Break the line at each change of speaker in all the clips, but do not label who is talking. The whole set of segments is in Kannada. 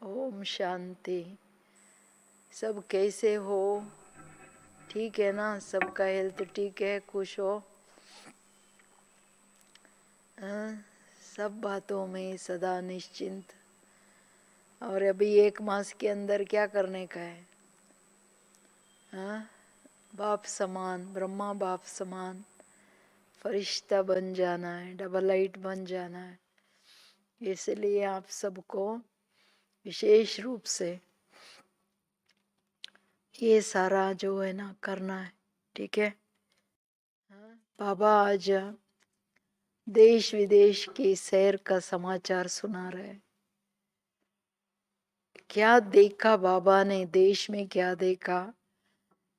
ओम शांति। सब कैसे हो? ठीक है ना? सबका हेल्थ ठीक है? खुश हो? सब बातों में सदा निश्चिंत। और अभी 1 मास के अंदर क्या करने का है? बाप समान, ब्रह्मा बाप समान फरिश्ता बन जाना है, डबल लाइट बन जाना है। इसलिए आप सबको विशेष रूप से ये सारा जो है ना करना है। ठीक है? बाबा आज देश विदेश की सैर का समाचार सुना रहे। क्या देखा बाबा ने? देश में क्या देखा,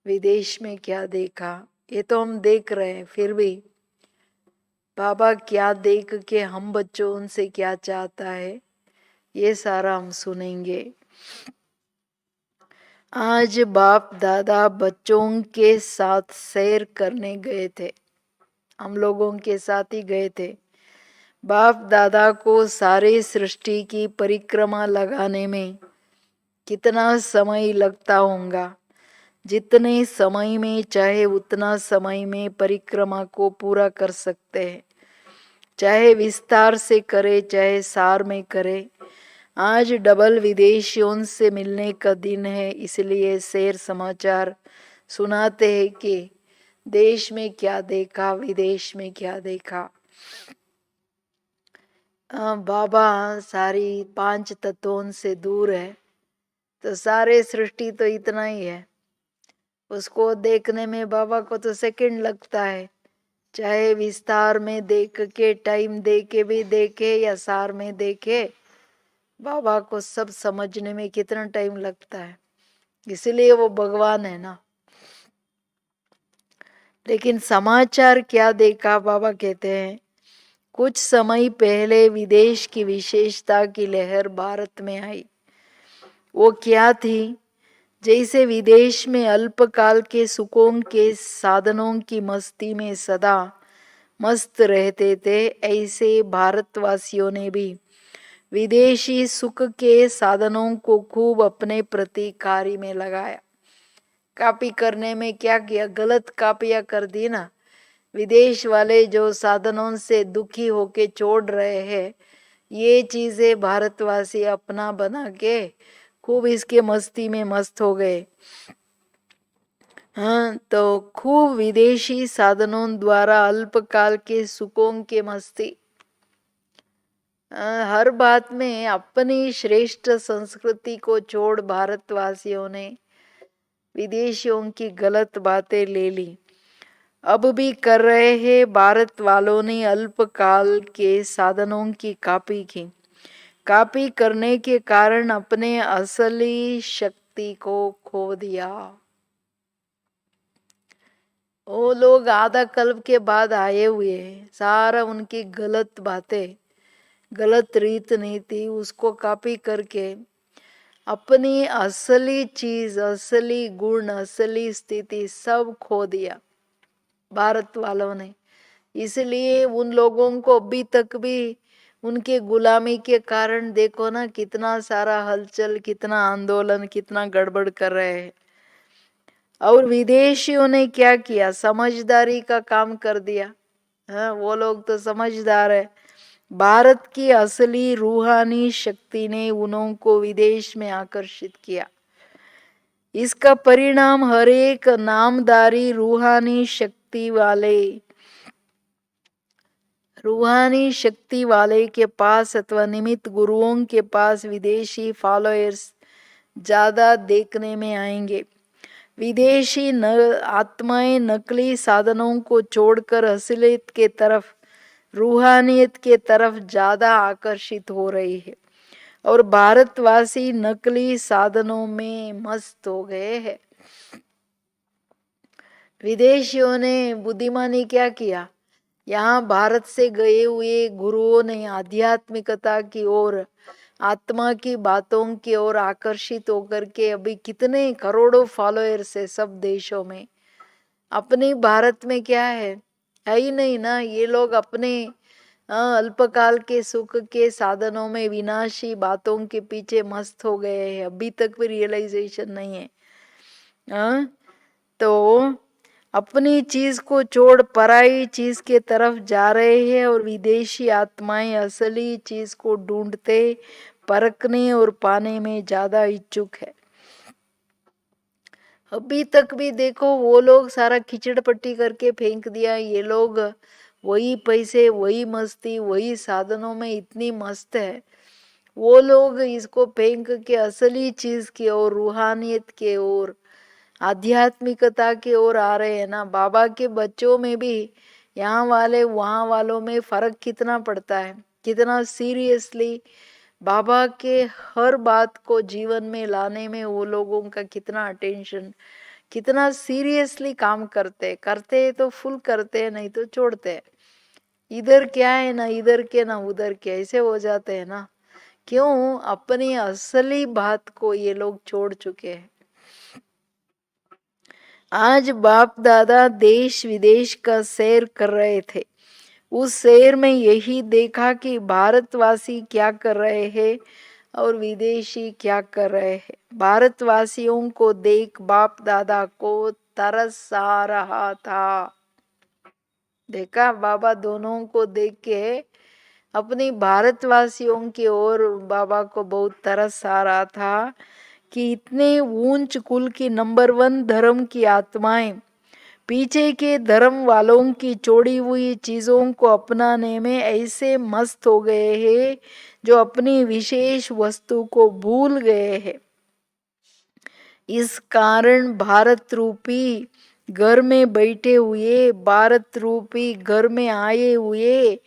विदेश में क्या देखा, ये तो हम देख रहे हैं। फिर भी बाबा क्या देख के हम बच्चों उनसे क्या चाहता है, ये सारा हम सुनेंगे। आज बाप दादा बच्चों के साथ सैर करने गए थे, हम लोगों के साथ ही गए थे। बाप दादा को सारे सृष्टि की परिक्रमा लगाने में कितना समय लगता होगा। जितने समय में चाहे उतना समय में परिक्रमा को पूरा कर सकते हैं, चाहे विस्तार से करे चाहे सार में करे। आज डबल विदेशियों से मिलने का दिन है, इसलिए शेर समाचार सुनाते हैं कि देश में क्या देखा, विदेश में क्या देखा। बाबा सारी 5 तत्वों से दूर है, तो सारे सृष्टि तो इतना ही है। उसको देखने में बाबा को तो सेकंड लगता है, चाहे विस्तार में देख के टाइम दे के भी देखे या सार में देखे, बाबा को सब समझने में कितना टाइम लगता है। इसलिए वो भगवान है ना। लेकिन समाचार क्या देखा? बाबा कहते हैं कुछ समय पहले विदेश की विशेषता की लहर भारत में आई। वो क्या थी? जैसे विदेश में अल्पकाल के सुखों के साधनों की मस्ती में सदा मस्त रहते थे, ऐसे भारतवासियों ने भी विदेशी सुख के साधनों को खूब अपने प्रति कार्य में लगाया। कॉपी करने में क्या किया? गलत कॉपियां कर दी ना। विदेश वाले जो साधनों से दुखी होके छोड़ रहे हैं, ये चीजें भारतवासी अपना बना के खूब इसके मस्ती में मस्त हो गए। तो खूब विदेशी साधनों द्वारा अल्पकाल के सुखों के मस्ती। हर बात में अपनी श्रेष्ठ संस्कृति को छोड़ भारतवासियों ने विदेशियों की गलत बातें ले ली। अब भी कर रहे हैं। भारत वालों ने अल्पकाल के साधनों की कॉपी की। कॉपी करने के कारण अपने असली शक्ति को खो दिया। वो लोग आधा कल्प के बाद आए हुए हैं, सारा उनकी गलत बातें, गलत रीत नीति, उसको कॉपी करके अपनी असली चीज, असली गुण, असली स्थिति सब खो दिया भारत वालों ने। इसलिए उन लोगों को अभी तक भी उनके गुलामी के कारण देखो ना, कितना सारा हलचल, कितना आंदोलन, कितना गड़बड़ कर रहे हैं। और विदेशियों ने क्या किया? समझदारी का काम कर दिया। वो लोग तो समझदार है। भारत की असली रूहानी शक्ति ने उनको विदेश में आकर्षित किया। इसका परिणाम हर एक नामधारी रूहानी शक्ति वाले के पास अथवा निमित्त गुरुओं के पास विदेशी फॉलोअर्स ज्यादा देखने में आएंगे। विदेशी आत्माएं नकली साधनों को छोड़कर असलियत के तरफ, रूहानियत के तरफ ज्यादा आकर्षित हो रही है, और भारतवासी नकली साधनों में मस्त हो गए हैं। विदेशियों ने बुद्धिमानी क्या किया? यहाँ भारत से गए हुए गुरुओं ने आध्यात्मिकता की ओर, आत्मा की बातों की ओर आकर्षित होकर के अभी कितने करोड़ों फॉलोअर्स है सब देशों में। अपने भारत में क्या है ही नहीं ना। ये लोग अपने अल्पकाल के सुख के साधनों में विनाशी बातों के पीछे मस्त हो गए हैं, अभी तक भी रियलाइजेशन नहीं है। तो अपनी चीज को छोड़ पराई चीज के तरफ जा रहे हैं, और विदेशी आत्माएं असली चीज को ढूंढते, परखने और पाने में ज्यादा इच्छुक है। अभी तक भी देखो, वो लोग सारा खिचड़ पट्टी करके फेंक दिया, ये लोग वही पैसे, वही मस्ती, वही साधनों में इतनी मस्त है। वो लोग इसको फेंक के असली चीज की ओर, रूहानियत के ओर, आध्यात्मिकता की ओर आ रहे हैं ना। बाबा के बच्चों में भी यहाँ वाले वहाँ वालों में फर्क कितना पड़ता है, कितना सीरियसली बाबा के हर बात को जीवन में लाने में वो लोगों का कितना अटेंशन, कितना सीरियसली काम करते हैं तो फुल करते हैं, नहीं तो छोड़ते हैं। इधर क्या है ना इधर के ना उधर के, ऐसे हो जाते हैं ना। क्यों? अपनी असली बात को ये लोग छोड़ चुके हैं। आज बाप दादा देश विदेश का सैर कर रहे थे। उस सैर में यही देखा कि भारतवासी क्या कर रहे हैं और विदेशी क्या कर रहे हैं। भारतवासियों को देख बाप दादा को तरस आ रहा था। देखा, बाबा दोनों को देख के अपनी भारतवासियों की ओर बाबा को बहुत तरस आ रहा था कि इतने ऊंच कुल की नंबर 1 धर्म की आत्माएं पीछे के धर्म वालों की छोड़ी हुई चीजों को अपनाने में ऐसे मस्त हो गए हैं, जो अपनी विशेष वस्तु को भूल गए हैं। इस कारण भारत रूपी घर में बैठे हुए, भारत रूपी घर में आए हुए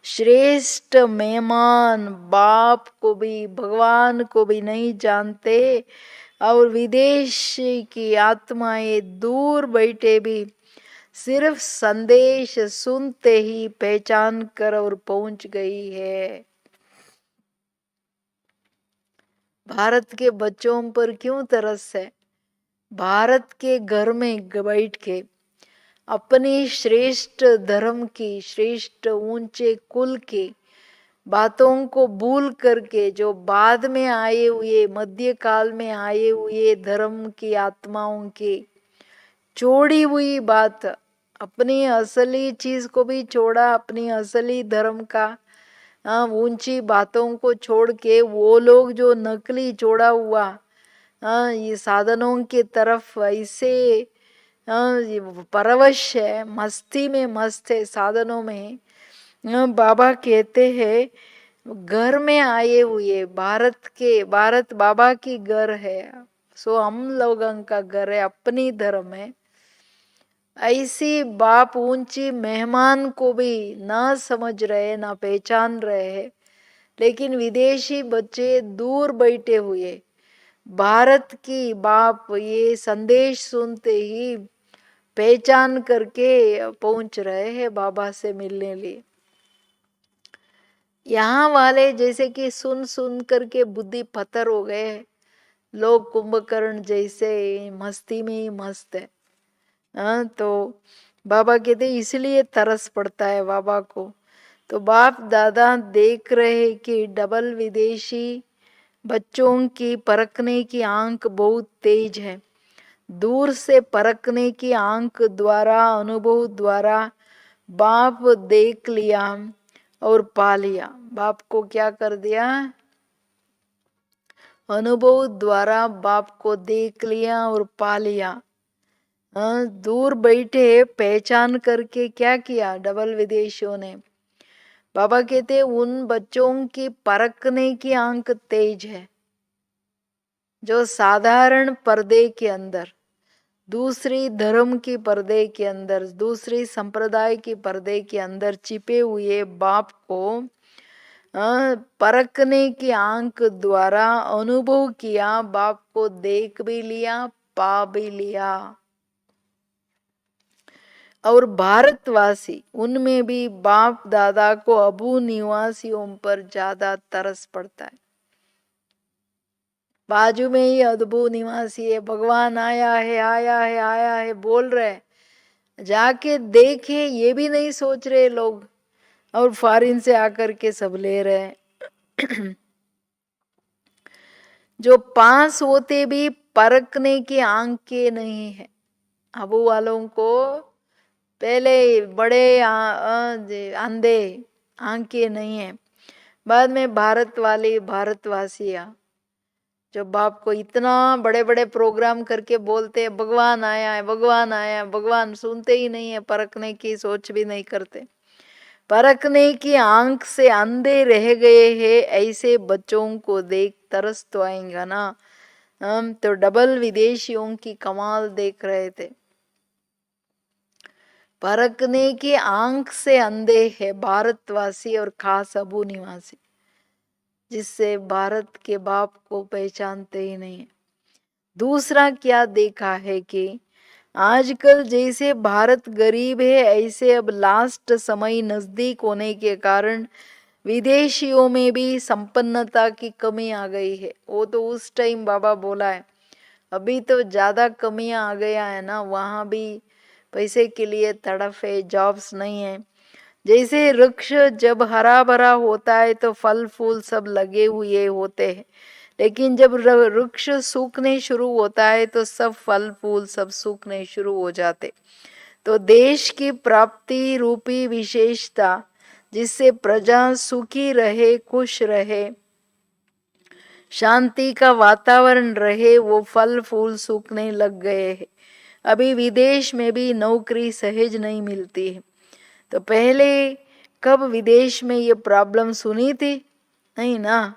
श्रेष्ठ मेहमान बाप को भी, भगवान को भी नहीं जानते, और विदेश की आत्माएं दूर बैठे भी सिर्फ संदेश सुनते ही पहचान कर और पहुंच गई है। भारत के बच्चों पर क्यों तरस है? भारत के घर में बैठ के अपनी श्रेष्ठ धर्म की, श्रेष्ठ ऊंचे कुल की बातों को भूल करके, जो बाद में आए हुए, मध्यकाल में आए हुए धर्म की आत्माओं की छोड़ी हुई बात, अपनी असली चीज को भी छोड़ा, अपनी असली धर्म का ऊंची बातों को छोड़ के वो लोग जो नकली जोड़ा हुआ ये साधनों की तरफ ऐसे ये परवश है, मस्ती में मस्त है साधनों में। बाबा कहते हैं घर में आए हुए भारत बाबा की घर है, सो हम लोगों का घर है, अपनी धर्म है। ऐसी बाप ऊंची मेहमान को भी ना समझ रहे, ना पहचान रहे हैं। लेकिन विदेशी बच्चे दूर बैठे हुए भारत की बाप ये संदेश सुनते ही पहचान करके पहुंच रहे हैं बाबा से मिलने लिए। यहाँ वाले जैसे कि सुन सुन करके बुद्धि पत्थर हो गए लोग, कुंभकर्ण जैसे मस्ती में ही मस्त है। तो बाबा कहते इसलिए तरस पड़ता है बाबा को। तो बाप दादा देख रहे कि डबल विदेशी बच्चों की परखने की आंख बहुत तेज है। दूर से परखने की आंख द्वारा, अनुभव द्वारा बाप देख लिया और पा लिया। बाप को क्या कर दिया? अनुभव द्वारा बाप को देख लिया और पा लिया। दूर बैठे पहचान करके क्या किया डबल विदेशियों ने? बाबा कहते उन बच्चों की परखने की आंख तेज है, जो साधारण पर्दे के अंदर, दूसरी धर्म की पर्दे के अंदर, दूसरी संप्रदाय की पर्दे के अंदर छिपे हुए बाप को परखने की आंख द्वारा अनुभव किया, बाप को देख भी लिया, पा भी लिया। और भारतवासी उनमें भी बाप दादा को अबू निवासियों पर ज्यादा तरस पड़ता है। बाजू में ही अदबू निवासी है, भगवान आया है आया है आया है बोल रहे, जाके देखे ये भी नहीं सोच रहे लोग। और फॉरेन से आकर के सब ले रहे हैं। जो पास होते भी परखने की आंखें नहीं है। अबू वालों को पहले बड़े अंधे आंखें नहीं है, बाद में भारत वाले भारतवासियां जो बाप को इतना बड़े बड़े प्रोग्राम करके बोलते हैं भगवान आया है, भगवान आया है, भगवान सुनते ही नहीं है, परखने की सोच भी नहीं करते। परखने की आंख से अंधे रह गए हैं, ऐसे बच्चों को देख तरस तो आएगा ना। हम तो डबल विदेशियों की कमाल देख रहे थे। परखने की आंख से अंधे है भारतवासी और खास अबू निवासी, जिससे भारत के बाप को पहचानते ही नहीं। दूसरा क्या देखा है कि आजकल जैसे भारत गरीब है, ऐसे अब लास्ट समय नजदीक होने के कारण विदेशियों में भी संपन्नता की कमी आ गई है। वो तो उस टाइम बाबा बोला है, अभी तो ज्यादा कमियां आ गया है ना, वहां भी पैसे के लिए तड़प है, जॉब्स नहीं है। जैसे वृक्ष जब हरा भरा होता है तो फल फूल सब लगे हुए होते हैं, लेकिन जब वृक्ष सूखने शुरू होता है तो सब फल फूल सब सूखने शुरू हो जाते। तो देश की प्राप्ति रूपी विशेषता, जिससे प्रजा सुखी रहे, खुश रहे, शांति का वातावरण रहे, वो फल फूल सूखने लग गए हैं। अभी विदेश में भी नौकरी सहज नहीं मिलती है। तो पहले कब विदेश में ये प्रॉब्लम सुनी थी? नहीं ना।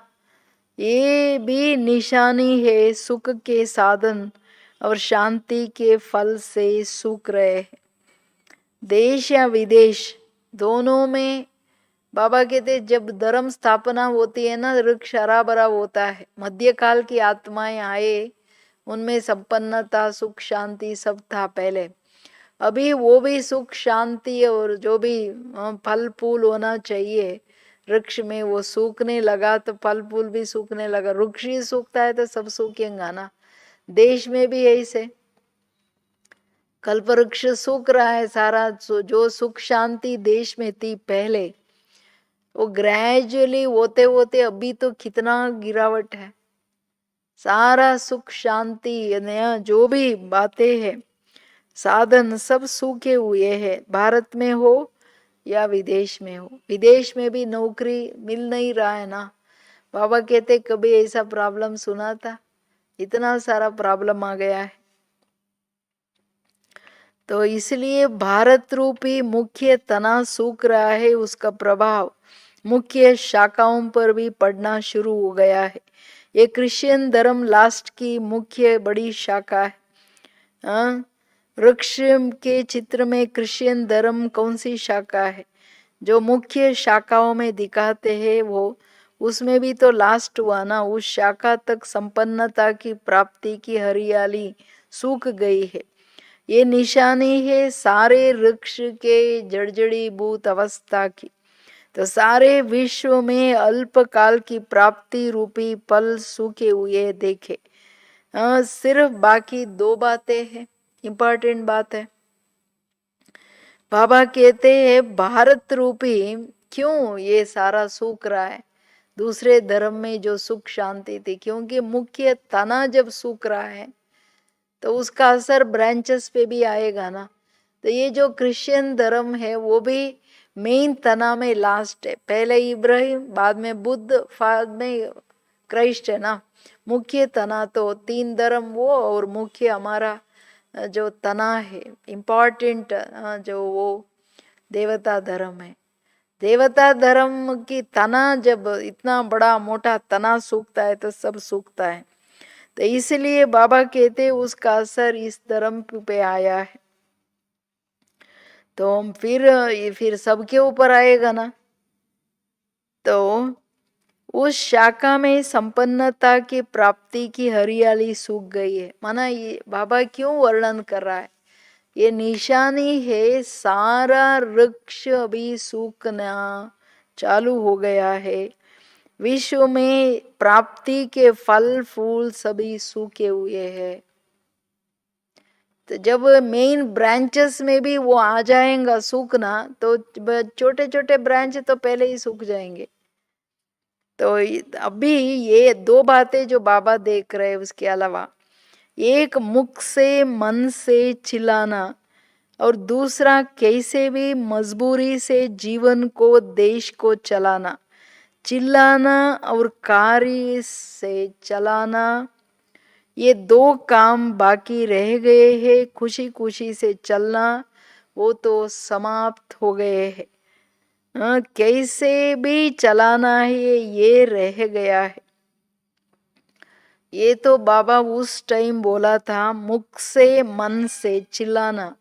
ये भी निशानी है सुख के साधन और शांति के फल से सूख रहे हैं। देश या विदेश दोनों में बाबा कहते जब धर्म स्थापना होती है ना, वृक्ष हरा भरा होता है। मध्यकाल की आत्माएं आए, उनमें संपन्नता सुख शांति सब था पहले। अभी वो भी सुख शांति और जो भी फल फूल होना चाहिए वृक्ष में, वो सूखने लगा तो फल फूल भी सूखने लगा। वृक्ष ही सूखता है तो सब सूखेगा ना। देश में भी ऐसे कल्पवृक्ष सूख रहा है सारा। जो सुख शांति देश में थी पहले, वो ग्रेजुअली होते होते अभी तो कितना गिरावट है। सारा सुख शांति नया जो भी बातें हैं साधन सब सूखे हुए हैं, भारत में हो या विदेश में हो। विदेश में भी नौकरी मिल नहीं रहा है ना। बाबा कहते कभी ऐसा प्रॉब्लम सुना था? इतना सारा प्रॉब्लम आ गया है। तो इसलिए भारत रूपी मुख्य तना सूख रहा है, उसका प्रभाव मुख्य शाखाओं पर भी पड़ना शुरू हो गया है। ये क्रिश्चियन धर्म लास्ट की मुख्य बड़ी शाखा है। वृक्ष के चित्र में क्रिश्चियन धर्म कौन सी शाखा है? जो मुख्य शाखाओं में दिखाते हैं वो, उसमें भी तो लास्ट हुआ ना। उस शाखा तक संपन्नता की प्राप्ति की हरियाली सूख गई है। ये निशानी है सारे वृक्ष के जड़जड़ीभूत अवस्था की। तो सारे विश्व में अल्पकाल की प्राप्ति रूपी फल सूखे हुए देखे। सिर्फ बाकी दो बातें हैं, इंपॉर्टेंट बात है। बाबा कहते हैं भारत रूपी क्यों ये सारा सूख रहा है? दूसरे धर्म में जो सुख शांति थी, क्योंकि मुख्य तना जब सूख रहा है तो उसका असर ब्रांचेस पे भी आएगा ना। तो ये जो क्रिश्चियन धर्म है वो भी मेन तना में लास्ट है। पहले इब्राहिम, बाद में बुद्ध, बाद में क्राइस्ट है ना। मुख्य तना तो तीन धर्म वो, और मुख्य हमारा जो तना है इम्पोर्टेंट जो वो देवता धर्म है। देवता धर्म की तना जब इतना बड़ा मोटा तना सूखता है तो सब सूखता है। तो इसलिए बाबा कहते उसका असर इस धर्म पे आया है। तो फिर सबके ऊपर आएगा ना। तो उस शाखा में संपन्नता की प्राप्ति की हरियाली सूख गई है। माना ये बाबा क्यों वर्णन कर रहा है? ये निशानी है सारा वृक्ष अभी सूखना चालू हो गया है। विश्व में प्राप्ति के फल फूल सभी सूखे हुए हैं। तो जब मेन ब्रांचेस में भी वो आ जाएगा सूखना, तो छोटे छोटे ब्रांच तो पहले ही सूख जाएंगे। तो अभी ये दो बातें जो बाबा देख रहे हैं, उसके अलावा एक मुख से मन से चिल्लाना, और दूसरा कैसे भी मजबूरी से जीवन को देश को चलाना। चिल्लाना और कार्य से चलाना, ये दो काम बाकी रह गए हैं। खुशी खुशी से चलना वो तो समाप्त हो गए हैं। कैसे भी चलाना है ये रह गया है। ये तो बाबा उस टाइम बोला था, मुख से मन से चिल्लाना।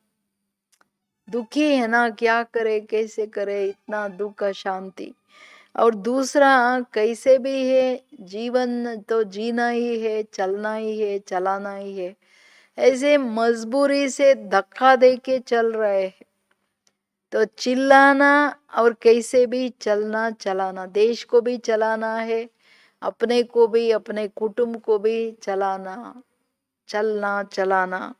दुखी है ना, क्या करे कैसे करे, इतना दुख अशांति। और दूसरा कैसे भी है, जीवन तो जीना ही है, चलना ही है, चलाना ही है। ऐसे मजबूरी से धक्का दे के चल रहे हैं। तो चिल्लाना और कैसे भी चलना चलाना, देश को भी चलाना है, अपने को भी, अपने कुटुंब को भी चलाना, चलना चलाना।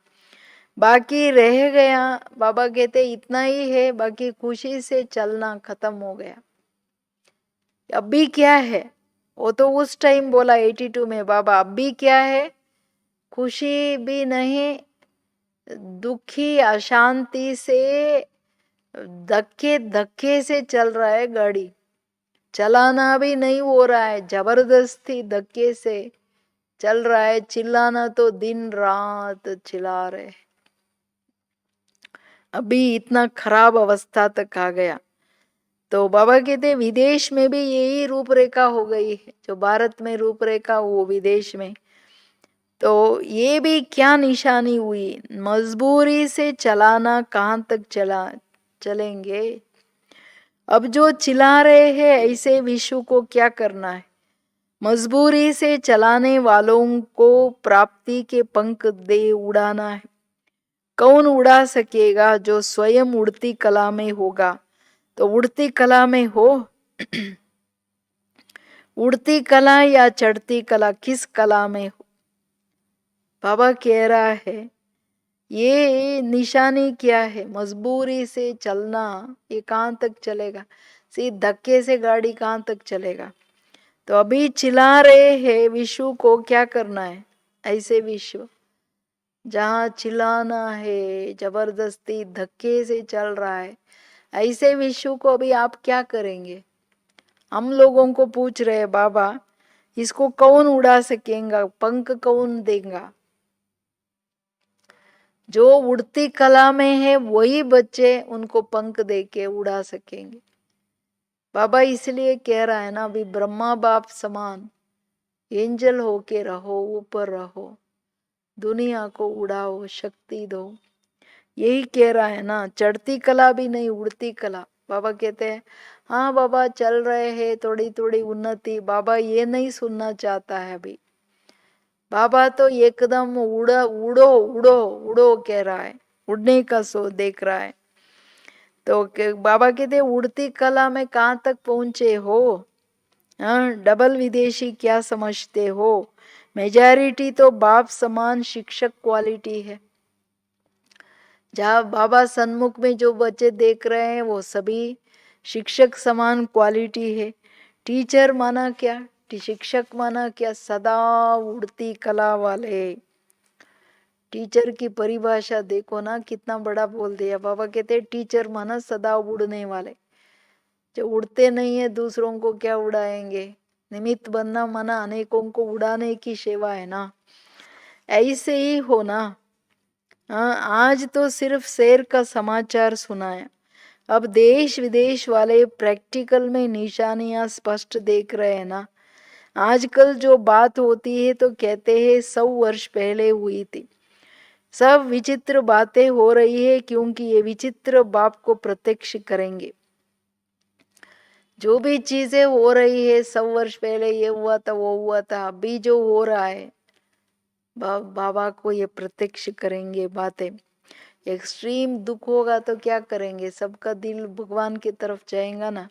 बाकी रह गया, बाबा कहते इतना ही है, बाकी खुशी से चलना खत्म हो गया। अभी क्या है, वो तो उस टाइम बोला 82 में बाबा। अभी क्या है, खुशी भी नहीं, दुखी अशांति से, धक्के धक्के से चल रहा है गाड़ी। चलाना भी नहीं हो रहा है, जबरदस्ती धक्के से चल रहा है। चिल्लाना तो दिन रात चिल्ला रहे। अभी इतना खराब अवस्था तक आ गया। तो बाबा कहते विदेश में भी यही रूपरेखा हो गई है, जो भारत में रूपरेखा वो विदेश में। तो ये भी क्या निशानी हुई, मजबूरी से चलाना कहाँ तक चलेंगे। अब जो चिल्ला रहे हैं ऐसे विश्व को क्या करना है। मजबूरी से चलाने वालों को प्राप्ति के पंख दे उड़ाना है। कौन उड़ा सकेगा, जो स्वयं उड़ती कला में होगा। तो उड़ती कला में हो उड़ती कला या चढ़ती कला, किस कला में हो। बाबा कह रहा है ये निशानी क्या है, मजबूरी से चलना, ये कहाँ तक चलेगा। सीधे धक्के से गाड़ी कहाँ तक चलेगा। तो अभी चिल्ला रहे हैं विश्व को क्या करना है। ऐसे विश्व जहाँ चिल्लाना है, जबरदस्ती धक्के से चल रहा है, ऐसे विश्व को अभी आप क्या करेंगे। हम लोगों को पूछ रहे बाबा, इसको कौन उड़ा सकेगा, पंख कौन देगा। जो उड़ती कला में है वही बच्चे उनको पंख दे के उड़ा सकेंगे। बाबा इसलिए कह रहा है ना, अभी ब्रह्मा बाप समान एंजल होके रहो, ऊपर रहो, दुनिया को उड़ाओ, शक्ति दो। यही कह रहा है ना, चढ़ती कला भी नहीं, उड़ती कला। बाबा कहते हैं हाँ बाबा चल रहे हैं, थोड़ी थोड़ी उन्नति। बाबा ये नहीं सुनना चाहता है अभी। बाबा तो एकदम उड़ो उड़ो उड़ो उड़ो कह रहा है, उड़ने का सो देख रहा है। तो बाबा कहते उड़ती कला में कहाँ तक पहुंचे हो। हाँ, डबल विदेशी क्या समझते हो। मेजॉरिटी तो बाप समान शिक्षक क्वालिटी है। जहाँ बाबा सन्मुख में जो बच्चे देख रहे हैं वो सभी शिक्षक समान क्वालिटी है। टीचर माना क्या, शिक्षक माना क्या, सदा उड़ती कला वाले। टीचर की परिभाषा देखो ना, कितना बड़ा बोल दिया। बाबा कहते टीचर माना सदा उड़ने वाले। जो उड़ते नहीं है दूसरों को क्या उड़ाएंगे। निमित्त बनना माना अनेकों को उड़ाने की सेवा है ना। ऐसे ही हो ना। आज तो सिर्फ शेर का समाचार सुनाया, अब देश विदेश वाले प्रैक्टिकल में निशानियां स्पष्ट देख रहे हैं ना। आजकल जो बात होती है तो कहते हैं 100 वर्ष पहले हुई थी। सब विचित्र बातें हो रही है, क्योंकि ये विचित्र बाप को प्रत्यक्ष करेंगे। जो भी चीजें हो रही है, 100 वर्ष पहले ये हुआ था, वो हुआ था, अभी जो हो रहा है बाबा को ये प्रत्यक्ष करेंगे बातें। एक्सट्रीम दुख होगा तो क्या करेंगे, सबका दिल भगवान की तरफ जाएगा ना।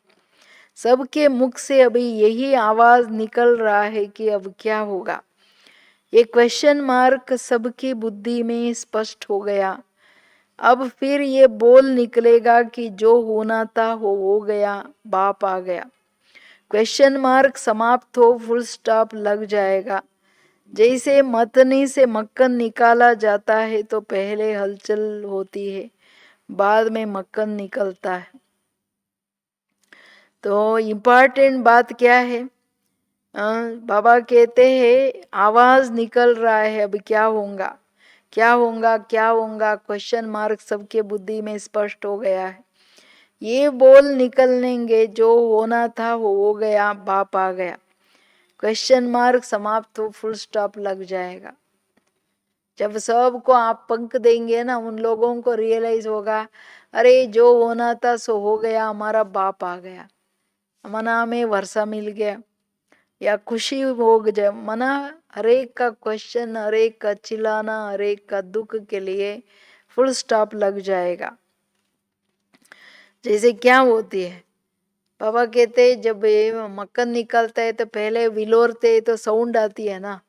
सबके मुख से अभी यही आवाज निकल रहा है कि अब क्या होगा। ये क्वेश्चन मार्क सबकी बुद्धि में स्पष्ट हो गया। अब फिर ये बोल निकलेगा कि जो होना था वो हो गया, बाप आ गया। क्वेश्चन मार्क समाप्त हो, फुल स्टॉप लग जाएगा। जैसे मतनी से मक्खन निकाला जाता है तो पहले हलचल होती है, बाद में मक्खन निकलता है। तो इम्पॉर्टेंट बात क्या है? बाबा कहते हैं आवाज निकल रहा है, अब क्या होगा, क्या होगा, क्या होगा, क्वेश्चन मार्क सबके बुद्धि में स्पष्ट हो गया है। ये बोल निकलेंगे जो होना था वो हो गया, बाप आ गया। क्वेश्चन मार्क समाप्त हो, फुल स्टॉप लग जाएगा। जब सबको आप पंख देंगे ना, उन लोगों को रियलाइज होगा, अरे जो होना था सो हो गया, हमारा बाप आ गया, मना में वर्षा मिल गया, या खुशी हो जाए मना। हरेक का क्वेश्चन, हरेक का चिल्लाना, हरेक का दुख के लिए फुल स्टॉप लग जाएगा। जैसे क्या होती है, पापा कहते जब ये मक्खन निकलता है तो पहले विलोरते तो साउंड आती है ना,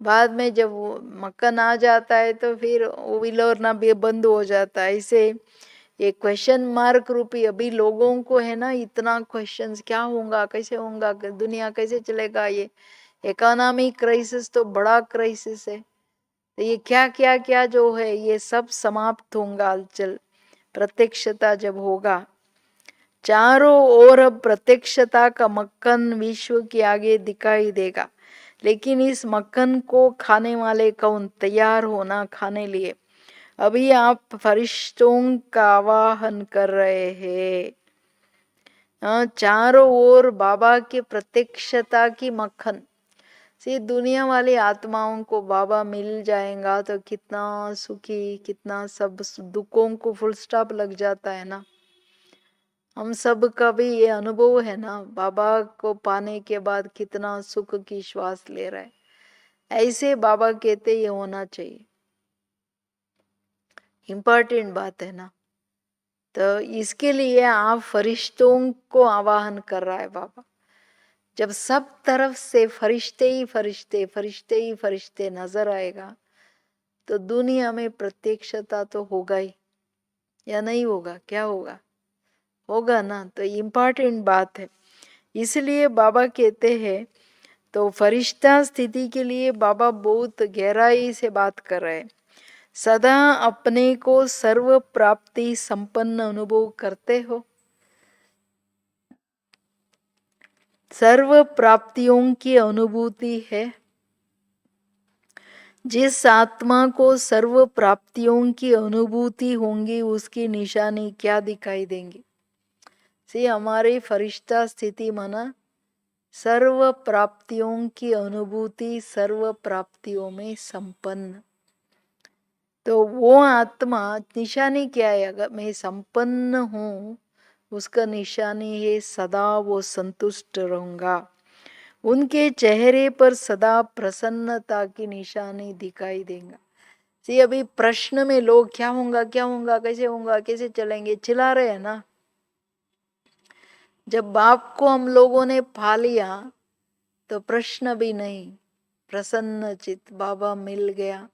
बाद में जब वो मक्खन आ जाता है तो फिर वो विलोरना भी बंद हो जाता है। ऐसे ये क्वेश्चन मार्क रूपी अभी लोगों को है ना, इतना क्वेश्चंस, क्या होगा, कैसे होगा, दुनिया कैसे चलेगा, ये इकोनॉमी क्राइसिस तो बड़ा क्राइसिस है। तो ये क्या क्या क्या जो है ये सब समाप्त होगा हलचल, प्रत्यक्षता जब होगा। चारों ओर अब प्रत्यक्षता का मक्खन विश्व के आगे दिखाई देगा, लेकिन इस मक्खन को खाने वाले कौन? तैयार होना खाने लिए। अभी आप फरिश्तों का आवाहन कर रहे हैं। चारों ओर बाबा के प्रत्यक्षता की मक्खन से दुनिया वाली आत्माओं को बाबा मिल जाएगा तो कितना सुखी, कितना सब दुखों को फुल स्टॉप लग जाता है ना। हम सब का भी ये अनुभव है ना, बाबा को पाने के बाद कितना सुख की श्वास ले रहा है। ऐसे बाबा कहते ये होना चाहिए, इम्पोर्टेंट बात है ना। तो इसके लिए आप फरिश्तों को आवाहन कर रहा है बाबा। जब सब तरफ से फरिश्ते ही फरिश्ते, फरिश्ते ही फरिश्ते नजर आएगा तो दुनिया में प्रत्यक्षता तो होगा ही, या नहीं होगा? क्या होगा? होगा ना। तो इम्पोर्टेंट बात है, इसलिए बाबा कहते हैं। तो फरिश्ता स्थिति के लिए बाबा बहुत गहराई से बात कर रहे हैं। सदा अपने को सर्व प्राप्ति संपन्न अनुभव करते हो। सर्व प्राप्तियों की अनुभूति है। जिस आत्मा को सर्व प्राप्तियों की अनुभूति होंगी उसकी निशानी क्या दिखाई देंगी? सी हमारी फरिश्ता स्थिति माना सर्व प्राप्तियों की अनुभूति, सर्व प्राप्तियों में संपन्न। तो वो आत्मा निशानी क्या है? अगर मैं संपन्न हूँ उसका निशानी है सदा वो संतुष्ट रहूंगा। उनके चेहरे पर सदा प्रसन्नता की निशानी दिखाई देगा। सी अभी प्रश्न में लोग क्या होगा, क्या होगा, कैसे होगा, कैसे चलेंगे, चिल्ला रहे हैं ना। जब बाप को हम लोगों ने पा लिया तो प्रश्न भी नहीं, प्रसन्न चित बाबा मिल गया,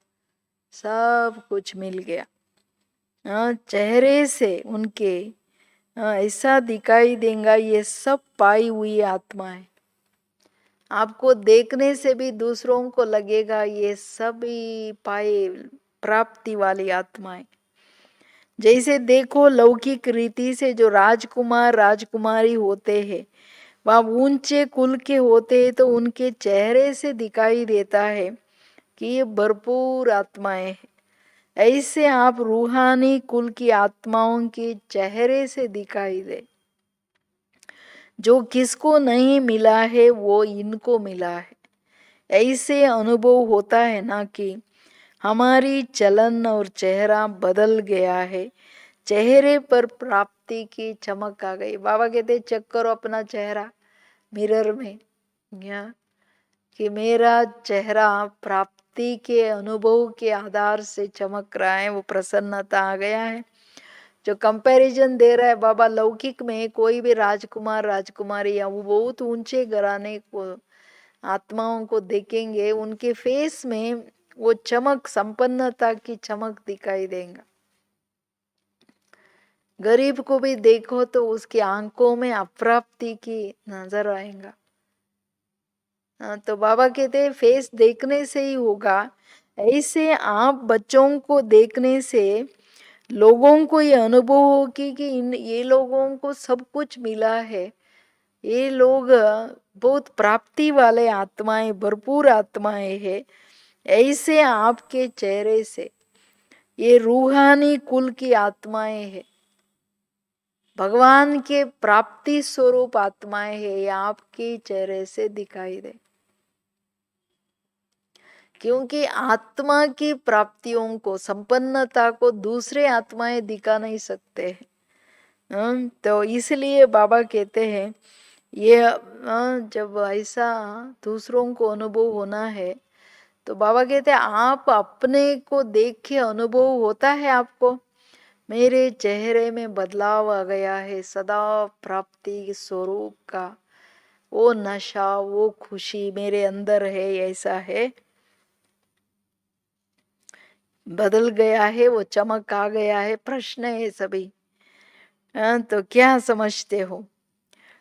सब कुछ मिल गया। चेहरे से उनके ऐसा दिखाई देगा, ये सब पाई हुई आत्मा है। आपको देखने से भी दूसरों को लगेगा ये सभी पाए प्राप्ति वाली आत्माएं। जैसे देखो लौकिक रीति से जो राजकुमार राजकुमारी होते हैं वह ऊंचे कुल के होते हैं, तो उनके चेहरे से दिखाई देता है कि ये भरपूर आत्माएं हैं। ऐसे आप रूहानी कुल की आत्माओं के चेहरे से दिखाई दे। जो किसको नहीं मिला है वो इनको मिला है। ऐसे अनुभव होता है ना कि हमारी चलन और चेहरा बदल गया है, चेहरे पर प्राप्ति की चमक आ गई। बाबा कहते चेक करो अपना चेहरा मिरर में, या कि मेरा चेहरा प्राप्ति के अनुभव के आधार से चमक रहा है, वो प्रसन्नता आ गया है। जो कंपैरिजन दे रहा है बाबा, लौकिक में कोई भी राजकुमार राजकुमारी या वो बहुत ऊंचे घराने को आत्माओं को देखेंगे, उनके फेस में वो चमक, संपन्नता की चमक दिखाई देगा। गरीब को भी देखो तो उसकी आंखों में अप्राप्ति की नजर आएगा। तो बाबा कहते हैं फेस देखने से ही होगा। ऐसे आप बच्चों को देखने से लोगों को ये अनुभव हो कि ये लोगों को सब कुछ मिला है, ये लोग बहुत प्राप्ति वाले आत्माएं, भरपूर आत्माएं हैं। ऐसे आपके चेहरे से ये रूहानी कुल की आत्माएं हैं, भगवान के प्राप्ति स्वरूप आत्माएं हैं, ये आपके चेहरे से दिखाई दे। क्योंकि आत्मा की प्राप्तियों को, संपन्नता को दूसरे आत्माएं दिखा नहीं सकते हैं। तो इसलिए बाबा कहते हैं ये जब ऐसा दूसरों को अनुभव होना है तो बाबा कहते हैं आप अपने को देख के अनुभव होता है आपको, मेरे चेहरे में बदलाव आ गया है, सदा प्राप्ति स्वरूप का वो नशा, वो खुशी मेरे अंदर है, ऐसा है, बदल गया है, वो चमक आ गया है। प्रश्न है सभी, तो क्या समझते हो?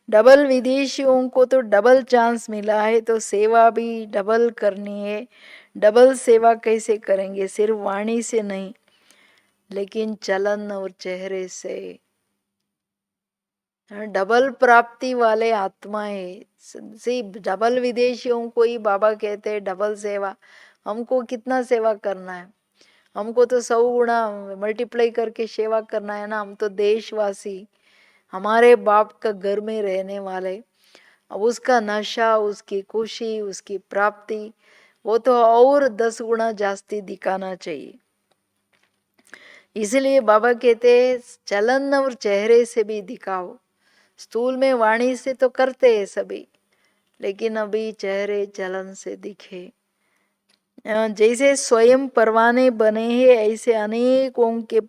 डबल विदेशियों को तो डबल चांस मिला है, तो सेवा भी डबल करनी है। डबल सेवा कैसे करेंगे? सिर्फ वाणी से नहीं, लेकिन चलन और चेहरे से। डबल प्राप्ति वाले आत्माएं, सिर्फ डबल विदेशियों को ही बाबा कहते हैं डबल सेवा। हमको कितना सेवा करना है? हमको तो 100 गुना मल्टीप्लाई करके सेवा करना है ना। हम तो देशवासी, हमारे बाप का घर में रहने वाले, अब उसका नशा, उसकी खुशी, उसकी प्राप्ति, वो तो और 10 गुना जास्ती दिखाना चाहिए। इसलिए बाबा कहते हैं चलन और चेहरे से भी दिखाओ। स्थूल में वाणी से तो करते हैं सभी, लेकिन अभी चेहरे चलन से दिखे। जैसे स्वयं परवाने बने हैं, ऐसे अनेकों के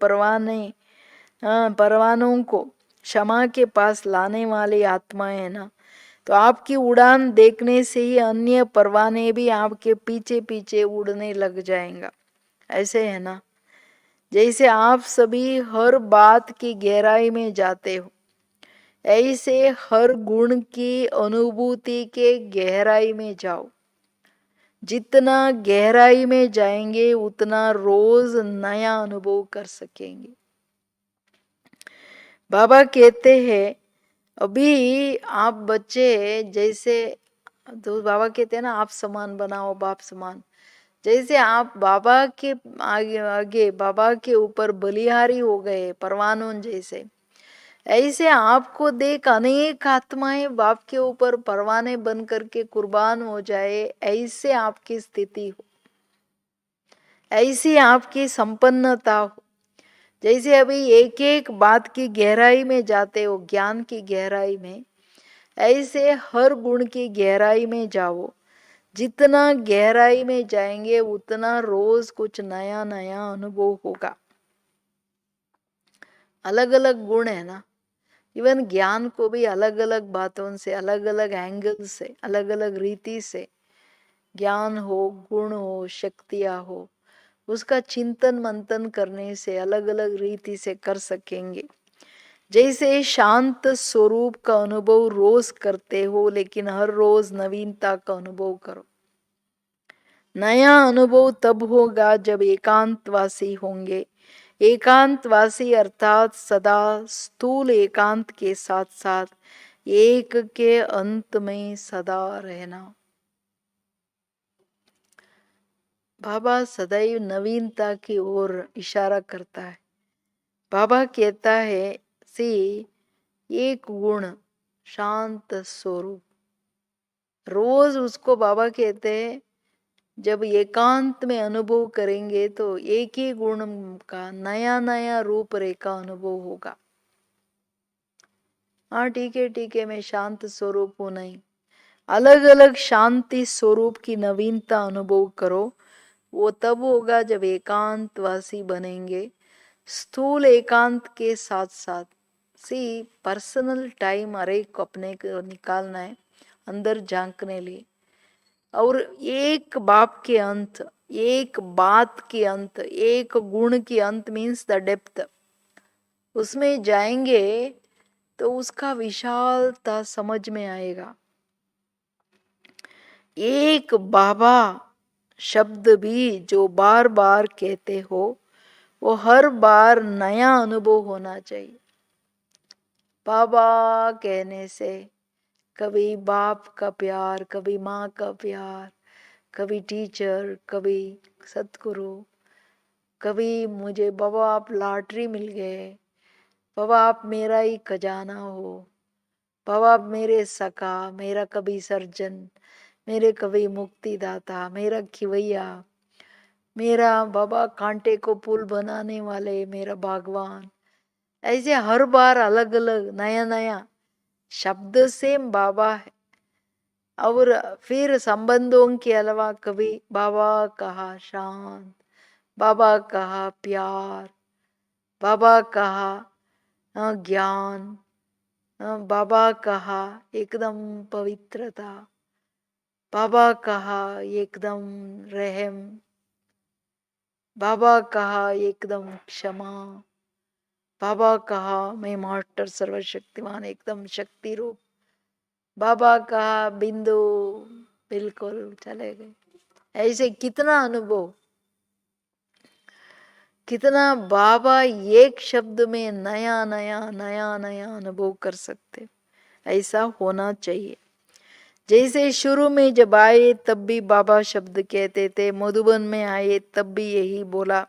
परवानों को क्षमा के पास लाने वाली आत्माएं है ना। तो आपकी उड़ान देखने से ही अन्य परवाने भी आपके पीछे पीछे उड़ने लग जाएंगा। ऐसे है ना, जैसे आप सभी हर बात की गहराई में जाते हो, ऐसे हर गुण की अनुभूति के गहराई में जाओ। जितना गहराई में जाएंगे उतना रोज नया अनुभव कर सकेंगे। बाबा कहते हैं अभी आप बच्चे जैसे, तो बाबा कहते हैं ना आप समान बनाओ बाप समान। जैसे आप बाबा के आगे आगे बाबा के ऊपर बलिहारी हो गए परवानों जैसे, ऐसे आपको देख अनेक आत्माएं बाप के ऊपर परवाने बन करके कुर्बान हो जाए, ऐसे आपकी स्थिति हो, ऐसी आपकी संपन्नता हो। जैसे अभी एक एक बात की गहराई में जाते हो, ज्ञान की गहराई में, ऐसे हर गुण की गहराई में जाओ। जितना गहराई में जाएंगे उतना रोज कुछ नया नया अनुभव होगा। अलग अलग गुण है ना, इवन ज्ञान को भी अलग अलग बातों से, अलग अलग एंगल से, अलग अलग रीति से ज्ञान हो, गुण हो, शक्तियां हो, उसका चिंतन मंथन करने से अलग अलग रीति से कर सकेंगे। जैसे शांत स्वरूप का अनुभव रोज करते हो, लेकिन हर रोज नवीनता का अनुभव करो। नया अनुभव तब होगा जब एकांतवासी होंगे। एकांतवासी अर्थात सदा स्थूल एकांत के साथ साथ एक के अंत में सदा रहना। बाबा सदैव नवीनता की ओर इशारा करता है। बाबा कहता है सी एक गुण शांत स्वरूप, रोज उसको बाबा कहते हैं जब एकांत में अनुभव करेंगे तो एक ही गुण का नया नया रूप रेखा अनुभव होगा। हाँ ठीक है, मैं शांत स्वरूप हूं, नहीं, अलग अलग शांति स्वरूप की नवीनता अनुभव करो। वो तब होगा जब एकांतवासी बनेंगे। स्थूल एकांत के साथ साथ पर्सनल टाइम हर एक को अपने को निकालना है अंदर झांकने लिए। और एक बाप के अंत, एक बात के अंत, एक गुण के अंत मीन्स द डेप्थ, उसमें जाएंगे तो उसका विशालता समझ में आएगा। एक बाबा शब्द भी जो बार बार कहते हो, वो हर बार नया अनुभव होना चाहिए। बाबा कहने से कभी बाप का प्यार, कभी माँ का प्यार, कभी टीचर, कभी सतगुरु, कभी मुझे बाबा आप लॉटरी मिल गए, बाबा आप मेरा ही खजाना हो, बाबा आप मेरे सखा, मेरा कभी सर्जन, मेरे कभी मुक्तिदाता, मेरा खिवैया, मेरा बाबा कांटे को पुल बनाने वाले, मेरा भगवान। ऐसे हर बार अलग अलग नया नया शब्द से बाबा है। और फिर संबंधों के अलावा कभी बाबा कहा शांत, बाबा कहा प्यार, बाबा कहा ज्ञान, बाबा कहा एकदम पवित्रता, बाबा कहा एकदम रहम, बाबा कहा एकदम क्षमा, बाबा कहा मैं मास्टर सर्वशक्तिमान एकदम शक्ति रूप, बाबा कहा बिंदु बिल्कुल चले गए। ऐसे कितना अनुभव, कितना बाबा एक शब्द में नया नया नया नया अनुभव कर सकते। ऐसा होना चाहिए। जैसे शुरू में जब आए तब भी बाबा शब्द कहते थे, मधुबन में आए तब भी यही बोला,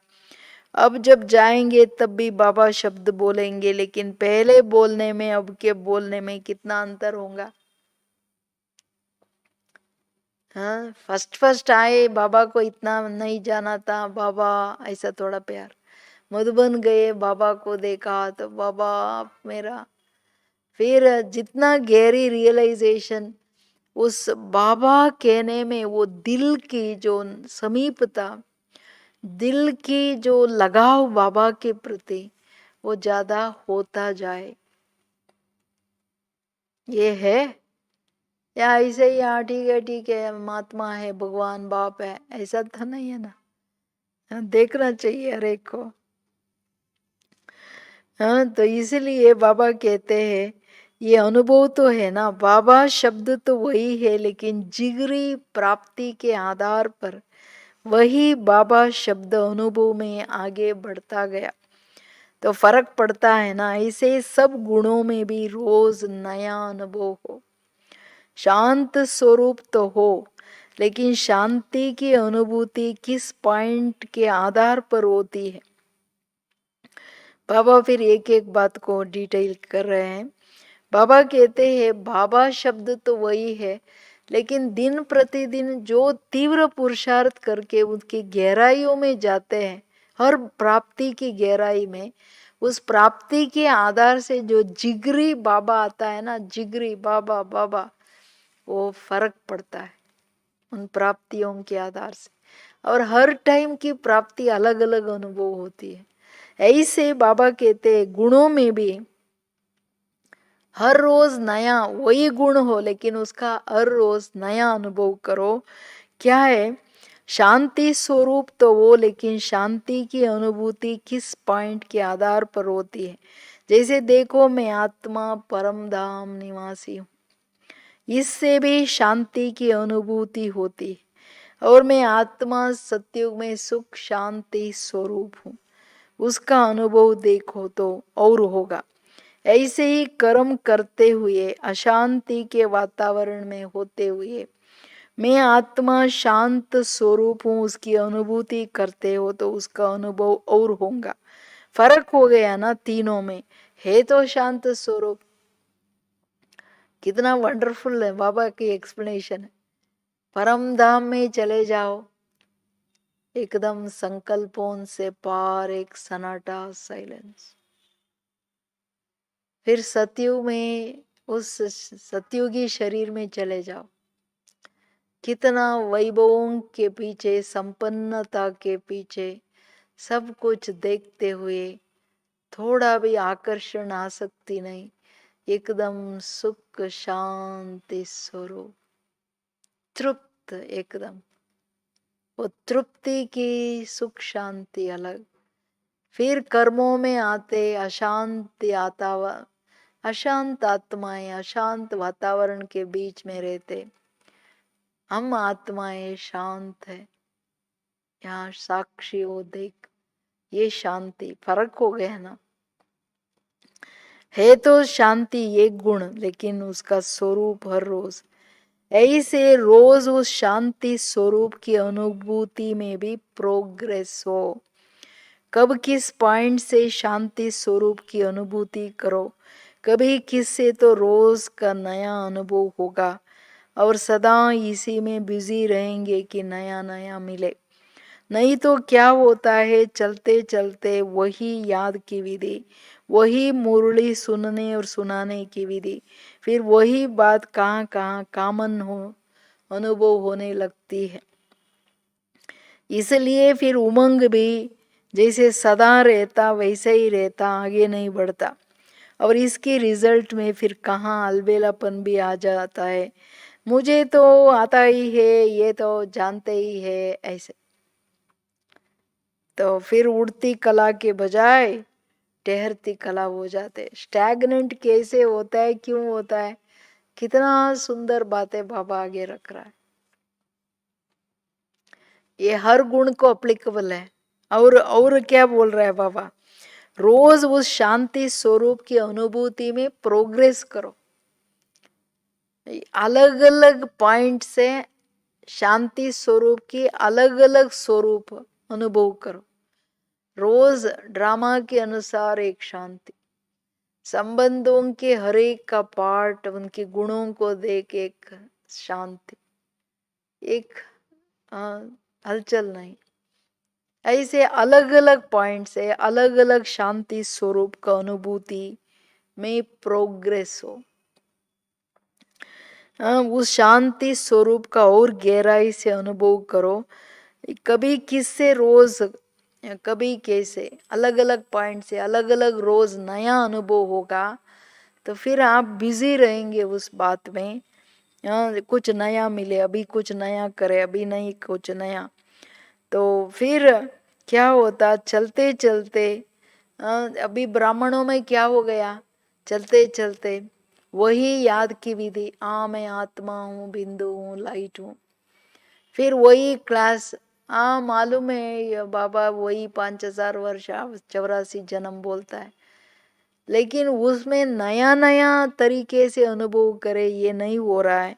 अब जब जाएंगे तब भी बाबा शब्द बोलेंगे, लेकिन पहले बोलने में अब के बोलने में कितना अंतर होगा। हाँ, फर्स्ट आए बाबा को इतना नहीं जाना था, बाबा ऐसा थोड़ा प्यार। मधुबन गए बाबा को देखा तो बाबा आप मेरा, फिर जितना गहरी रियलाइजेशन उस बाबा कहने में, वो दिल की जो समीपता, दिल की जो लगाव बाबा के प्रति वो ज्यादा होता जाए। ये है या ऐसे ही हाँ ठीक है महात्मा है भगवान बाप है, ऐसा तो नहीं है ना। हाँ, देखना चाहिए हर एक को। हाँ, तो इसलिए बाबा कहते हैं ये अनुभव तो है ना, बाबा शब्द तो वही है, लेकिन जिगरी प्राप्ति के आधार पर वही बाबा शब्द अनुभव में आगे बढ़ता गया तो फर्क पड़ता है ना। ऐसे सब गुणों में भी रोज नया अनुभव हो। शांत स्वरूप तो हो, लेकिन शांति की अनुभूति किस पॉइंट के आधार पर होती है। बाबा फिर एक एक बात को डिटेल कर रहे हैं। बाबा कहते हैं बाबा शब्द तो वही है, लेकिन दिन प्रतिदिन जो तीव्र पुरुषार्थ करके उनकी गहराइयों में जाते हैं, हर प्राप्ति की गहराई में, उस प्राप्ति के आधार से जो जिगरी बाबा आता है ना, जिगरी बाबा बाबा, वो फर्क पड़ता है उन प्राप्तियों के आधार से। और हर टाइम की प्राप्ति अलग अलग अनुभव होती है। ऐसे बाबा कहते हैं गुणों में भी हर रोज नया वही गुण हो, लेकिन उसका हर रोज नया अनुभव करो। क्या है? शांति स्वरूप तो वो, लेकिन शांति की अनुभूति किस पॉइंट के आधार पर होती है। जैसे देखो मैं आत्मा परम धाम निवासी हूँ, इससे भी शांति की अनुभूति होती है। और मैं आत्मा सत्युग में सुख शांति स्वरूप हूँ, उसका अनुभव देखो तो और होगा। ऐसे ही कर्म करते हुए अशांति के वातावरण में होते हुए मैं आत्मा शांत स्वरूप हूँ, उसकी अनुभूति करते हो तो उसका अनुभव और होगा। फर्क हो गया ना तीनों में, है तो शांत स्वरूप। कितना वंडरफुल है बाबा की एक्सप्लेनेशन है। परम धाम में चले जाओ, एकदम संकल्पों से पार एक सन्नाटा साइलेंस। फिर सतयुग में उस सतयुगी शरीर में चले जाओ, कितना वैभवों के पीछे, संपन्नता के पीछे सब कुछ देखते हुए थोड़ा भी आकर्षण आसक्ति नहीं, एकदम सुख शांति स्वरूप, तृप्त शांत एकदम, वो तृप्ति की सुख शांति अलग। फिर कर्मों में आते अशांति अशांत आत्माएं अशांत वातावरण के बीच में रहते, हम आत्माएं शांत है, यहाँ साक्षी हो देख, ये शांति फर्क हो गया ना। है तो शांति एक गुण, लेकिन उसका स्वरूप हर रोज ऐसे रोज उस शांति स्वरूप की अनुभूति में भी प्रोग्रेस हो। कब किस पॉइंट से शांति स्वरूप की अनुभूति करो, कभी किस से तो रोज का नया अनुभव होगा और सदा इसी में बिजी रहेंगे कि नया नया मिले। नहीं तो क्या होता है, चलते चलते वही याद की विधि, वही मुरली सुनने और सुनाने की विधि, फिर वही बात कहाँ कहाँ कॉमन हो अनुभव होने लगती है। इसलिए फिर उमंग भी जैसे सदा रहता वैसे ही रहता, आगे नहीं बढ़ता। और इसके रिजल्ट में फिर कहाँ अलबेलापन भी आ जाता है, मुझे तो आता ही है, ये तो जानते ही है, ऐसे। तो फिर उड़ती कला के बजाय ठहरती कला हो जाते। स्टैग्नेंट कैसे होता है, क्यों होता है, कितना सुंदर बातें बाबा आगे रख रहा है। ये हर गुण को अप्लीकेबल है। और क्या बोल रहा है बाबा, रोज उस शांति स्वरूप की अनुभूति में प्रोग्रेस करो। अलग अलग पॉइंट से शांति स्वरूप की अलग अलग स्वरूप अनुभव करो। रोज ड्रामा के अनुसार एक शांति, संबंधों के हर एक का पार्ट उनके गुणों को देख एक शांति, एक हलचल नहीं। ऐसे अलग अलग पॉइंट से अलग अलग शांति स्वरूप का अनुभूति में प्रोग्रेस हो। उस शांति स्वरूप का और गहराई से अनुभव करो। कभी किससे रोज, कभी कैसे, अलग अलग पॉइंट से अलग अलग रोज नया अनुभव होगा। तो फिर आप बिजी रहेंगे उस बात में, कुछ नया मिले, अभी कुछ नया करे, अभी नहीं कुछ नया। तो फिर क्या होता, चलते चलते अभी ब्राह्मणों में क्या हो गया, चलते चलते वही याद की विधि, मैं आत्मा हूँ, बिंदु हूँ, लाइट हूँ। फिर वही क्लास, मालूम है ये बाबा वही 5000 वर्ष 84 जन्म बोलता है, लेकिन उसमें नया नया तरीके से अनुभव करे, ये नहीं हो रहा है।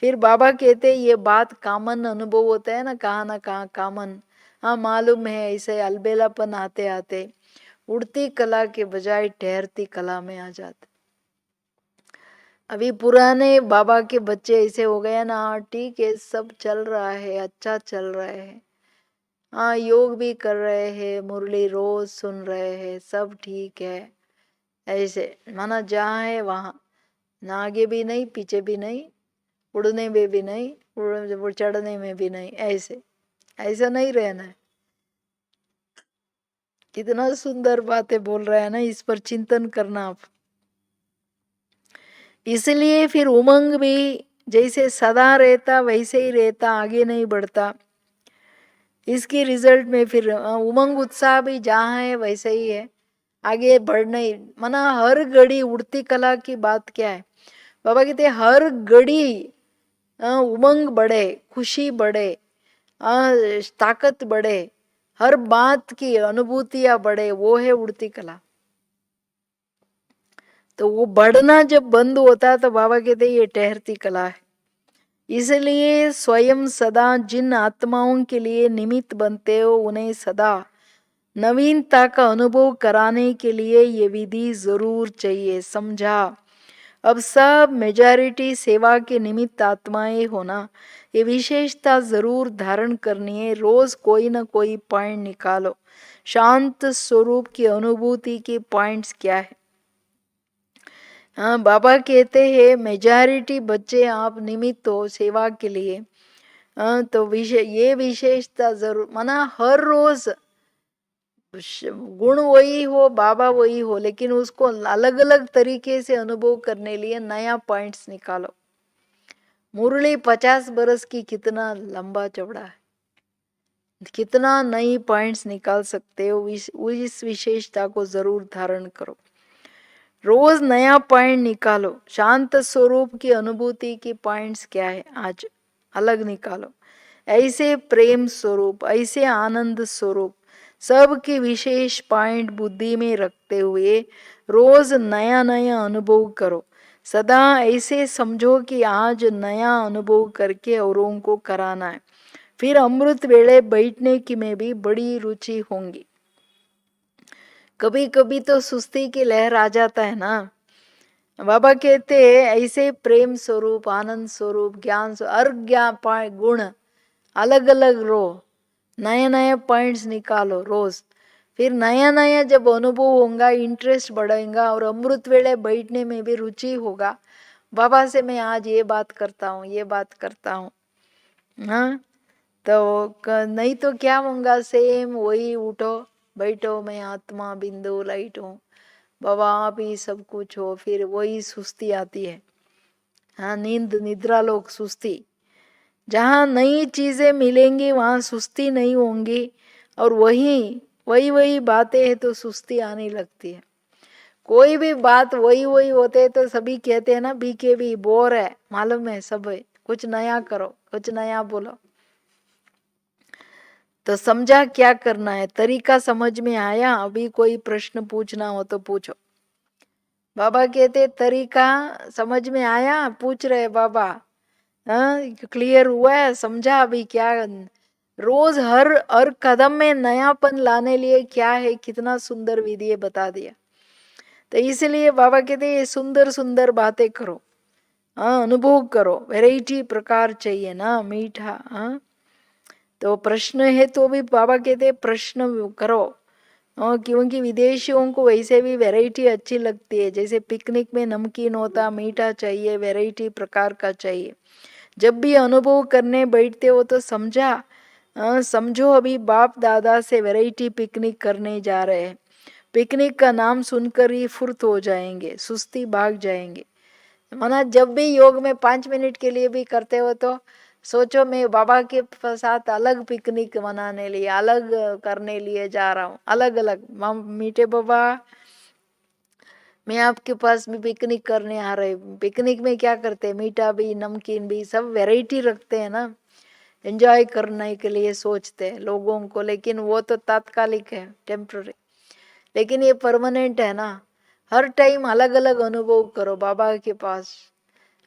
फिर बाबा कहते ये बात कॉमन अनुभव होता है ना कहाँ कॉमन। मालूम है, ऐसे अलबेलापन आते आते उड़ती कला के बजाय ठहरती कला में आ जाते। अभी पुराने बाबा के बच्चे ऐसे हो गए ना, ठीक है सब चल रहा है, अच्छा चल रहा है, योग भी कर रहे हैं, मुरली रोज सुन रहे हैं, सब ठीक है, ऐसे माना जहाँ है वहाँ, ना आगे भी नहीं पीछे भी नहीं, उड़ने में भी नहीं, चढ़ने में भी नहीं, ऐसे ऐसा नहीं रहना है। कितना सुंदर बातें बोल रहा है ना, इस पर चिंतन करना आप। इसलिए फिर उमंग भी जैसे सदा रहता वैसे ही रहता, आगे नहीं बढ़ता। इसके रिजल्ट में फिर उमंग उत्साह भी जहाँ है वैसे ही है, आगे बढ़ना ही माना। हर घड़ी उड़ती कला की बात क्या है, बाबा कहते हर घड़ी उमंग बढ़े, खुशी बढ़े, ताकत बढ़े, हर बात की अनुभूतियां बढ़े, वो है उड़ती कला। तो वो बढ़ना जब बंद होता तो बाबा कहते ये ठहरती कला है। इसलिए स्वयं सदा जिन आत्माओं के लिए निमित्त बनते हो, उन्हें सदा नवीनता का अनुभव कराने के लिए ये विधि जरूर चाहिए, समझा। अब सब मेजॉरिटी सेवा के निमित्त आत्माएं होना, ये विशेषता जरूर धारण करनी है। रोज कोई ना कोई पॉइंट निकालो, शांत स्वरूप की अनुभूति के पॉइंट्स क्या है। बाबा कहते हैं मेजॉरिटी बच्चे आप निमित्त हो सेवा के लिए, तो ये विशेषता जरूर माना। हर रोज गुण वही हो, बाबा वही हो, लेकिन उसको अलग अलग तरीके से अनुभव करने लिए नया पॉइंट्स निकालो। मुरली 50 बरस की कितना लंबा चौड़ा है, कितना नई पॉइंट्स निकाल सकते हो, इस विशेषता को जरूर धारण करो। रोज नया पॉइंट निकालो। शांत स्वरूप की अनुभूति की पॉइंट्स क्या है आज अलग निकालो। ऐसे प्रेम स्वरूप, ऐसे आनंद स्वरूप सबकी विशेष पॉइंट बुद्धि में रखते हुए रोज नया नया अनुभव करो। सदा ऐसे समझो कि आज नया अनुभव करके औरों को कराना है। फिर अमृत वेले बैठने की में भी बड़ी रुचि होंगी। कभी कभी तो सुस्ती की लहर आ जाता है ना। बाबा कहते हैं ऐसे प्रेम स्वरूप, आनंद स्वरूप, ज्ञान स्वरूप, गुण अलग अलग रो, नए नए पॉइंट्स निकालो रोज। फिर नया नया जब अनुभव होगा, इंटरेस्ट बढ़ेगा और अमृत वेले बैठने में भी रुचि होगा। बाबा से मैं आज ये बात करता हूँ, ये बात करता हूँ। हाँ, तो नहीं तो क्या होगा, सेम वही उठो बैठो, मैं आत्मा बिंदु लाइट हूँ, बाबा आप ही सब कुछ हो, फिर वही सुस्ती आती है। हाँ, नींद निद्रा लोग सुस्ती। जहाँ नई चीजें मिलेंगी वहां सुस्ती नहीं होंगी, और वही वही वही बातें हैं तो सुस्ती आने लगती है। कोई भी बात वही वही होते तो सभी कहते हैं ना, बीके भी बोर है, मालूम है सब है, कुछ नया करो, कुछ नया बोलो। तो समझा क्या करना है, तरीका समझ में आया? अभी कोई प्रश्न पूछना हो तो पूछो। बाबा कहते तरीका समझ में आया, पूछ रहे बाबा। हाँ, क्लियर हुआ है, समझा अभी क्या? रोज हर कदम में नयापन लाने लिए क्या है, कितना सुंदर विधि बता दिया। तो इसलिए बाबा कहते ये सुंदर सुंदर बातें करो। हाँ, अनुभव करो, वैरायटी प्रकार चाहिए ना, मीठा। हाँ, तो प्रश्न है तो भी बाबा कहते प्रश्न करो। क्योंकि विदेशियों को वैसे भी वैरायटी अच्छी लगती है। जैसे पिकनिक में नमकीन होता, मीठा चाहिए, वैरायटी प्रकार का चाहिए। जब भी अनुभव करने बैठते हो तो समझो अभी बाप दादा से वैरायटी पिकनिक करने जा रहे हैं। पिकनिक का नाम सुनकर ही फुर्त हो जाएंगे, सुस्ती भाग जाएंगे। माना जब भी योग में 5 मिनट के लिए भी करते हो तो सोचो मैं बाबा के साथ अलग पिकनिक मनाने लिए, अलग करने लिए जा रहा हूँ, अलग अलग। मीठे बाबा, मैं आपके पास भी पिकनिक करने आ रहे। पिकनिक में क्या करते हैं, मीठा भी नमकीन भी सब वैरायटी रखते हैं ना, एंजॉय करने के लिए सोचते हैं लोगों को। लेकिन वो तो तात्कालिक है, टेम्पररी। लेकिन ये परमानेंट है ना, हर टाइम अलग अलग अनुभव करो बाबा के पास।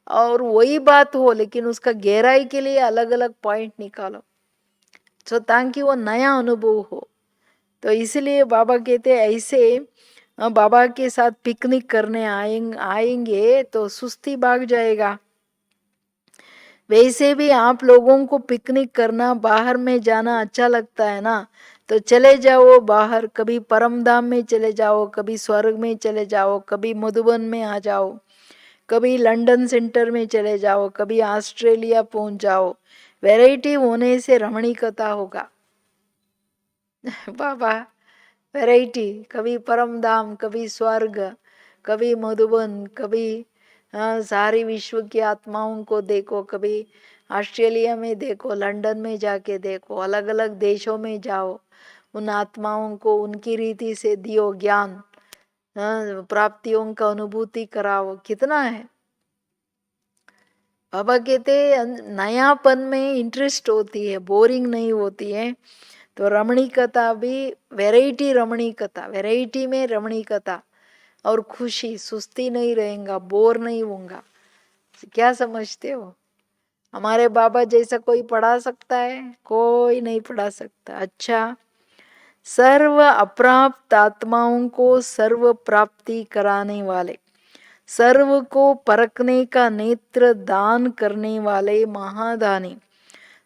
और वही बात हो लेकिन उसका गहराई के लिए अलग अलग पॉइंट निकालो, तो ताकि वो नया अनुभव हो। तो इसलिए बाबा कहते हैं ऐसे बाबा के साथ पिकनिक करने आएंगे तो सुस्ती भाग जाएगा। वैसे भी आप लोगों को पिकनिक करना, बाहर में जाना अच्छा लगता है ना, तो चले जाओ बाहर। कभी परम धाम में चले जाओ, कभी स्वर्ग में चले जाओ, कभी मधुबन में आ जाओ, कभी लंदन सेंटर में चले जाओ, कभी ऑस्ट्रेलिया पहुंच जाओ। वैरायटी होने से रमणीकता होगा। बाबा वैरायटी, कभी परम धाम, कभी स्वर्ग, कभी मधुबन, कभी सारी विश्व की आत्माओं को देखो, कभी ऑस्ट्रेलिया में देखो, लंदन में जाके देखो, अलग अलग देशों में जाओ, उन आत्माओं को उनकी रीति से दियो ज्ञान, प्राप्तियों का अनुभूति कराओ। कितना है। बाबा कहते नयापन में इंटरेस्ट होती है, बोरिंग नहीं होती है। तो रमणीकता भी, वैरायटी रमणीकता, वैरायटी में रमणीकता और खुशी, सुस्ती नहीं रहेगा, बोर नहीं होगा। क्या समझते हो? हमारे बाबा जैसा कोई पढ़ा सकता है? कोई नहीं पढ़ा सकता। अच्छा, सर्व अप्राप्त आत्माओं को सर्व प्राप्ति कराने वाले, सर्व को परखने का नेत्र दान करने वाले महादानी,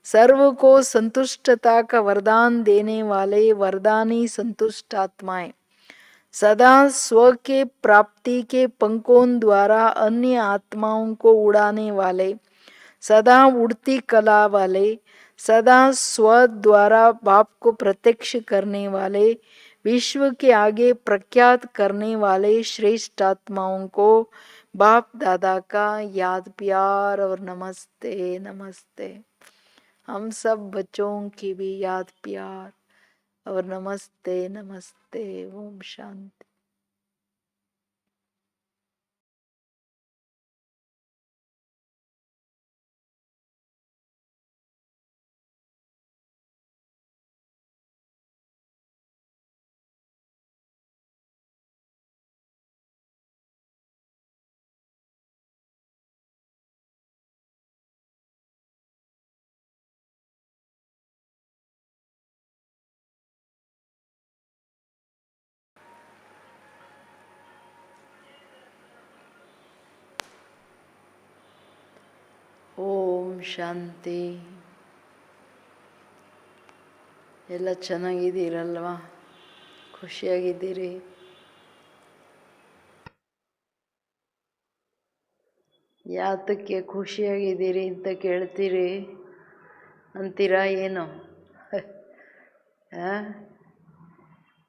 सर्व को संतुष्टता का वरदान देने वाले वरदानी संतुष्ट आत्माएं, सदा स्व के प्राप्ति के पंखों द्वारा अन्य आत्माओं को उड़ाने वाले, सदा उड़ती कला वाले, सदा स्व द्वारा बाप को प्रत्यक्ष करने वाले, विश्व के आगे प्रख्यात करने वाले श्रेष्ठ आत्माओं को बाप दादा का याद प्यार और नमस्ते नमस्ते। हम सब बच्चों की भी याद प्यार और नमस्ते नमस्ते। ओम शांति। ಓಂ ಶಾಂತಿ. ಎಲ್ಲ ಚೆನ್ನಾಗಿದ್ದೀರಲ್ವಾ? ಖುಷಿಯಾಗಿದ್ದೀರಿ? ಯಾತಕ್ಕೆ ಖುಷಿಯಾಗಿದ್ದೀರಿ ಅಂತ ಕೇಳ್ತೀರಿ ಅಂತೀರಾ ಏನು?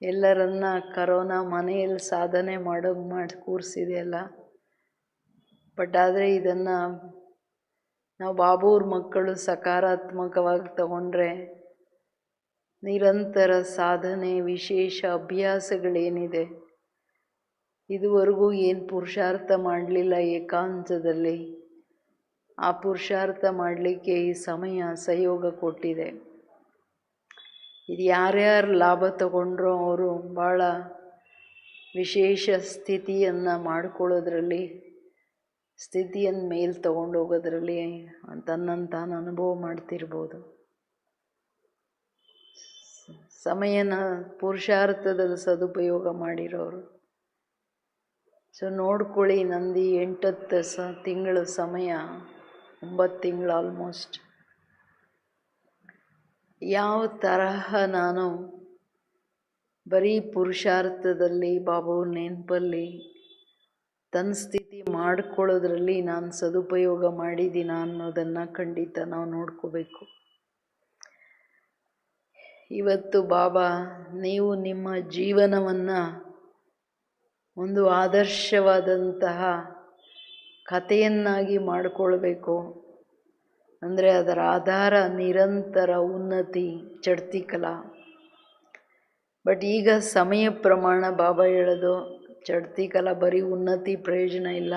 ಎಲ್ಲರನ್ನ ಕರೋನಾ ಮನೆಯಲ್ಲಿ ಸಾಧನೆ ಮಾಡಿ ಕೂರಿಸಿದೆಯಲ್ಲ. ಬಟ್ ಆದರೆ ಇದನ್ನು ನಾವು ಬಾಬೂರ್ ಮಕ್ಕಳು ಸಕಾರಾತ್ಮಕವಾಗಿ ತಗೊಂಡ್ರೆ ನಿರಂತರ ಸಾಧನೆ, ವಿಶೇಷ ಅಭ್ಯಾಸಗಳೇನಿದೆ, ಇದುವರೆಗೂ ಏನು ಪುರುಷಾರ್ಥ ಮಾಡಲಿಲ್ಲ ಏಕಾಂತದಲ್ಲಿ, ಆ ಪುರುಷಾರ್ಥ ಮಾಡಲಿಕ್ಕೆ ಈ ಸಮಯ ಸಹಯೋಗ ಕೊಟ್ಟಿದೆ. ಇದು ಯಾರ್ಯಾರು ಲಾಭ ತಗೊಂಡ್ರೋ ಅವರು ಭಾಳ ವಿಶೇಷ ಸ್ಥಿತಿಯನ್ನು ಮಾಡಿಕೊಳ್ಳೋದ್ರಲ್ಲಿ, ಸ್ಥಿತಿಯನ್ನು ಮೇಲೆ ತಗೊಂಡೋಗೋದ್ರಲ್ಲಿ ತನ್ನಂತಾನು ಅನುಭವ ಮಾಡ್ತಿರ್ಬೋದು. ಸಮಯನ ಪುರುಷಾರ್ಥದಲ್ಲಿ ಸದುಪಯೋಗ ಮಾಡಿರೋರು. ಸೊ ನೋಡ್ಕೊಳ್ಳಿ, ನಂದು 8 ತಿಂಗಳ ಸಮಯ, 9 ತಿಂಗಳು ಆಲ್ಮೋಸ್ಟ್, ಯಾವ ತರಹ ನಾನು ಬರೀ ಪುರುಷಾರ್ಥದಲ್ಲಿ, ಬಾಬುವ್ರ ನೆನಪಲ್ಲಿ ತನ್ನ ಸ್ಥಿತಿ ಮಾಡಿಕೊಳ್ಳೋದ್ರಲ್ಲಿ ನಾನು ಸದುಪಯೋಗ ಮಾಡಿದ್ದೀನ ಅನ್ನೋದನ್ನು ಖಂಡಿತ ನಾವು ನೋಡ್ಕೋಬೇಕು. ಇವತ್ತು ಬಾಬಾ, ನೀವು ನಿಮ್ಮ ಜೀವನವನ್ನು ಒಂದು ಆದರ್ಶವಾದಂತಹ ಕಥೆಯನ್ನಾಗಿ ಮಾಡಿಕೊಳ್ಬೇಕು. ಅಂದರೆ ಅದರ ಆಧಾರ ನಿರಂತರ ಉನ್ನತಿ, ಚಡ್ತಿ ಕಲಾ. ಬಟ್ ಈಗ ಸಮಯ ಪ್ರಮಾಣ ಬಾಬಾ ಹೇಳೋದು, ಚಡ್ತಿ ಕಲಾ ಬರೀ ಉನ್ನತಿ ಪ್ರಯೋಜನ ಇಲ್ಲ,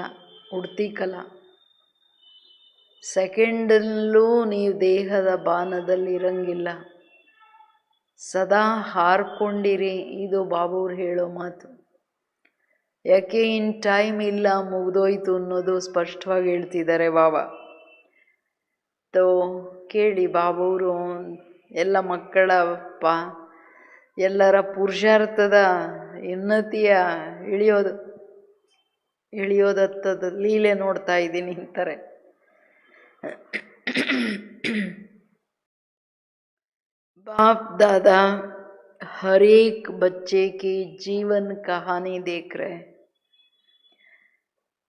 ಉಡ್ತಿ ಕಲಾ. ಸೆಕೆಂಡಲ್ಲೂ ನೀವು ದೇಹದ ಬಾನದಲ್ಲಿ ಇರಂಗಿಲ್ಲ, ಸದಾ ಹಾರ್ಕೊಂಡಿರಿ. ಇದು ಬಾಬೂರು ಹೇಳೋ ಮಾತು. ಯಾಕೆ ಇನ್ ಟೈಮ್ ಇಲ್ಲ, ಮುಗ್ದೋಯ್ತು ಅನ್ನೋದು ಸ್ಪಷ್ಟವಾಗಿ ಹೇಳ್ತಿದ್ದಾರೆ ಬಾಬಾ. ಕೇಳಿ, ಬಾಬೂರು ಎಲ್ಲ ಮಕ್ಕಳ ಎಲ್ಲರ ಪುರುಷಾರ್ಥದ ಉನ್ನತಿಯ ಇಳಿಯೋದತ್ತದ ಲೀಲೆ ನೋಡ್ತಾ ಇದ್ದೀನಿ ಅಂತಾರೆ. बाप दादा हर एक बच्चे की जीवन कहानी देख रहे हैं.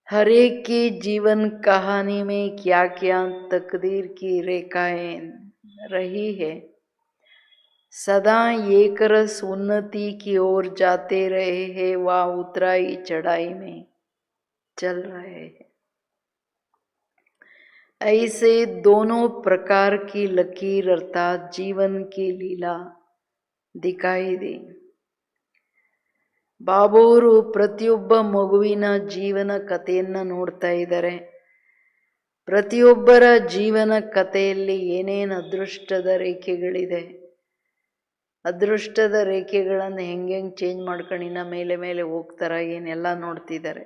हर एक की जीवन कहानी में क्या क्या तकदीर की रेखाएं रही है, सदा एक रस उन्नति की ओर जाते रहे हैं, वह उतराई चढ़ाई में चल रहे हैं. ऐसे दोनों प्रकार की लकीर अर्थात जीवन की लीला दिखाई दी. ಬಾಬೂರು ಪ್ರತಿಯೊಬ್ಬ ಮಗುವಿನ ಜೀವನ ಕಥೆಯನ್ನು ನೋಡ್ತಾ ಇದ್ದಾರೆ. ಪ್ರತಿಯೊಬ್ಬರ ಜೀವನ ಕಥೆಯಲ್ಲಿ ಏನೇನು ಅದೃಷ್ಟದ ರೇಖೆಗಳಿದೆ, ಅದೃಷ್ಟದ ರೇಖೆಗಳನ್ನು ಹೆಂಗೆ ಚೇಂಜ್ ಮಾಡ್ಕೊಂಡಿನ ಮೇಲೆ ಮೇಲೆ ಹೋಗ್ತಾರ, ಏನೆಲ್ಲ ನೋಡ್ತಿದ್ದಾರೆ.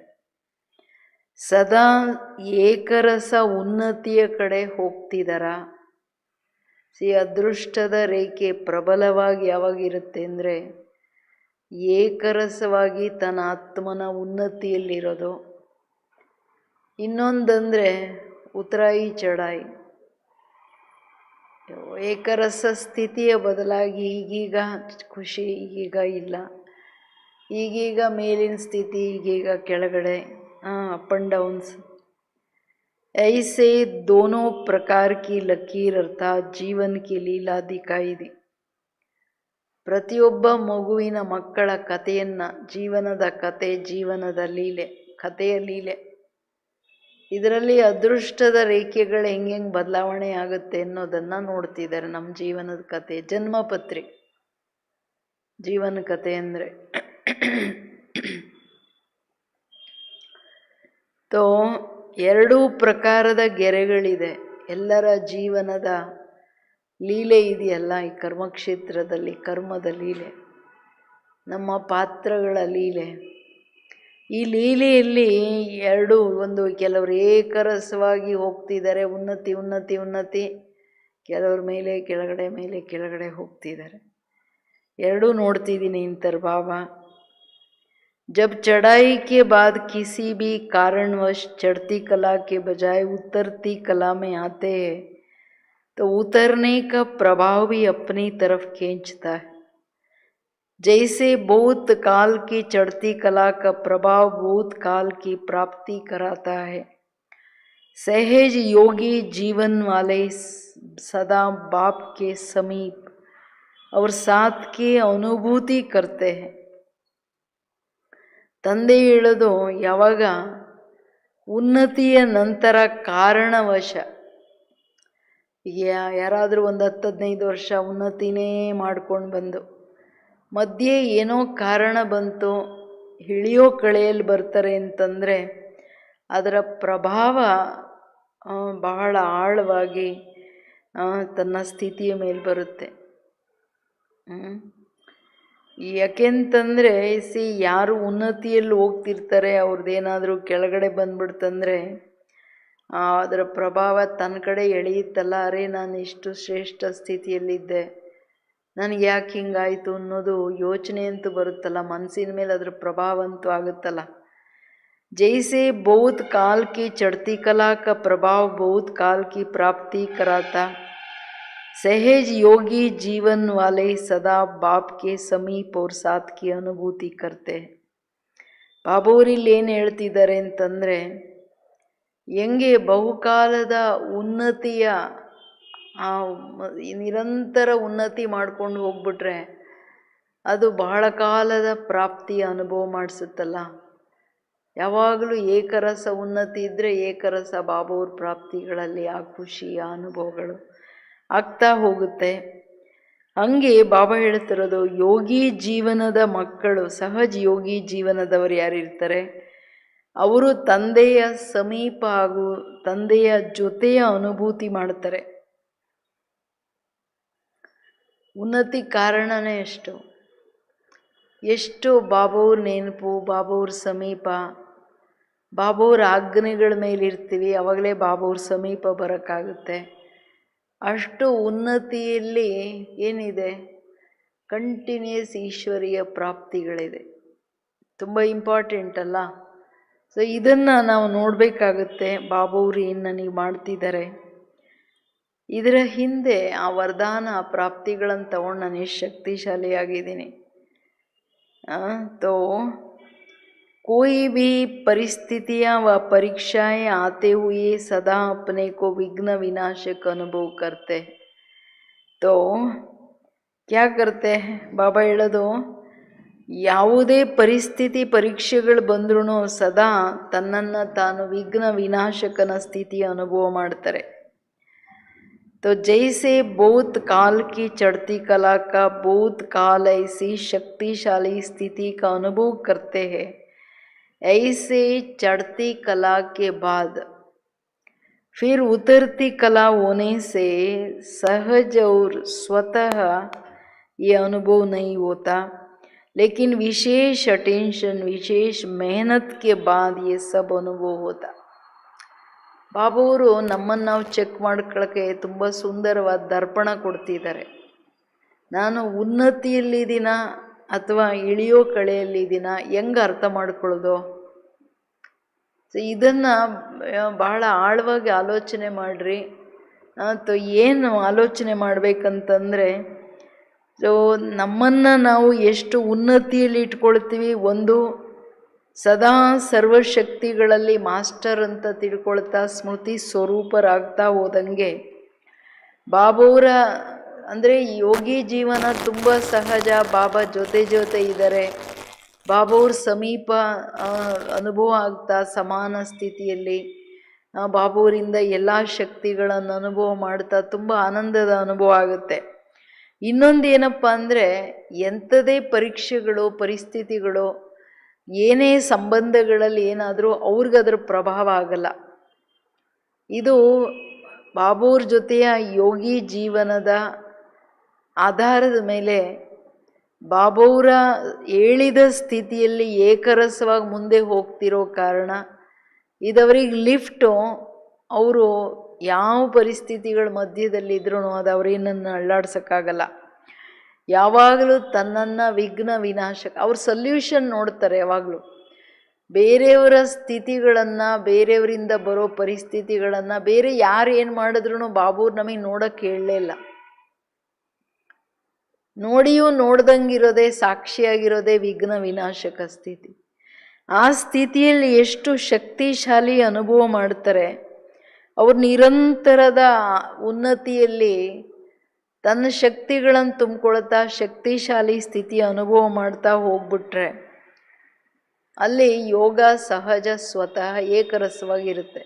ಸದಾ ಏಕರಸ ಉನ್ನತಿಯ ಕಡೆ ಹೋಗ್ತಿದ್ದಾರ. ಅದೃಷ್ಟದ ರೇಖೆ ಪ್ರಬಲವಾಗಿ ಯಾವಾಗಿರುತ್ತೆ ಅಂದರೆ ಏಕರಸವಾಗಿ ತನ್ನ ಆತ್ಮನ ಉನ್ನತಿಯಲ್ಲಿರೋದು. ಇನ್ನೊಂದಂದರೆ ಉತ್ತರಾಯಿ ಚಢಾಯಿ, ಏಕರಸ ಸ್ಥಿತಿಯ ಬದಲಾಗಿ ಈಗೀಗ ಖುಷಿ, ಈಗೀಗ ಇಲ್ಲ, ಈಗೀಗ ಮೇಲಿನ ಸ್ಥಿತಿ, ಈಗೀಗ ಕೆಳಗಡೆ, ಅಪ್ ಆ್ಯಂಡ್ ಡೌನ್ಸ್. ऐसे दोनों प्रकार की लकीर अर्थात जीवन की ಲೀಲಾ ದಿಖಾಯಿ ದಿ. ಪ್ರತಿಯೊಬ್ಬ ಮಗುವಿನ ಮಕ್ಕಳ ಕಥೆಯನ್ನು, ಜೀವನದ ಕತೆ, ಜೀವನದ ಲೀಲೆ, ಕಥೆಯ ಲೀಲೆ ಇದರಲ್ಲಿ ಅದೃಷ್ಟದ ರೇಖೆಗಳು ಹೆಂಗೆ ಬದಲಾವಣೆ ಆಗುತ್ತೆ ಅನ್ನೋದನ್ನು ನೋಡ್ತಿದ್ದಾರೆ. ನಮ್ಮ ಜೀವನದ ಕತೆ, ಜನ್ಮಪತ್ರಿ ಜೀವನ ಕತೆ ಅಂದರೆ ತೋ ಎರಡೂ ಪ್ರಕಾರದ ಗೆರೆಗಳಿದೆ. ಎಲ್ಲರ ಜೀವನದ ಲೀಲೆ ಇದೆಯಲ್ಲ ಈ ಕರ್ಮಕ್ಷೇತ್ರದಲ್ಲಿ, ಕರ್ಮದ ಲೀಲೆ, ನಮ್ಮ ಪಾತ್ರಗಳ ಲೀಲೆ. ಈ ಲೀಲೆಯಲ್ಲಿ ಎರಡು, ಒಂದು ಕೆಲವರು ಏಕರಸವಾಗಿ ಹೋಗ್ತಿದ್ದಾರೆ, ಉನ್ನತಿ ಉನ್ನತಿ ಉನ್ನತಿ, ಕೆಲವ್ರ ಮೇಲೆ ಕೆಳಗಡೆ ಮೇಲೆ ಕೆಳಗಡೆ ಹೋಗ್ತಿದ್ದಾರೆ. ಎರಡೂ ನೋಡ್ತಿದ್ದೀನಿ ಅಂತಾರೆ ಬಾಬಾ. जब चढ़ाई के बाद किसी भी कारणवश चढ़ती कला के बजाय उतरती कला में आते हैं तो उतरने का प्रभाव भी अपनी तरफ खींचता है. जैसे बहुत काल की चढ़ती कला का प्रभाव बहुत काल की प्राप्ति कराता है. सहज योगी जीवन वाले सदा बाप के समीप और साथ की अनुभूति करते हैं. ತಂದೆ ಹೇಳೋದು, ಯಾವಾಗ ಉನ್ನತಿಯ ನಂತರ ಕಾರಣವಶ, ಯಾರಾದರೂ ಒಂದು 10-15 ವರ್ಷ ಉನ್ನತಿನೇ ಮಾಡ್ಕೊಂಡು ಬಂದು ಮಧ್ಯೆ ಏನೋ ಕಾರಣ ಬಂತು, ಇಳಿಯೋ ಕಳೆಯಲ್ಲಿ ಬರ್ತಾರೆ ಅಂತಂದರೆ ಅದರ ಪ್ರಭಾವ ಬಹಳ ಆಳವಾಗಿ ತನ್ನ ಸ್ಥಿತಿಯ ಮೇಲೆ ಬರುತ್ತೆ. ಯಾಕೆಂತಂದರೆ ಯಾರು ಉನ್ನತಿಯಲ್ಲಿ ಹೋಗ್ತಿರ್ತಾರೆ ಅವ್ರದ್ದೇನಾದರೂ ಕೆಳಗಡೆ ಬಂದ್ಬಿಡ್ತಂದರೆ ಅದರ ಪ್ರಭಾವ ತನ್ನ ಕಡೆ ಎಳೆಯುತ್ತಲ್ಲ. ಅರೆ, ನಾನು ಇಷ್ಟು ಶ್ರೇಷ್ಠ ಸ್ಥಿತಿಯಲ್ಲಿದ್ದೆ, ನನಗೆ ಯಾಕೆ ಹಿಂಗಾಯಿತು ಅನ್ನೋದು ಯೋಚನೆ ಅಂತೂ ಬರುತ್ತಲ್ಲ, ಮನಸ್ಸಿನ ಮೇಲೆ ಅದರ ಪ್ರಭಾವ ಅಂತೂ ಆಗುತ್ತಲ್ಲ. ಜೈಸೆ ಬಹುತ್ ಕಾಲ್ ಕಿ ಚढ़ती ಕಲಾ का प्रभाव बहुत काल की प्राप्ति कराता. सहज योगी जीवन वाले सदा बाप के समीप और साथ की अनुभूति करते हैं. ಬಾಬೂರಿಲ್ಲಿ ಏನು ಹೇಳ್ತಿದ್ದಾರೆ ಅಂತಂದರೆ, ಹೆಂಗೆ ಬಹುಕಾಲದ ಉನ್ನತಿಯ ನಿರಂತರ ಉನ್ನತಿ ಮಾಡ್ಕೊಂಡು ಹೋಗ್ಬಿಟ್ರೆ ಅದು ಬಹಳ ಕಾಲದ ಪ್ರಾಪ್ತಿಯ ಅನುಭವ ಮಾಡಿಸುತ್ತಲ್ಲ. ಯಾವಾಗಲೂ ಏಕರಸ ಉನ್ನತಿ ಇದ್ದರೆ ಏಕರಸ ಬಾಬೂರ್ ಪ್ರಾಪ್ತಿಗಳಲ್ಲಿ ಆ ಖುಷಿಯ ಅನುಭವಗಳು ಆಗ್ತಾ ಹೋಗುತ್ತೆ. ಹಂಗೆ ಬಾಬಾ ಹೇಳ್ತಿರೋದು, ಯೋಗಿ ಜೀವನದ ಮಕ್ಕಳು, ಸಹಜ ಯೋಗಿ ಜೀವನದವರು ಯಾರಿರ್ತಾರೆ ಅವರು ತಂದೆಯ ಸಮೀಪ ಹಾಗೂ ತಂದೆಯ ಜೊತೆಯ ಅನುಭೂತಿ ಮಾಡ್ತಾರೆ. ಉನ್ನತಿ ಕಾರಣನೇ ಎಷ್ಟು ಬಾಬಾವ್ರ ನೆನಪು, ಬಾಬಾವ್ರ ಸಮೀಪ, ಬಾಬಾವ್ರ ಆಜ್ಞೆಗಳ ಮೇಲಿರ್ತೀವಿ, ಅವಾಗಲೇ ಬಾಬಾವ್ರ ಸಮೀಪ ಬರೋಕ್ಕಾಗುತ್ತೆ. ಅಷ್ಟು ಉನ್ನತಿಯಲ್ಲಿ ಏನಿದೆ, ಕಂಟಿನ್ಯೂಸ್ ಈಶ್ವರೀಯ ಪ್ರಾಪ್ತಿಗಳಿದೆ. ತುಂಬ ಇಂಪಾರ್ಟೆಂಟ್ ಅಲ್ಲ. ಸೊ ಇದನ್ನು ನಾವು ನೋಡಬೇಕಾಗುತ್ತೆ. ಬಾಬಾವ್ರು ಏನು ನನಗೆ ಮಾಡ್ತಿದ್ದಾರೆ, ಇದರ ಹಿಂದೆ ಆ ವರದಾನ ಪ್ರಾಪ್ತಿಗಳನ್ನು ತಗೊಂಡು ನಾನು ಎಷ್ಟು ಶಕ್ತಿಶಾಲಿಯಾಗಿದ್ದೀನಿ. तो कोई भी परिस्थितियाँ व परीक्षाएं आते हुए सदा अपने को विघ्न विनाशक अनुभव करते. तो क्या करते हैं ಬಾಬಾ ಹೇಳೋದು, ಯಾವುದೇ ಪರಿಸ್ಥಿತಿ ಪರೀಕ್ಷೆಗಳು ಬಂದ್ರೂ ಸದಾ ತನ್ನನ್ನು ತಾನು ವಿಘ್ನ ವಿನಾಶಕನ ಸ್ಥಿತಿಯ ಅನುಭವ ಮಾಡ್ತಾರೆ. तो जैसे बहुत काल की चढ़ती कला का बहुत काल ऐसी शक्तिशाली स्थिति का अनुभव करते हैं, ऐसे चढ़ती कला के बाद फिर उतरती कला होने से सहज और स्वतः ये अनुभव नहीं होता, लेकिन विशेष अटेंशन, विशेष मेहनत के बाद ये सब अनुभव होता. ಬಾಬಾವರು ನಮ್ಮನ್ನು ನಾವು ಚೆಕ್ ಮಾಡ್ಕೊಳ್ಳೋಕ್ಕೆ ತುಂಬ ಸುಂದರವಾದ ದರ್ಪಣ ಕೊಡ್ತಿದ್ದಾರೆ. ನಾನು ಉನ್ನತಿಯಲ್ಲಿದ್ದೀನ ಅಥವಾ ಇಳಿಯೋ ಕಳೆಯಲ್ಲಿದ್ದೀನ, ಹೆಂಗೆ ಅರ್ಥ ಮಾಡ್ಕೊಳ್ಳೋದು? ಸೊ ಇದನ್ನು ಬಹಳ ಆಳವಾಗಿ ಆಲೋಚನೆ ಮಾಡಿರಿ. ಅಥವಾ ಏನು ಆಲೋಚನೆ ಮಾಡಬೇಕಂತಂದರೆ, ಸೊ ನಮ್ಮನ್ನು ನಾವು ಎಷ್ಟು ಉನ್ನತಿಯಲ್ಲಿ ಇಟ್ಕೊಳ್ತೀವಿ, ಒಂದು ಸದಾ ಸರ್ವಶಕ್ತಿಗಳಲ್ಲಿ ಮಾಸ್ಟರ್ ಅಂತ ತಿಳ್ಕೊಳ್ತಾ ಸ್ಮೃತಿ ಸ್ವರೂಪರಾಗ್ತಾ ಹೋದಂಗೆ ಬಾಬಾವರ ಅಂದರೆ ಯೋಗಿ ಜೀವನ ತುಂಬ ಸಹಜ. ಬಾಬಾ ಜೊತೆ ಇದ್ದಾರೆ, ಬಾಬಾವ್ರ ಸಮೀಪ ಅನುಭವ ಆಗ್ತಾ ಸಮಾನ ಸ್ಥಿತಿಯಲ್ಲಿ ಬಾಬುವರಿಂದ ಎಲ್ಲ ಶಕ್ತಿಗಳನ್ನು ಅನುಭವ ಮಾಡ್ತಾ ತುಂಬ ಆನಂದದ ಅನುಭವ ಆಗುತ್ತೆ. ಇನ್ನೊಂದು ಏನಪ್ಪ ಅಂದರೆ, ಎಂಥದೇ ಪರೀಕ್ಷೆಗಳು ಪರಿಸ್ಥಿತಿಗಳು ಏನೇ ಸಂಬಂಧಗಳಲ್ಲಿ ಏನಾದರೂ ಅವ್ರಿಗದ್ರ ಪ್ರಭಾವ ಆಗಲ್ಲ. ಇದು ಬಾಬೂರ್ ಜೊತೆಯ ಯೋಗಿ ಜೀವನದ ಆಧಾರದ ಮೇಲೆ ಬಾಬೂರ ಹೇಳಿದ ಸ್ಥಿತಿಯಲ್ಲಿ ಏಕರಸವಾಗಿ ಮುಂದೆ ಹೋಗ್ತಿರೋ ಕಾರಣ ಇದವರಿಗೆ ಲಿಫ್ಟು. ಅವರು ಯಾವ ಪರಿಸ್ಥಿತಿಗಳ ಮಧ್ಯದಲ್ಲಿದ್ರೂ ಅದು ಅವರೇನನ್ನು ಅಳ್ಳಾಡ್ಸೋಕ್ಕಾಗಲ್ಲ. ಯಾವಾಗಲೂ ತನ್ನನ್ನು ವಿಘ್ನ ವಿನಾಶಕ ಅವ್ರ ಸೊಲ್ಯೂಷನ್ ನೋಡ್ತಾರೆ. ಯಾವಾಗಲೂ ಬೇರೆಯವರ ಸ್ಥಿತಿಗಳನ್ನು, ಬೇರೆಯವರಿಂದ ಬರೋ ಪರಿಸ್ಥಿತಿಗಳನ್ನು, ಬೇರೆ ಯಾರು ಏನು ಮಾಡಿದ್ರು ಬಾಬೂರು ನಮಗೆ ನೋಡೋಕ್ಕೆ ಹೇಳಲೇ ಇಲ್ಲ. ನೋಡಿಯೂ ನೋಡ್ದಂಗಿರೋದೇ, ಸಾಕ್ಷಿಯಾಗಿರೋದೇ ವಿಘ್ನ ವಿನಾಶಕ ಸ್ಥಿತಿ. ಆ ಸ್ಥಿತಿಯಲ್ಲಿ ಎಷ್ಟು ಶಕ್ತಿಶಾಲಿ ಅನುಭವ ಮಾಡ್ತಾರೆ. ಅವ್ರು ನಿರಂತರದ ಉನ್ನತಿಯಲ್ಲಿ ತನ್ನ ಶಕ್ತಿಗಳನ್ನು ತುಂಬಿಕೊಳ್ತಾ ಶಕ್ತಿಶಾಲಿ ಸ್ಥಿತಿಯ ಅನುಭವ ಮಾಡ್ತಾ ಹೋಗ್ಬಿಟ್ರೆ ಅಲ್ಲಿ ಯೋಗ ಸಹಜ ಸ್ವತಃ ಏಕರಸವಾಗಿರುತ್ತೆ.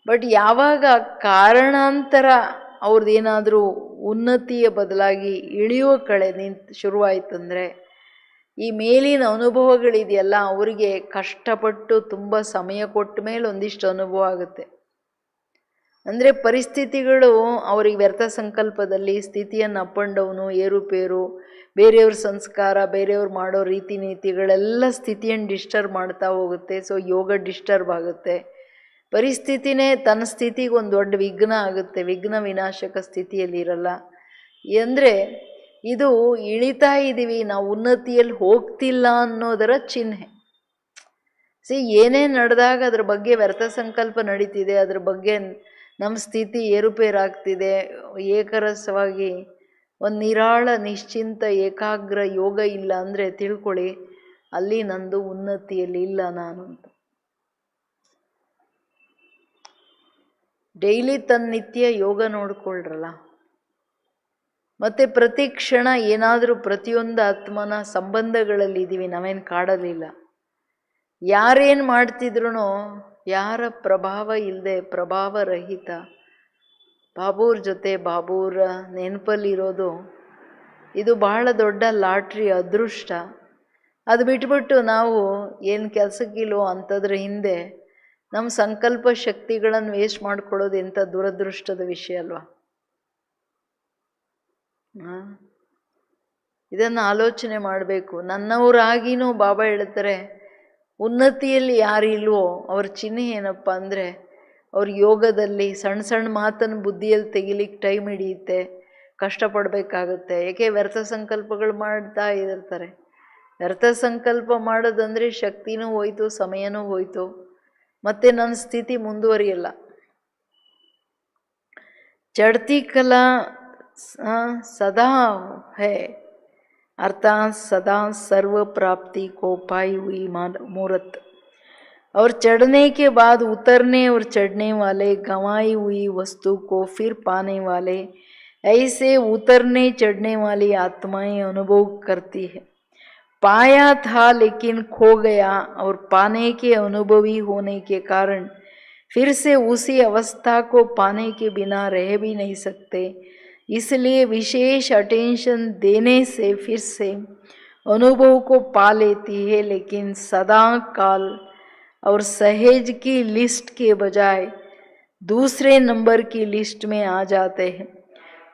ಬಟ್ ಯಾವಾಗ ಕಾರಣಾಂತರ ಅವ್ರದ್ದೇನಾದರೂ ಉನ್ನತಿಯ ಬದಲಾಗಿ ಇಳಿಯುವ ಕಡೆ ಶುರುವಾಯ್ತಂದರೆ ಈ ಮೇಲಿನ ಅನುಭವಗಳಿದೆಯಲ್ಲ ಅವರಿಗೆ ಕಷ್ಟಪಟ್ಟು ತುಂಬ ಸಮಯ ಕೊಟ್ಟ ಮೇಲೆ ಒಂದಿಷ್ಟು ಅನುಭವ ಆಗುತ್ತೆ. ಅಂದರೆ ಪರಿಸ್ಥಿತಿಗಳು ಅವ್ರಿಗೆ ವ್ಯರ್ಥ ಸಂಕಲ್ಪದಲ್ಲಿ ಸ್ಥಿತಿಯನ್ನು ಅಪ್ ಆ್ಯಂಡ್ ಡೌನು, ಏರುಪೇರು, ಬೇರೆಯವ್ರ ಸಂಸ್ಕಾರ, ಬೇರೆಯವ್ರು ಮಾಡೋ ರೀತಿ ನೀತಿಗಳೆಲ್ಲ ಸ್ಥಿತಿಯನ್ನು ಡಿಸ್ಟರ್ಬ್ ಮಾಡ್ತಾ ಹೋಗುತ್ತೆ. ಸೊ ಯೋಗ ಡಿಸ್ಟರ್ಬ್ ಆಗುತ್ತೆ. ಪರಿಸ್ಥಿತಿನೇ ತನ್ನ ಸ್ಥಿತಿಗೆ ಒಂದು ದೊಡ್ಡ ವಿಘ್ನ ಆಗುತ್ತೆ. ವಿಘ್ನ ವಿನಾಶಕ ಸ್ಥಿತಿಯಲ್ಲಿರಲ್ಲ. ಅಂದರೆ ಇದು ಇಳಿತಾ ಇದ್ದೀವಿ, ನಾವು ಉನ್ನತಿಯಲ್ಲಿ ಹೋಗ್ತಿಲ್ಲ ಅನ್ನೋದರ ಚಿಹ್ನೆ. ಏನೇ ನಡೆದಾಗ ಅದ್ರ ಬಗ್ಗೆ ವ್ಯರ್ಥ ಸಂಕಲ್ಪ ನಡೀತಿದೆ, ಅದ್ರ ಬಗ್ಗೆ ನಮ್ಮ ಸ್ಥಿತಿ ಏರುಪೇರಾಗ್ತಿದೆ, ಏಕರಸವಾಗಿ ಒಂದು ನಿರಾಳ ನಿಶ್ಚಿಂತ ಏಕಾಗ್ರ ಯೋಗ ಇಲ್ಲ ಅಂದರೆ ತಿಳ್ಕೊಳ್ಳಿ ಅಲ್ಲಿ ನಂದು ಉನ್ನತಿಯಲ್ಲಿ ಇಲ್ಲ ನಾನು ಅಂತ. ಡೈಲಿ ತನ್ನ ನಿತ್ಯ ಯೋಗ ನೋಡ್ಕೊಳ್ರಲ್ಲ. ಮತ್ತು ಪ್ರತಿ ಕ್ಷಣ ಏನಾದರೂ ಪ್ರತಿಯೊಂದು ಆತ್ಮನ ಸಂಬಂಧಗಳಲ್ಲಿ ಇದ್ದೀವಿ, ನಾವೇನು ಕಾಡಲಿಲ್ಲ. ಯಾರೇನು ಮಾಡ್ತಿದ್ರು ಯಾರ ಪ್ರಭಾವ ಇಲ್ಲದೆ ಪ್ರಭಾವರಹಿತ ಬಾಬೂರ್ ಜೊತೆ ಬಾಬೂರ ನೆನಪಲ್ಲಿರೋದು ಇದು ಬಹಳ ದೊಡ್ಡ ಲಾಟ್ರಿ, ಅದೃಷ್ಟ. ಅದು ಬಿಟ್ಬಿಟ್ಟು ನಾವು ಏನು ಕೆಲಸಕ್ಕಿಲ್ವೋ ಅಂಥದ್ರ ಹಿಂದೆ ನಮ್ಮ ಸಂಕಲ್ಪ ಶಕ್ತಿಗಳನ್ನು ವೇಸ್ಟ್ ಮಾಡ್ಕೊಳ್ಳೋದು ಎಂಥ ದುರದೃಷ್ಟದ ವಿಷಯ ಅಲ್ವಾ. ಇದನ್ನು ಆಲೋಚನೆ ಮಾಡಬೇಕು. ನನ್ನವರಾಗಿನೂ ಬಾಬಾ ಹೇಳ್ತಾರೆ ಉನ್ನತಿಯಲ್ಲಿ ಯಾರು ಇಲ್ವೋ ಅವ್ರ ಚಿಹ್ನೆ ಏನಪ್ಪ ಅಂದರೆ ಅವ್ರ ಯೋಗದಲ್ಲಿ ಸಣ್ಣ ಸಣ್ಣ ಮಾತನ್ನು ಬುದ್ಧಿಯಲ್ಲಿ ತೆಗಿಲಿಕ್ಕೆ ಟೈಮ್ ಹಿಡಿಯುತ್ತೆ, ಕಷ್ಟಪಡಬೇಕಾಗುತ್ತೆ. ಏಕೆ ವ್ಯರ್ಥ ಸಂಕಲ್ಪಗಳು ಮಾಡ್ತಾ ಇರ್ತಾರೆ. ವ್ಯರ್ಥ ಸಂಕಲ್ಪ ಮಾಡೋದಂದರೆ ಶಕ್ತಿನೂ ಹೋಯ್ತು, ಸಮಯನೂ ಹೋಯ್ತು, ಮತ್ತು ನನ್ನ ಸ್ಥಿತಿ ಮುಂದುವರಿಯಲ್ಲ. ಚಡ್ತಿ ಕಲಾ सदा है अर्थात सदा सर्व प्राप्ति को पाई हुई मूर्त. और चढ़ने के बाद उतरने और चढ़ने वाले गंवाई हुई वस्तु को फिर पाने वाले, ऐसे उतरने चढ़ने वाली आत्माएं अनुभव करती है. पाया था लेकिन खो गया और पाने के अनुभवी होने के कारण फिर से उसी अवस्था को पाने के बिना रह भी नहीं सकते. इसलिए विशेष अटेंशन देने से फिर से अनुभव को पा लेती है, लेकिन सदा काल और सहेज की लिस्ट के बजाय दूसरे नंबर की लिस्ट में आ जाते हैं.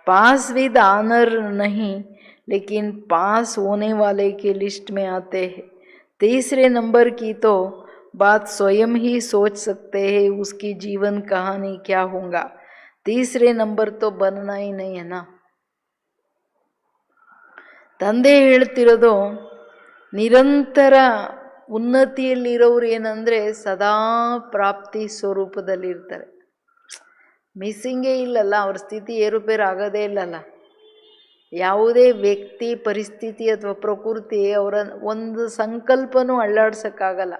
पास विद ऑनर नहीं, लेकिन पास होने वाले के लिस्ट में आते हैं. तीसरे नंबर की तो बात स्वयं ही सोच सकते हैं उसकी जीवन कहानी क्या होगा. तीसरे नंबर तो बनना ही नहीं है ना. ತಂದೆ ಹೇಳ್ತಿರೋದು ನಿರಂತರ ಉನ್ನತಿಯಲ್ಲಿರೋರು ಏನಂದರೆ ಸದಾ ಪ್ರಾಪ್ತಿ ಸ್ವರೂಪದಲ್ಲಿರ್ತಾರೆ. ಮಿಸ್ಸಿಂಗೇ ಇಲ್ಲಲ್ಲ, ಅವ್ರ ಸ್ಥಿತಿ ಏರುಪೇರು ಆಗೋದೇ ಇಲ್ಲಲ್ಲ. ಯಾವುದೇ ವ್ಯಕ್ತಿ, ಪರಿಸ್ಥಿತಿ ಅಥವಾ ಪ್ರಕೃತಿ ಅವರ ಒಂದು ಸಂಕಲ್ಪನೂ ಅಳ್ಳಾಡ್ಸೋಕ್ಕಾಗಲ್ಲ.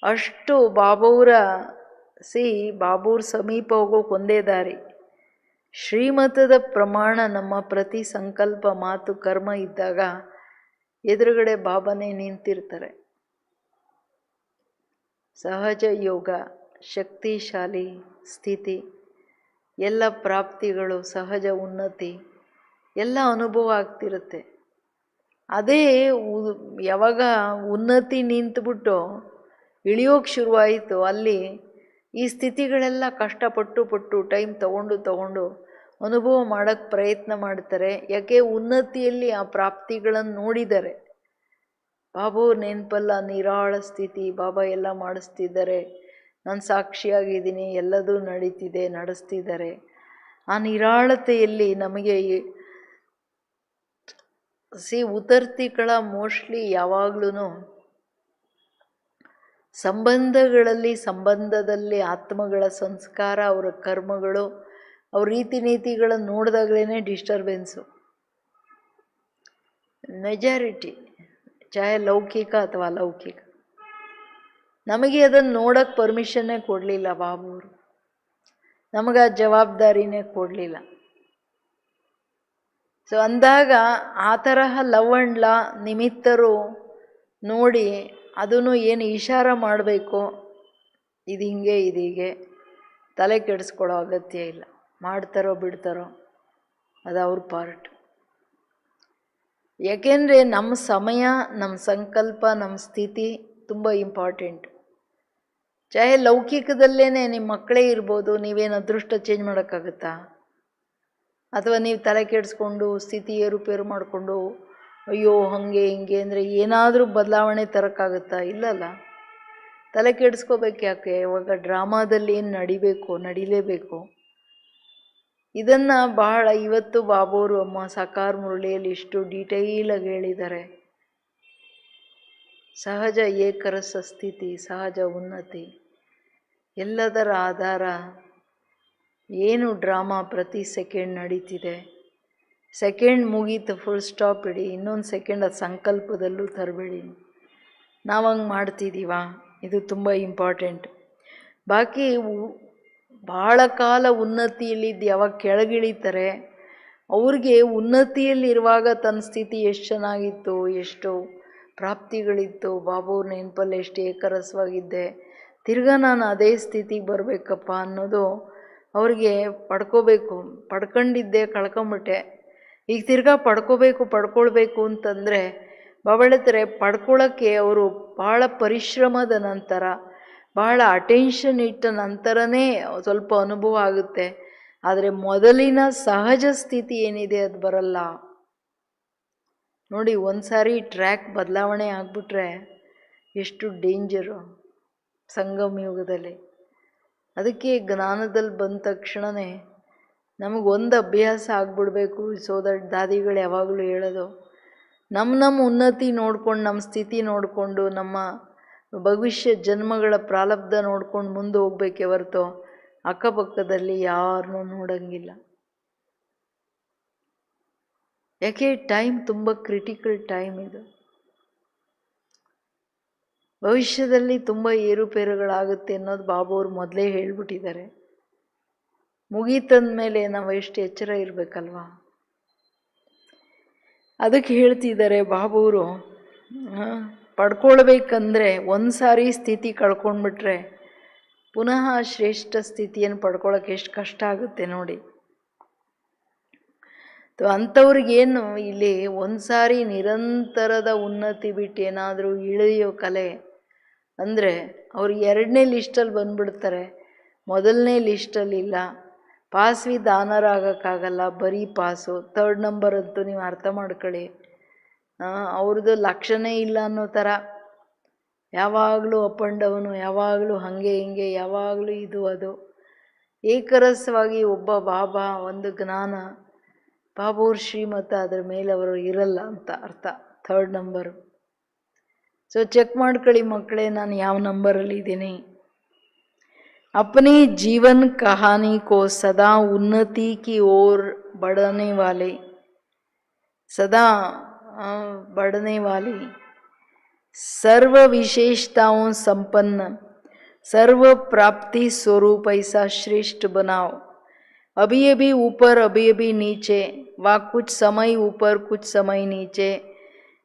ಅಷ್ಟು ಬಾಬೂರ ಬಾಬೂರ್ ಸಮೀಪ ಹೋಗೋಕೆ ಒಂದೇ ದಾರಿ. ಶ್ರೀಮತದ ಪ್ರಮಾಣ ನಮ್ಮ ಪ್ರತಿ ಸಂಕಲ್ಪ, ಮಾತು, ಕರ್ಮ ಇದ್ದಾಗ ಎದುರುಗಡೆ ಬಾಬಾನೇ ನಿಂತಿರ್ತಾರೆ. ಸಹಜ ಯೋಗ ಶಕ್ತಿಶಾಲಿ ಸ್ಥಿತಿ, ಎಲ್ಲ ಪ್ರಾಪ್ತಿಗಳು, ಸಹಜ ಉನ್ನತಿ ಎಲ್ಲ ಅನುಭವ ಆಗ್ತಿರುತ್ತೆ. ಅದೇ ಯಾವಾಗ ಉನ್ನತಿ ನಿಂತುಬಿಟ್ಟು ಇಳಿಯೋಕೆ ಶುರುವಾಯಿತು, ಅಲ್ಲಿ ಈ ಸ್ಥಿತಿಗಳೆಲ್ಲ ಕಷ್ಟಪಟ್ಟು ಟೈಮ್ ತಗೊಂಡು ಅನುಭವ ಮಾಡೋಕ್ಕೆ ಪ್ರಯತ್ನ ಮಾಡ್ತಾರೆ. ಯಾಕೆ? ಉನ್ನತಿಯಲ್ಲಿ ಆ ಪ್ರಾಪ್ತಿಗಳನ್ನು ನೋಡಿದ್ದಾರೆ. ಬಾಬಾ ನೆನಪಲ್ಲ, ನಿರಾಳ ಸ್ಥಿತಿ, ಬಾಬಾ ಎಲ್ಲ ಮಾಡಿಸ್ತಿದ್ದಾರೆ, ನಾನು ಸಾಕ್ಷಿಯಾಗಿದ್ದೀನಿ, ಎಲ್ಲದೂ ನಡೀತಿದೆ, ನಡೆಸ್ತಿದ್ದಾರೆ. ಆ ನಿರಾಳತೆಯಲ್ಲಿ ನಮಗೆ ಉತರ್ತಿಗಳ ಮೋಸ್ಟ್ಲಿ ಯಾವಾಗ್ಲೂ ಸಂಬಂಧದಲ್ಲಿ ಆತ್ಮಗಳ ಸಂಸ್ಕಾರ, ಅವರ ಕರ್ಮಗಳು, ಅವ್ರ ರೀತಿ ನೀತಿಗಳನ್ನು ನೋಡಿದಾಗಲೇ ಡಿಸ್ಟರ್ಬೆನ್ಸು ಮೆಜಾರಿಟಿ, ಚಾಹೆ ಲೌಕಿಕ ಅಥವಾ ಅಲೌಕಿಕ. ನಮಗೆ ಅದನ್ನು ನೋಡೋಕ್ಕೆ ಪರ್ಮಿಷನ್ನೇ ಕೊಡಲಿಲ್ಲ ಬಾಬುವರು, ನಮಗೆ ಆ ಜವಾಬ್ದಾರಿನೇ ಕೊಡಲಿಲ್ಲ. ಸೊ ಅಂದಾಗ ಆ ತರಹ ಲವ್ ಆ್ಯಂಡ್ ಲಾ ನಿಮಿತ್ತರು ನೋಡಿ ಅದನ್ನು ಏನು ಇಶಾರ ಮಾಡಬೇಕು, ಇದು ಹೀಗೆ ತಲೆ ಕೆಡಿಸ್ಕೊಳ್ಳೋ ಅಗತ್ಯ ಇಲ್ಲ. ಮಾಡ್ತಾರೋ ಬಿಡ್ತಾರೋ ಅದು ಅವ್ರ ಪಾರ್ಟ್. ಯಾಕೆಂದರೆ ನಮ್ಮ ಸಮಯ, ನಮ್ಮ ಸಂಕಲ್ಪ, ನಮ್ಮ ಸ್ಥಿತಿ ತುಂಬ ಇಂಪಾರ್ಟೆಂಟ್. ಚಾಹೆ ಲೌಕಿಕದಲ್ಲೇ ನಿಮ್ಮ ಮಕ್ಕಳೇ ಇರ್ಬೋದು, ನೀವೇನು ಅದೃಷ್ಟ ಚೇಂಜ್ ಮಾಡೋಕ್ಕಾಗುತ್ತಾ? ಅಥವಾ ನೀವು ತಲೆ ಕೆಡಿಸ್ಕೊಂಡು ಸ್ಥಿತಿ ಏರುಪೇರು ಮಾಡಿಕೊಂಡು ಅಯ್ಯೋ ಹಾಗೆ ಹಿಂಗೆ ಅಂದರೆ ಏನಾದರೂ ಬದಲಾವಣೆ ತರೋಕ್ಕಾಗುತ್ತಾ? ಇಲ್ಲಲ್ಲ. ತಲೆ ಕೆಡಿಸ್ಕೋಬೇಕು ಯಾಕೆ? ಇವಾಗ ಡ್ರಾಮಾದಲ್ಲಿ ಏನು ನಡಿಲೇಬೇಕು. ಇದನ್ನು ಬಹಳ ಇವತ್ತು ಬಾಬೋರು ಅಮ್ಮ ಸಾಕಾರ ಮುರಳಿಯಲ್ಲಿ ಇಷ್ಟು ಡೀಟೈಲಾಗಿ ಹೇಳಿದ್ದಾರೆ. ಸಹಜ ಏಕರಸ ಸ್ಥಿತಿ, ಸಹಜ ಉನ್ನತಿ ಎಲ್ಲದರ ಆಧಾರ ಏನು ಡ್ರಾಮಾ ಪ್ರತಿ ಸೆಕೆಂಡ್ ನಡೀತಿದೆ. ಸೆಕೆಂಡ್ ಮುಗೀತು, ಫುಲ್ ಸ್ಟಾಪ್ ಇಡಿ, ಇನ್ನೊಂದು ಸೆಕೆಂಡ್ ಅದು ಸಂಕಲ್ಪದಲ್ಲೂ ತರಬೇಡಿ. ನಾವು ಹಂಗೆ ಮಾಡ್ತಿದ್ದೀವಾ? ಇದು ತುಂಬ ಇಂಪಾರ್ಟೆಂಟ್. ಬಾಕಿ ಬಹಳ ಕಾಲ ಉನ್ನತಿಯಲ್ಲಿದ್ದು ಯಾವಾಗ ಕೆಳಗಿಳಿತಾರೆ ಅವ್ರಿಗೆ ಉನ್ನತಿಯಲ್ಲಿರುವಾಗ ತನ್ನ ಸ್ಥಿತಿ ಎಷ್ಟು ಚೆನ್ನಾಗಿತ್ತು, ಎಷ್ಟು ಪ್ರಾಪ್ತಿಗಳಿತ್ತು, ಬಾಬುವ್ರ ನೆನಪಲ್ಲಿ ಎಷ್ಟು ಏಕರಸವಾಗಿದ್ದೆ, ತಿರ್ಗಾ ನಾನು ಅದೇ ಸ್ಥಿತಿಗೆ ಬರಬೇಕಪ್ಪ ಅನ್ನೋದು ಅವ್ರಿಗೆ ಪಡ್ಕೊಂಡಿದ್ದೆ ಕಳ್ಕೊಂಬಿಟ್ಟೆ, ಈಗ ತಿರ್ಗಾ ಪಡ್ಕೊಳ್ಬೇಕು ಅಂತಂದರೆ ಬಾಬಳತ್ರೆ ಪಡ್ಕೊಳ್ಳೋಕ್ಕೆ ಅವರು ಭಾಳ ಪರಿಶ್ರಮದ ನಂತರ, ಭಾಳ ಅಟೆನ್ಷನ್ ಇಟ್ಟ ನಂತರನೇ ಸ್ವಲ್ಪ ಅನುಭವ ಆಗುತ್ತೆ. ಆದರೆ ಮೊದಲಿನ ಸಹಜ ಸ್ಥಿತಿ ಏನಿದೆ ಅದು ಬರಲ್ಲ. ನೋಡಿ, ಒಂದು ಸಾರಿ ಟ್ರ್ಯಾಕ್ ಬದಲಾವಣೆ ಆಗಿಬಿಟ್ರೆ ಎಷ್ಟು ಡೇಂಜರು ಸಂಗಮ ಯುಗದಲ್ಲಿ. ಅದಕ್ಕೆ ಜ್ಞಾನದಲ್ಲಿ ಬಂದ ತಕ್ಷಣವೇ ನಮಗೊಂದು ಅಭ್ಯಾಸ ಆಗಿಬಿಡ್ಬೇಕು. ದಾದಿಗಳು ಯಾವಾಗಲೂ ಹೇಳೋದು, ನಮ್ಮ ಉನ್ನತಿ ನೋಡ್ಕೊಂಡು, ನಮ್ಮ ಸ್ಥಿತಿ ನೋಡಿಕೊಂಡು, ನಮ್ಮ ಭವಿಷ್ಯ ಜನ್ಮಗಳ ಪ್ರಾರಬ್ಧ ನೋಡ್ಕೊಂಡು ಮುಂದೆ ಹೋಗ್ಬೇಕೇ ಹೊರತು ಅಕ್ಕಪಕ್ಕದಲ್ಲಿ ಯಾರನ್ನೂ ನೋಡಂಗಿಲ್ಲ. ಯಾಕೆ? ಟೈಮ್ ತುಂಬ ಕ್ರಿಟಿಕಲ್ ಟೈಮ್ ಇದು. ಭವಿಷ್ಯದಲ್ಲಿ ತುಂಬ ಏರುಪೇರುಗಳಾಗುತ್ತೆ ಅನ್ನೋದು ಬಾಬುವ್ರು ಮೊದಲೇ ಹೇಳ್ಬಿಟ್ಟಿದ್ದಾರೆ. ಮುಗೀತಂದಮೇಲೆ ನಾವು ಎಷ್ಟು ಎಚ್ಚರ ಇರಬೇಕಲ್ವಾ? ಅದಕ್ಕೆ ಹೇಳ್ತಿದ್ದಾರೆ ಬಾಬುವರು, ಪಡ್ಕೊಳ್ಬೇಕಂದ್ರೆ ಒಂದು ಸಾರಿ ಸ್ಥಿತಿ ಕಳ್ಕೊಂಡ್ಬಿಟ್ರೆ ಪುನಃ ಶ್ರೇಷ್ಠ ಸ್ಥಿತಿಯನ್ನು ಪಡ್ಕೊಳ್ಳೋಕೆ ಎಷ್ಟು ಕಷ್ಟ ಆಗುತ್ತೆ ನೋಡಿ. ಅಂಥವ್ರಿಗೇನು ಇಲ್ಲಿ ಒಂದು ಸಾರಿ ನಿರಂತರದ ಉನ್ನತಿ ಬಿಟ್ಟು ಏನಾದರೂ ಇಳಿಯೋ ಕಲೆ ಅಂದರೆ ಅವ್ರು 2ನೇ ಲಿಸ್ಟಲ್ಲಿ ಬಂದುಬಿಡ್ತಾರೆ, 1ನೇ ಲಿಸ್ಟಲ್ಲಿಲ್ಲ. ಪಾಸ್ ವಿತ್ ಆನರ್ ಆಗೋಕ್ಕಾಗಲ್ಲ, ಬರೀ ಪಾಸು. 3rd ನಂಬರ್ ಅಂತೂ ನೀವು ಅರ್ಥ ಮಾಡ್ಕೊಳ್ಳಿ, ಅವ್ರದ್ದು ಲಕ್ಷಣೇ ಇಲ್ಲ ಅನ್ನೋ ಥರ. ಯಾವಾಗಲೂ ಅಪ್ ಆ್ಯಂಡ್ ಡೌನು, ಯಾವಾಗಲೂ ಹಾಗೆ ಹಿಂಗೆ, ಯಾವಾಗಲೂ ಇದು ಅದು. ಏಕರಸವಾಗಿ ಒಬ್ಬ ಬಾಬಾ, ಒಂದು ಜ್ಞಾನ, ಬಾಬುವ್ರ ಶ್ರೀಮತ ಅದರ ಮೇಲೆ ಅವರು ಇರಲ್ಲ ಅಂತ ಅರ್ಥ. 3rd number. ಸೊ ಚೆಕ್ ಮಾಡ್ಕೊಳ್ಳಿ ಮಕ್ಕಳೇ, ನಾನು ಯಾವ ನಂಬರಲ್ಲಿ ಇದ್ದೀನಿ. अपनी जीवन कहानी को सदा उन्नति की ओर बढ़ने वाले, सदा बढ़ने वाली, सर्व विशेषताओं संपन्न, सर्व प्राप्ति स्वरूप ऐसा श्रेष्ठ बनाओ. अभी अभी ऊपर, अभी अभी नीचे, व कुछ समय ऊपर, कुछ समय नीचे,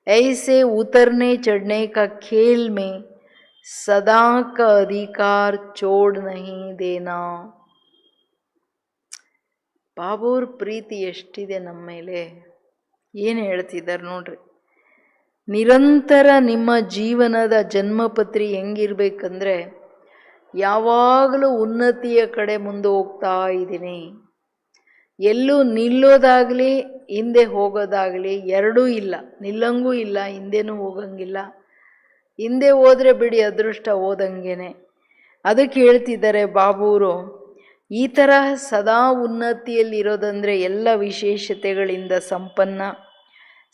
ऐसे उतरने चढ़ने का खेल में सदा का अधिकार छोड़ नहीं देना. ಬಾಬೂರ್ ಪ್ರೀತಿ ಎಷ್ಟಿದೆ ನಮ್ಮ ಮೇಲೆ, ಏನು ಹೇಳ್ತಿದ್ದಾರೆ ನೋಡ್ರಿ. ನಿರಂತರ ನಿಮ್ಮ ಜೀವನದ ಜನ್ಮಪತ್ರಿ ಹೆಂಗಿರ್ಬೇಕಂದ್ರೆ, ಯಾವಾಗಲೂ ಉನ್ನತಿಯ ಕಡೆ ಮುಂದೆ ಹೋಗ್ತಾ ಇದ್ದೀನಿ. ಎಲ್ಲೂ ನಿಲ್ಲೋದಾಗಲಿ ಹಿಂದೆ ಹೋಗೋದಾಗಲಿ ಎರಡೂ ಇಲ್ಲ. ನಿಲ್ಲಂಗೂ ಇಲ್ಲ, ಹಿಂದೆನೂ ಹೋಗಂಗಿಲ್ಲ. ಹಿಂದೆ ಹೋದರೆ ಬಿಡಿ ಅದೃಷ್ಟ ಹೋದಂಗೆನೆ. ಅದಕ್ಕೆ ಹೇಳ್ತಿದ್ದಾರೆ ಬಾಬೂರು, ಈ ತರಹ ಸದಾ ಉನ್ನತಿಯಲ್ಲಿರೋದಂದರೆ ಎಲ್ಲ ವಿಶೇಷತೆಗಳಿಂದ ಸಂಪನ್ನ,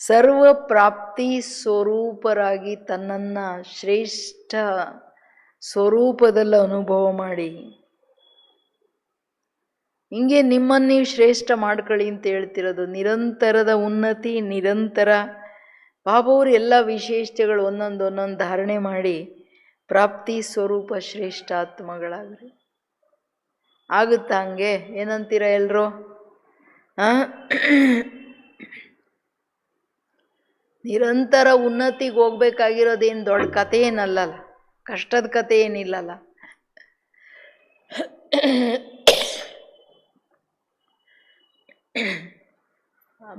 ಸರ್ವ ಪ್ರಾಪ್ತಿ ಸ್ವರೂಪರಾಗಿ ತನ್ನನ್ನು ಶ್ರೇಷ್ಠ ಸ್ವರೂಪದಲ್ಲಿ ಅನುಭವ ಮಾಡಿ. ಹಿಂಗೆ ನಿಮ್ಮನ್ನು ನೀವು ಶ್ರೇಷ್ಠ ಮಾಡ್ಕೊಳ್ಳಿ ಅಂತ ಹೇಳ್ತಿರೋದು. ನಿರಂತರದ ಉನ್ನತಿ, ನಿರಂತರ ಬಾಬಾವರು ಎಲ್ಲ ವಿಶೇಷತೆಗಳು ಒಂದೊಂದು ಧಾರಣೆ ಮಾಡಿ ಪ್ರಾಪ್ತಿ ಸ್ವರೂಪ ಶ್ರೇಷ್ಠ ಆತ್ಮಗಳಾಗ್ರಿ. ಆಗುತ್ತಾ ಹಂಗೆ? ಏನಂತೀರ ಎಲ್ಲರೂ? ನಿರಂತರ ಉನ್ನತಿಗೆ ಹೋಗ್ಬೇಕಾಗಿರೋದೇನು ದೊಡ್ಡ ಕಥೆ ಏನಲ್ಲಲ್ಲ, ಕಷ್ಟದ ಕಥೆ ಏನಿಲ್ಲಲ್ಲ.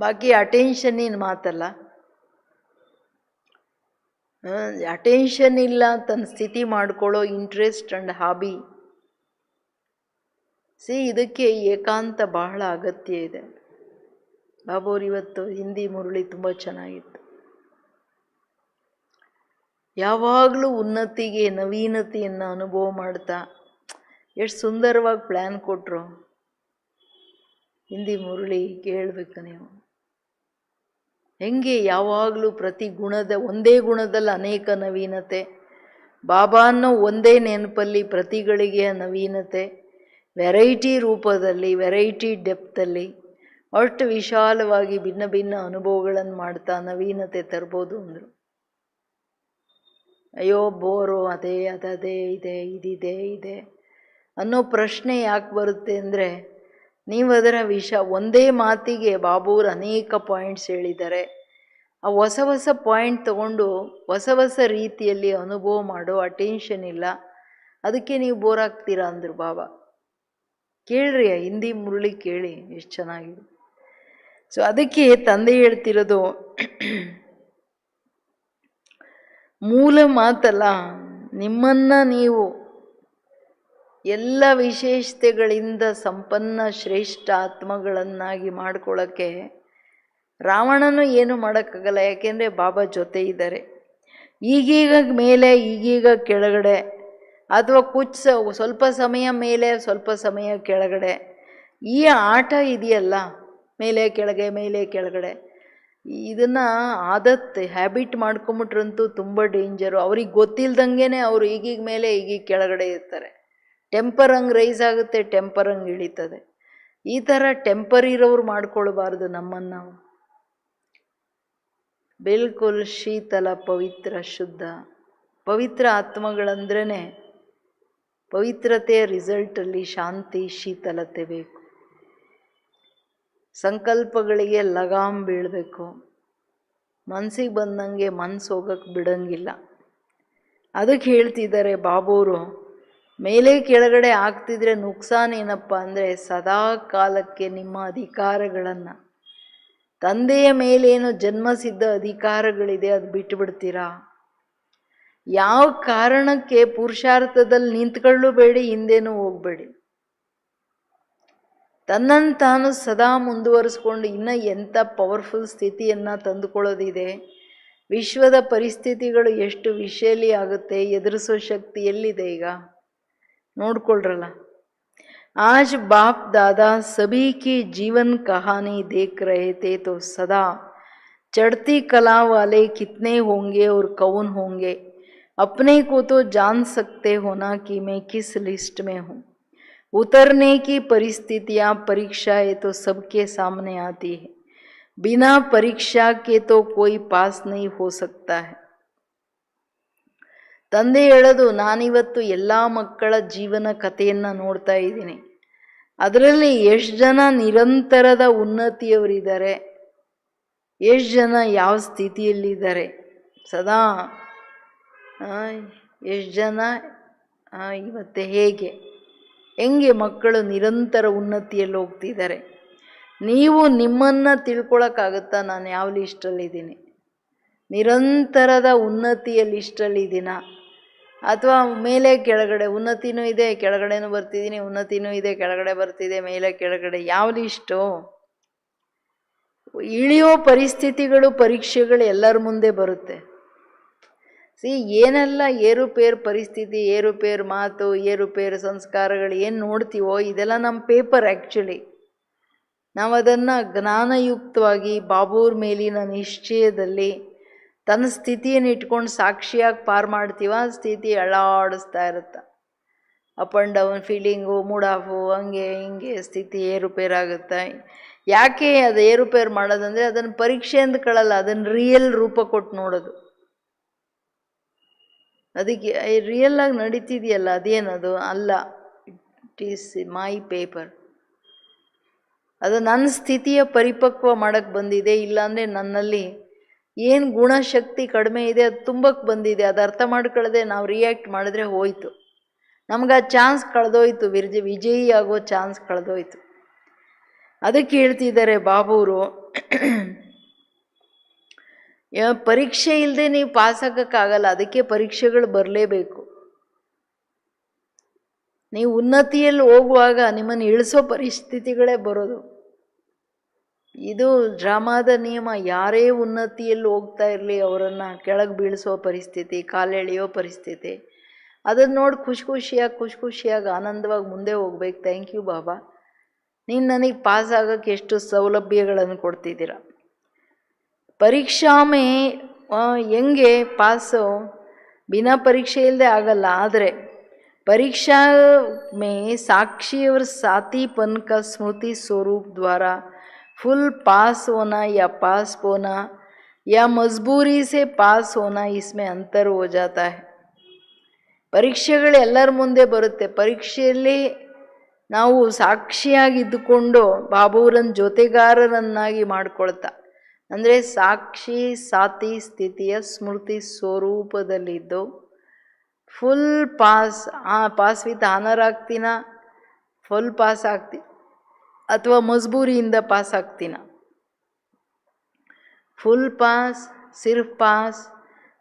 ಬಾಕಿ ಅಟೆನ್ಷನ್ನಿನ ಮಾತಲ್ಲ. ಅಟೆನ್ಷನ್ ಇಲ್ಲ ತನ್ನ ಸ್ಥಿತಿ ಮಾಡ್ಕೊಳ್ಳೋ ಇಂಟ್ರೆಸ್ಟ್ ಆ್ಯಂಡ್ ಹಾಬಿ. ಇದಕ್ಕೆ ಏಕಾಂತ ಬಹಳ ಅಗತ್ಯ ಇದೆ. ಬಾಬೂರು ಇವತ್ತು ಹಿಂದಿ ಮುರಳಿ ತುಂಬ ಚೆನ್ನಾಗಿತ್ತು. ಯಾವಾಗಲೂ ಉನ್ನತಿಗೆ, ನವೀನತೆಯನ್ನು ಅನುಭವ ಮಾಡ್ತಾ ಎಷ್ಟು ಸುಂದರವಾಗಿ ಪ್ಲ್ಯಾನ್ ಕೊಟ್ಟರು. ಹಿಂದಿ ಮುರಳಿ ಕೇಳಬೇಕು ನೀವು. ಹೆಂಗೆ ಯಾವಾಗಲೂ ಪ್ರತಿ ಗುಣದ, ಒಂದೇ ಗುಣದಲ್ಲಿ ಅನೇಕ ನವೀನತೆ, ಬಾಬಾ ಅನ್ನೋ ಒಂದೇ ನೆನಪಲ್ಲಿ ಪ್ರತಿಗಳಿಗೆ ನವೀನತೆ, ವೆರೈಟಿ ರೂಪದಲ್ಲಿ, ವೆರೈಟಿ ಡೆಪ್ತಲ್ಲಿ, ಅಷ್ಟು ವಿಶಾಲವಾಗಿ ಭಿನ್ನ ಭಿನ್ನ ಅನುಭವಗಳನ್ನು ಮಾಡ್ತಾ ನವೀನತೆ ತರ್ಬೋದು ಅಂದರು. ಅಯ್ಯೋ ಬೋರು, ಅದೇ ಅದೇ ಇದೆ, ಇದೆ ಅನ್ನೋ ಪ್ರಶ್ನೆ ಯಾಕೆ ಬರುತ್ತೆ ಅಂದರೆ, ನೀವು ಅದರ ಒಂದೇ ಮಾತಿಗೆ ಬಾಬೂರು ಅನೇಕ ಪಾಯಿಂಟ್ಸ್ ಹೇಳಿದ್ದಾರೆ. ಆ ಹೊಸ ಹೊಸ ಪಾಯಿಂಟ್ ತಗೊಂಡು ಹೊಸ ಹೊಸ ರೀತಿಯಲ್ಲಿ ಅನುಭವ ಮಾಡೋ ಅಟೆನ್ಷನ್ ಇಲ್ಲ. ಅದಕ್ಕೆ ನೀವು ಬೋರ್ ಆಗ್ತೀರಾ ಅಂದರು ಬಾಬಾ. ಕೇಳ್ರಿ, ಹಿಂದಿ ಮುರಳಿ ಕೇಳಿ, ಎಷ್ಟು ಚೆನ್ನಾಗಿದೆ. ಅದಕ್ಕೆ ತಂದೆ ಹೇಳ್ತಿರೋದು ಮೂಲ ಮಾತಲ್ಲ, ನಿಮ್ಮನ್ನು ನೀವು ಎಲ್ಲ ವಿಶೇಷತೆಗಳಿಂದ ಸಂಪನ್ನ ಶ್ರೇಷ್ಠ ಆತ್ಮಗಳನ್ನಾಗಿ ಮಾಡ್ಕೊಳ್ಳೋಕ್ಕೆ ರಾವಣನೂ ಏನು ಮಾಡೋಕ್ಕಾಗಲ್ಲ. ಯಾಕೆಂದರೆ ಬಾಬಾ ಜೊತೆ ಇದ್ದಾರೆ. ಈಗೀಗ ಮೇಲೆ, ಈಗೀಗ ಕೆಳಗಡೆ, ಅಥವಾ ಸ್ವಲ್ಪ ಸಮಯ ಮೇಲೆ, ಸ್ವಲ್ಪ ಸಮಯ ಕೆಳಗಡೆ, ಈ ಆಟ ಇದೆಯಲ್ಲ, ಮೇಲೆ ಕೆಳಗೆ ಮೇಲೆ ಕೆಳಗಡೆ, ಇದನ್ನು ಹ್ಯಾಬಿಟ್ ಮಾಡ್ಕೊಂಬಿಟ್ರಂತೂ ತುಂಬ ಡೇಂಜರು. ಅವ್ರಿಗೆ ಗೊತ್ತಿಲ್ದಂಗೆ ಅವರು ಈಗೀಗ ಮೇಲೆ ಈಗೀಗ ಕೆಳಗಡೆ ಇರ್ತಾರೆ. ಟೆಂಪರ್ ಹಂಗೆ ರೈಸ್ ಆಗುತ್ತೆ, ಟೆಂಪರ್ ಹಂಗೆ ಇಳೀತದೆ. ಈ ಥರ ಟೆಂಪರ್ ಇರೋರು ಮಾಡ್ಕೊಳ್ಬಾರ್ದು ನಮ್ಮನ್ನು ನಾವು. ಬಿಲ್ಕುಲ್ ಶೀತಲ, ಪವಿತ್ರ, ಶುದ್ಧ, ಪವಿತ್ರ ಆತ್ಮಗಳಂದ್ರೇ ಪವಿತ್ರತೆಯ ರಿಸಲ್ಟಲ್ಲಿ ಶಾಂತಿ, ಶೀತಲತೆ ಬೇಕು. ಸಂಕಲ್ಪಗಳಿಗೆ ಲಗಾಮ್ ಬೀಳಬೇಕು. ಮನಸ್ಸಿಗೆ ಬಂದಂಗೆ ಮನಸ್ಸು ಹೋಗಕ್ಕೆ ಬಿಡಂಗಿಲ್ಲ. ಅದಕ್ಕೆ ಹೇಳ್ತಿದ್ದಾರೆ ಬಾಬೂರು, ಮೇಲೆ ಕೆಳಗಡೆ ಆಗ್ತಿದ್ರೆ ನುಕ್ಸಾನ್ ಏನಪ್ಪ ಅಂದರೆ, ಸದಾ ಕಾಲಕ್ಕೆ ನಿಮ್ಮ ಅಧಿಕಾರಗಳನ್ನು, ತಂದೆಯ ಮೇಲೇನು ಜನ್ಮಸಿದ್ಧ ಅಧಿಕಾರಗಳಿದೆ ಅದು ಬಿಟ್ಟುಬಿಡ್ತೀರಾ. ಯಾವ ಕಾರಣಕ್ಕೆ ಪುರುಷಾರ್ಥದಲ್ಲಿ ನಿಂತ್ಕೊಳ್ಳಬೇಡಿ, ಹಿಂದೇನೂ ಹೋಗಬೇಡಿ. ತನ್ನನ್ನು ತಾನು ಸದಾ ಮುಂದುವರಿಸ್ಕೊಂಡು ಇನ್ನೂ ಎಂಥ ಪವರ್ಫುಲ್ ಸ್ಥಿತಿಯನ್ನು ತಂದುಕೊಳ್ಳೋದಿದೆ. ವಿಶ್ವದ ಪರಿಸ್ಥಿತಿಗಳು ಎಷ್ಟು ವಿಷಯಲಿ ಆಗುತ್ತೆ, ಎದುರಿಸೋ ಶಕ್ತಿ ಎಲ್ಲಿದೆ ಈಗ ನೋಡ್ಕೊಳ್ರಲ್ಲ. आज बाप दादा सभी की जीवन कहानी देख रहे थे तो सदा चढ़ती कला वाले कितने होंगे और कौन होंगे, अपने को तो जान सकते हो ना कि मैं किस लिस्ट में हूँ. उतरने की परिस्थितियाँ, परीक्षाएं तो सबके सामने आती है. बिना परीक्षा के तो कोई पास नहीं हो सकता है. ತಂದೆ ಹೇಳೋದು, ನಾನಿವತ್ತು ಎಲ್ಲ ಮಕ್ಕಳ ಜೀವನ ಕಥೆಯನ್ನು ನೋಡ್ತಾ ಇದ್ದೀನಿ. ಅದರಲ್ಲಿ ಎಷ್ಟು ಜನ ನಿರಂತರದ ಉನ್ನತಿಯವರಿದ್ದಾರೆ, ಎಷ್ಟು ಜನ ಯಾವ ಸ್ಥಿತಿಯಲ್ಲಿದ್ದಾರೆ. ಸದಾ ಎಷ್ಟು ಜನ ಇವತ್ತು ಹೆಂಗೆ ಮಕ್ಕಳು ನಿರಂತರ ಉನ್ನತಿಯಲ್ಲಿ ಹೋಗ್ತಿದ್ದಾರೆ. ನೀವು ನಿಮ್ಮನ್ನು ತಿಳ್ಕೊಳಕ್ಕಾಗುತ್ತಾ ನಾನು ಯಾವ ಲಿಸ್ಟಲ್ಲಿದ್ದೀನಿ, ನಿರಂತರದ ಉನ್ನತಿಯ ಲಿಸ್ಟಲ್ಲಿದ್ದೀನ, ಅಥವಾ ಮೇಲೆ ಕೆಳಗಡೆ ಉನ್ನತಿನೂ ಇದೆ ಕೆಳಗಡೆನೂ ಬರ್ತಿದ್ದೀನಿ, ಉನ್ನತಿನೂ ಇದೆ ಕೆಳಗಡೆ ಬರ್ತಿದೆ, ಮೇಲೆ ಕೆಳಗಡೆ, ಯಾವ ಲಿಸ್ಟು? ಇಳಿಯೋ ಪರಿಸ್ಥಿತಿಗಳು ಪರೀಕ್ಷೆಗಳು ಎಲ್ಲರ ಮುಂದೆ ಬರುತ್ತೆ. ಏನೆಲ್ಲ ಏರುಪೇರು ಪರಿಸ್ಥಿತಿ, ಏರುಪೇರು ಮಾತು, ಏರುಪೇರು ಸಂಸ್ಕಾರಗಳು ಏನು ನೋಡ್ತೀವೋ ಇದೆಲ್ಲ ನಮ್ಮ ಪೇಪರ್. ಆ್ಯಕ್ಚುಲಿ ನಾವು ಅದನ್ನು ಜ್ಞಾನಯುಕ್ತವಾಗಿ ಬಾಬೂರ್ ಮೇಲಿನ ನಿಶ್ಚಯದಲ್ಲಿ ತನ್ನ ಸ್ಥಿತಿಯನ್ನು ಇಟ್ಕೊಂಡು ಸಾಕ್ಷಿಯಾಗಿ ಪಾರು ಮಾಡ್ತೀವ. ಸ್ಥಿತಿ ಅಳ್ಳಾಡಿಸ್ತಾ ಇರುತ್ತೆ, up and down feeling, mood off, ಹಂಗೆ ಹಿಂಗೆ ಸ್ಥಿತಿ ಏರುಪೇರಾಗುತ್ತೆ. ಯಾಕೆ ಅದು ಏರುಪೇರು ಮಾಡೋದಂದರೆ ಅದನ್ನು ಪರೀಕ್ಷೆ ಅಂದ್ಕೊಳ್ಳಲ್ಲ, ಅದನ್ನು ರಿಯಲ್ ರೂಪ ಕೊಟ್ಟು ನೋಡೋದು. ಅದಕ್ಕೆ ರಿಯಲ್ಲಾಗಿ ನಡೀತಿದೆಯಲ್ಲ ಅದೇನದು ಅಲ್ಲ, ಇಟ್ ಈಸ್ ಮೈ ಪೇಪರ್. ಅದು ನನ್ನ ಸ್ಥಿತಿಯ ಪರಿಪಕ್ವ ಮಾಡೋಕ್ಕೆ ಬಂದಿದೆ. ಇಲ್ಲಾಂದರೆ ನನ್ನಲ್ಲಿ ಏನು ಗುಣಶಕ್ತಿ ಕಡಿಮೆ ಇದೆ ಅದು ತುಂಬಕ್ಕೆ ಬಂದಿದೆ. ಅದು ಅರ್ಥ ಮಾಡ್ಕೊಳ್ಳದೆ ನಾವು ರಿಯಾಕ್ಟ್ ಮಾಡಿದ್ರೆ ಹೋಯ್ತು, ನಮ್ಗೆ ಆ ಚಾನ್ಸ್ ಕಳೆದೋಯ್ತು, ವಿಜಯಿ ಆಗೋ ಚಾನ್ಸ್ ಕಳೆದೋಯ್ತು. ಅದಕ್ಕೆ ಹೇಳ್ತಿದ್ದಾರೆ ಬಾಬೂರು, ಪರೀಕ್ಷೆ ಇಲ್ಲದೆ ನೀವು ಪಾಸ್ ಆಗೋಕ್ಕಾಗಲ್ಲ, ಅದಕ್ಕೆ ಪರೀಕ್ಷೆಗಳು ಬರಲೇಬೇಕು. ನೀವು ಉನ್ನತಿಯಲ್ಲಿ ಹೋಗುವಾಗ ನಿಮ್ಮನ್ನು ಇಳಿಸೋ ಪರಿಸ್ಥಿತಿಗಳೇ ಬರೋದು. ಇದು ಡ್ರಾಮಾದ ನಿಯಮ. ಯಾರೇ ಉನ್ನತಿಯಲ್ಲಿ ಹೋಗ್ತಾ ಇರಲಿ ಅವರನ್ನು ಕೆಳಗೆ ಬೀಳಿಸೋ ಪರಿಸ್ಥಿತಿ, ಕಾಲೆಳೆಯೋ ಪರಿಸ್ಥಿತಿ. ಅದನ್ನು ನೋಡಿ ಖುಷಿ ಖುಷಿಯಾಗಿ ಆನಂದವಾಗಿ ಮುಂದೆ ಹೋಗ್ಬೇಕು. ಥ್ಯಾಂಕ್ ಯು ಬಾಬಾ, ನೀನು ನನಗೆ ಪಾಸ್ ಆಗೋಕ್ಕೆ ಎಷ್ಟು ಸೌಲಭ್ಯಗಳನ್ನು ಕೊಡ್ತಿದ್ದೀರ. ಪರೀಕ್ಷಾ ಮೇ ಹೆಂಗೆ ಪಾಸು ಬಿನಾ ಪರೀಕ್ಷೆ ಇಲ್ಲದೆ ಆಗಲ್ಲ, ಆದರೆ परीक्षा में साक्षी और साथीपन का स्मृति स्वरूप द्वारा फुल पास होना या पास होना या मजबूरी से पास होना, इसमें अंतर हो जाता है. ಪರೀಕ್ಷೆಗಳು ಎಲ್ಲರ ಮುಂದೆ ಬರುತ್ತೆ. ಪರೀಕ್ಷೆಯಲ್ಲಿ ನಾವು ಸಾಕ್ಷಿಯಾಗಿದ್ದುಕೊಂಡು ಬಾಬೂರನ್ನ ಜೊತೆಗಾರರನ್ನಾಗಿ ಮಾಡ್ಕೊಳ್ತಾ, ಅಂದರೆ ಸಾಕ್ಷಿ ಸಾತಿ ಸ್ಥಿತಿಯ ಸ್ಮೃತಿ ಸ್ವರೂಪದಲ್ಲಿದ್ದು full pass, pass with honour ಆಗ್ತೀನ, ಫುಲ್ ಪಾಸ್ ಆಗ್ತೀನಿ, ಅಥವಾ ಮಜಬೂರಿಯಿಂದ ಪಾಸ್ ಆಗ್ತೀನ. ಫುಲ್ ಪಾಸ್, ಸಿರ್ಫ್ ಪಾಸ್,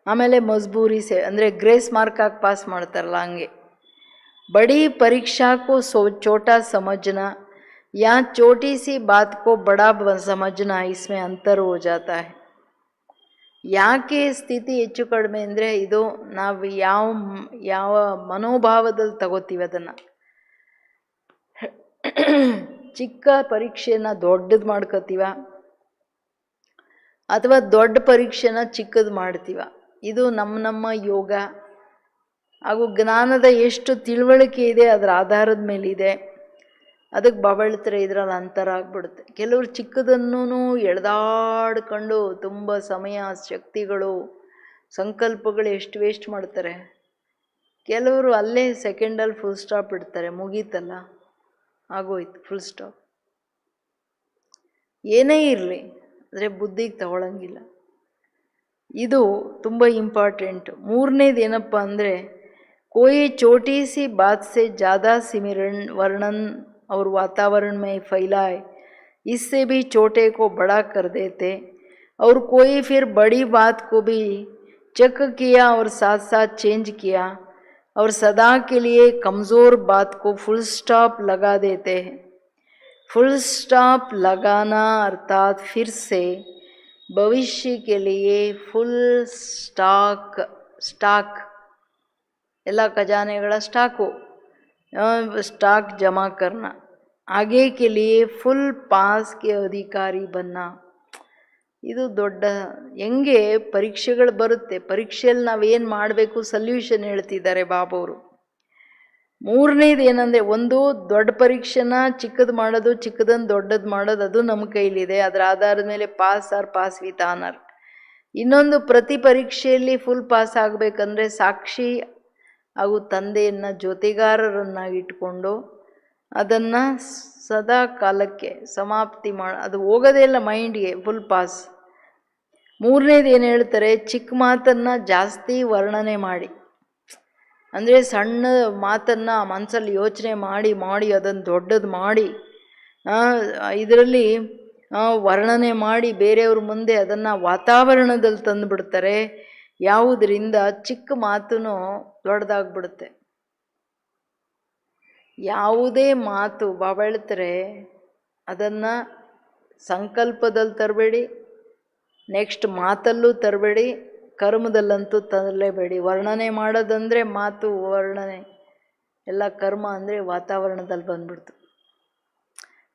ಆಮೇಲೆ ಮಜಬೂರಿ ಸೆ ಅಂದರೆ ಗ್ರೇಸ್ ಮಾರ್ಕ್ ಆಗಿ ಪಾಸ್ ಮಾಡ್ತಾರಲ್ಲ ಹಂಗೆ. ಬड़ी परीक्षा को छोटा समझना या छोटी सी बात को बड़ा समझना, इसमें अंतर हो जाता है. ಯಾಕೆ ಸ್ಥಿತಿ ಹೆಚ್ಚು ಕಡಿಮೆ ಅಂದರೆ ಇದು ನಾವು ಯಾವ ಮನೋಭಾವದಲ್ಲಿ ತಗೋತೀವಿ ಅದನ್ನು. ಚಿಕ್ಕ ಪರೀಕ್ಷೆನ ದೊಡ್ಡದು ಮಾಡ್ಕೋತೀವ, ಅಥವಾ ದೊಡ್ಡ ಪರೀಕ್ಷೆನ ಚಿಕ್ಕದು ಮಾಡ್ತೀವ. ಇದು ನಮ್ಮ ಯೋಗ ಹಾಗೂ ಜ್ಞಾನದ ಎಷ್ಟು ತಿಳುವಳಿಕೆ ಇದೆ ಅದರ ಆಧಾರದ ಮೇಲಿದೆ. ಅದಕ್ಕೆ ಬಾಬಳ್ತಾರೆ ಇದರಲ್ಲಿ ಅಂತರ ಆಗ್ಬಿಡುತ್ತೆ. ಕೆಲವರು ಚಿಕ್ಕದನ್ನೂ ಎಳೆದಾಡ್ಕೊಂಡು ತುಂಬ ಸಮಯ, ಶಕ್ತಿಗಳು, ಸಂಕಲ್ಪಗಳು ಎಷ್ಟು ವೇಸ್ಟ್ ಮಾಡ್ತಾರೆ. ಕೆಲವರು ಅಲ್ಲೇ ಸೆಕೆಂಡಲ್ಲಿ ಫುಲ್ ಸ್ಟಾಪ್ ಇಡ್ತಾರೆ, ಮುಗೀತಲ್ಲ ಆಗೋಯ್ತು ಫುಲ್ ಸ್ಟಾಪ್. ಏನೇ ಇರಲಿ ಅಂದರೆ ಬುದ್ಧಿಗೆ ತಗೊಳ್ಳಂಗಿಲ್ಲ. ಇದು ತುಂಬ ಇಂಪಾರ್ಟೆಂಟು. ಮೂರನೇದು ಏನಪ್ಪ ಅಂದರೆ कोई छोटी सी बात से ज़्यादा सिमरन वर्णन और वातावरण में फैलाए, इससे भी छोटे को बड़ा कर देते. और कोई फिर बड़ी बात को भी चेक किया और साथ साथ चेंज किया और सदा के लिए कमज़ोर बात को फुल स्टॉप लगा देते हैं. फुल स्टॉप लगाना अर्थात फिर से भविष्य के लिए फुल स्टॉक ಎಲ್ಲ ಖಜಾನೆಗಳ ಸ್ಟಾಕ್ ಜಮಾ ಕರ್ನ, ಆगे के लिए ಫುಲ್ ಪಾಸ್ ಕೆ ಅಧಿಕಾರಿ ಬನ್ನ. ಇದು ದೊಡ್ಡ ಹೆಂಗೆ ಪರೀಕ್ಷೆಗಳು ಬರುತ್ತೆ. ಪರೀಕ್ಷೆಯಲ್ಲಿ ನಾವೇನು ಮಾಡಬೇಕು ಸೊಲ್ಯೂಷನ್ ಹೇಳ್ತಿದ್ದಾರೆ ಬಾಬವರು. ಮೂರನೇದು ಏನಂದರೆ, ಒಂದು ದೊಡ್ಡ ಪರೀಕ್ಷೆನ ಚಿಕ್ಕದು ಮಾಡೋದು, ಚಿಕ್ಕದನ್ನು ದೊಡ್ಡದು ಮಾಡೋದು, ಅದು ನಮ್ಮ ಕೈಲಿದೆ. ಅದರ ಆಧಾರದ ಮೇಲೆ pass or pass with honour. ಇನ್ನೊಂದು, ಪ್ರತಿ ಪರೀಕ್ಷೆಯಲ್ಲಿ ಫುಲ್ ಪಾಸ್ ಆಗಬೇಕಂದ್ರೆ ಸಾಕ್ಷಿ ಹಾಗೂ ತಂದೆಯನ್ನು ಜೊತೆಗಾರರನ್ನಾಗಿಟ್ಕೊಂಡು ಅದನ್ನು ಸದಾ ಕಾಲಕ್ಕೆ ಸಮಾಪ್ತಿ ಅದು ಹೋಗೋದೇ ಇಲ್ಲ ಮೈಂಡ್ಗೆ ಫುಲ್ ಪಾಸ್. ಮೂರನೇದು ಏನು ಹೇಳ್ತಾರೆ, ಚಿಕ್ಕ ಮಾತನ್ನು ಜಾಸ್ತಿ ವರ್ಣನೆ ಮಾಡಿ, ಅಂದರೆ ಸಣ್ಣ ಮಾತನ್ನು ಮನಸ್ಸಲ್ಲಿ ಯೋಚನೆ ಮಾಡಿ ಮಾಡಿ ಅದನ್ನು ದೊಡ್ಡದು ಮಾಡಿ ಇದರಲ್ಲಿ ವರ್ಣನೆ ಮಾಡಿ ಬೇರೆಯವ್ರ ಮುಂದೆ ಅದನ್ನು ವಾತಾವರಣದಲ್ಲಿ ತಂದುಬಿಡ್ತಾರೆ. ಯಾವುದರಿಂದ ಚಿಕ್ಕ ಮಾತು ದೊಡ್ಡದಾಗ್ಬಿಡುತ್ತೆ. ಯಾವುದೇ ಮಾತು ಬಾಬಾ ಹೇಳ್ತಾರೆ ಅದನ್ನು ಸಂಕಲ್ಪದಲ್ಲಿ ತರಬೇಡಿ, ನೆಕ್ಸ್ಟ್ ಮಾತಲ್ಲೂ ತರಬೇಡಿ, ಕರ್ಮದಲ್ಲಂತೂ ತರಲೇಬೇಡಿ. ವರ್ಣನೆ ಮಾಡೋದಂದರೆ ಮಾತು ವರ್ಣನೆ, ಎಲ್ಲ ಕರ್ಮ ಅಂದರೆ ವಾತಾವರಣದಲ್ಲಿ ಬಂದ್ಬಿಡ್ತು.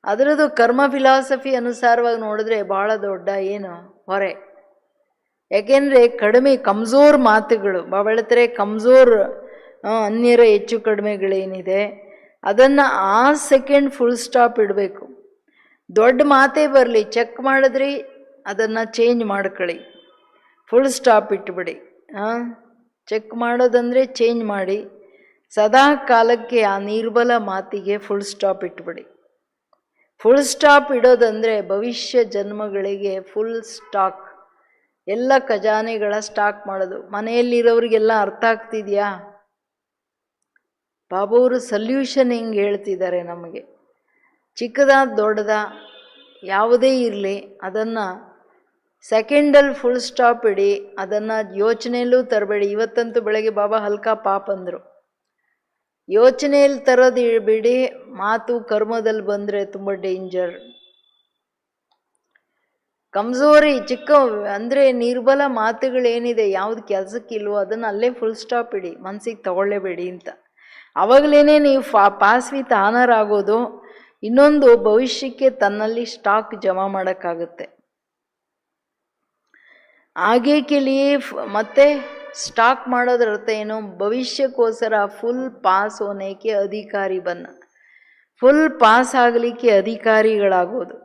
ಅದರದ್ದು ಕರ್ಮ ಫಿಲಾಸಫಿ ಅನುಸಾರವಾಗಿ ನೋಡಿದ್ರೆ ಭಾಳ ದೊಡ್ಡ ಏನು ಹೊರೆ. ಯಾಕೆಂದರೆ ಕಡಿಮೆ ಕಮ್ಜೋರ್ ಮಾತುಗಳು ಬಾಬಾ ಹೇಳ್ತಾರೆ, ಕಮ್ಜೋರ್ ಅನ್ಯರ ಹೆಚ್ಚು ಕಡಿಮೆಗಳೇನಿದೆ ಅದನ್ನು ಆ ಸೆಕೆಂಡ್ ಫುಲ್ ಸ್ಟಾಪ್ ಇಡಬೇಕು. ದೊಡ್ಡ ಮಾತೇ ಬರಲಿ, ಚೆಕ್ ಮಾಡಿದ್ರಿ ಅದನ್ನು ಚೇಂಜ್ ಮಾಡ್ಕೊಳ್ಳಿ, ಫುಲ್ ಸ್ಟಾಪ್ ಇಟ್ಬಿಡಿ. ಚೆಕ್ ಮಾಡೋದಂದರೆ ಚೇಂಜ್ ಮಾಡಿ, ಸದಾ ಕಾಲಕ್ಕೆ ಆ ನಿರ್ಬಲ ಮಾತಿಗೆ ಫುಲ್ ಸ್ಟಾಪ್ ಇಟ್ಬಿಡಿ. ಫುಲ್ ಸ್ಟಾಪ್ ಇಡೋದಂದರೆ ಭವಿಷ್ಯ ಜನ್ಮಗಳಿಗೆ ಫುಲ್ ಸ್ಟಾಕ್, ಎಲ್ಲ ಖಜಾನೆಗಳ ಸ್ಟಾಕ್ ಮಾಡೋದು. ಮನೆಯಲ್ಲಿರೋರಿಗೆಲ್ಲ ಅರ್ಥ ಆಗ್ತಿದೆಯಾ? ಬಾಬಾವರು ಸಲ್ಯೂಷನ್ ಹೆಂಗೆ ಹೇಳ್ತಿದ್ದಾರೆ ನಮಗೆ. ಚಿಕ್ಕದ ದೊಡ್ಡದ ಯಾವುದೇ ಇರಲಿ ಅದನ್ನು ಸೆಕೆಂಡಲ್ಲಿ ಫುಲ್ ಸ್ಟಾಪ್ ಇಡಿ, ಅದನ್ನು ಯೋಚನೆಯಲ್ಲೂ ತರಬೇಡಿ. ಇವತ್ತಂತೂ ಬೆಳಗ್ಗೆ ಬಾಬಾ ಹಲ್ಕಾ ಪಾಪ್ ಅಂದರು. ಯೋಚನೆಯಲ್ಲಿ ತರೋದು ಬಿಡಿ, ಮಾತು ಕರ್ಮದಲ್ಲಿ ಬಂದರೆ ತುಂಬ ಡೇಂಜರ್. ಕಮ್ಜೋರಿ ಚಿಕ್ಕ ಅಂದರೆ ನಿರ್ಬಲ ಮಾತುಗಳೇನಿದೆ, ಯಾವುದು ಕೆಲಸಕ್ಕಿಲ್ವೋ ಅದನ್ನು ಅಲ್ಲೇ ಫುಲ್ ಸ್ಟಾಪ್ ಇಡಿ, ಮನಸ್ಸಿಗೆ ತಗೊಳ್ಳೇಬೇಡಿ ಅಂತ. ಆವಾಗಲೇ ನೀವು ಪಾಸ್ ವಿತ್ ಆನರ್ ಆಗೋದು. ಇನ್ನೊಂದು ಭವಿಷ್ಯಕ್ಕೆ ತನ್ನಲ್ಲಿ ಸ್ಟಾಕ್ ಜಮಾ ಮಾಡೋಕ್ಕಾಗುತ್ತೆ. ಆगे के लिए ಮತ್ತೆ ಸ್ಟಾಕ್ ಮಾಡೋದ್ರ ಅರ್ಥ ಏನು? ಭವಿಷ್ಯಕ್ಕೋಸ್ಕರ ಫುಲ್ ಪಾಸ್ ಹೋನೆಗೆ ಅಧಿಕಾರಿ ಬನ್ನ, ಫುಲ್ ಪಾಸ್ ಆಗಲಿಕ್ಕೆ ಅಧಿಕಾರಿಗಳಾಗೋದು.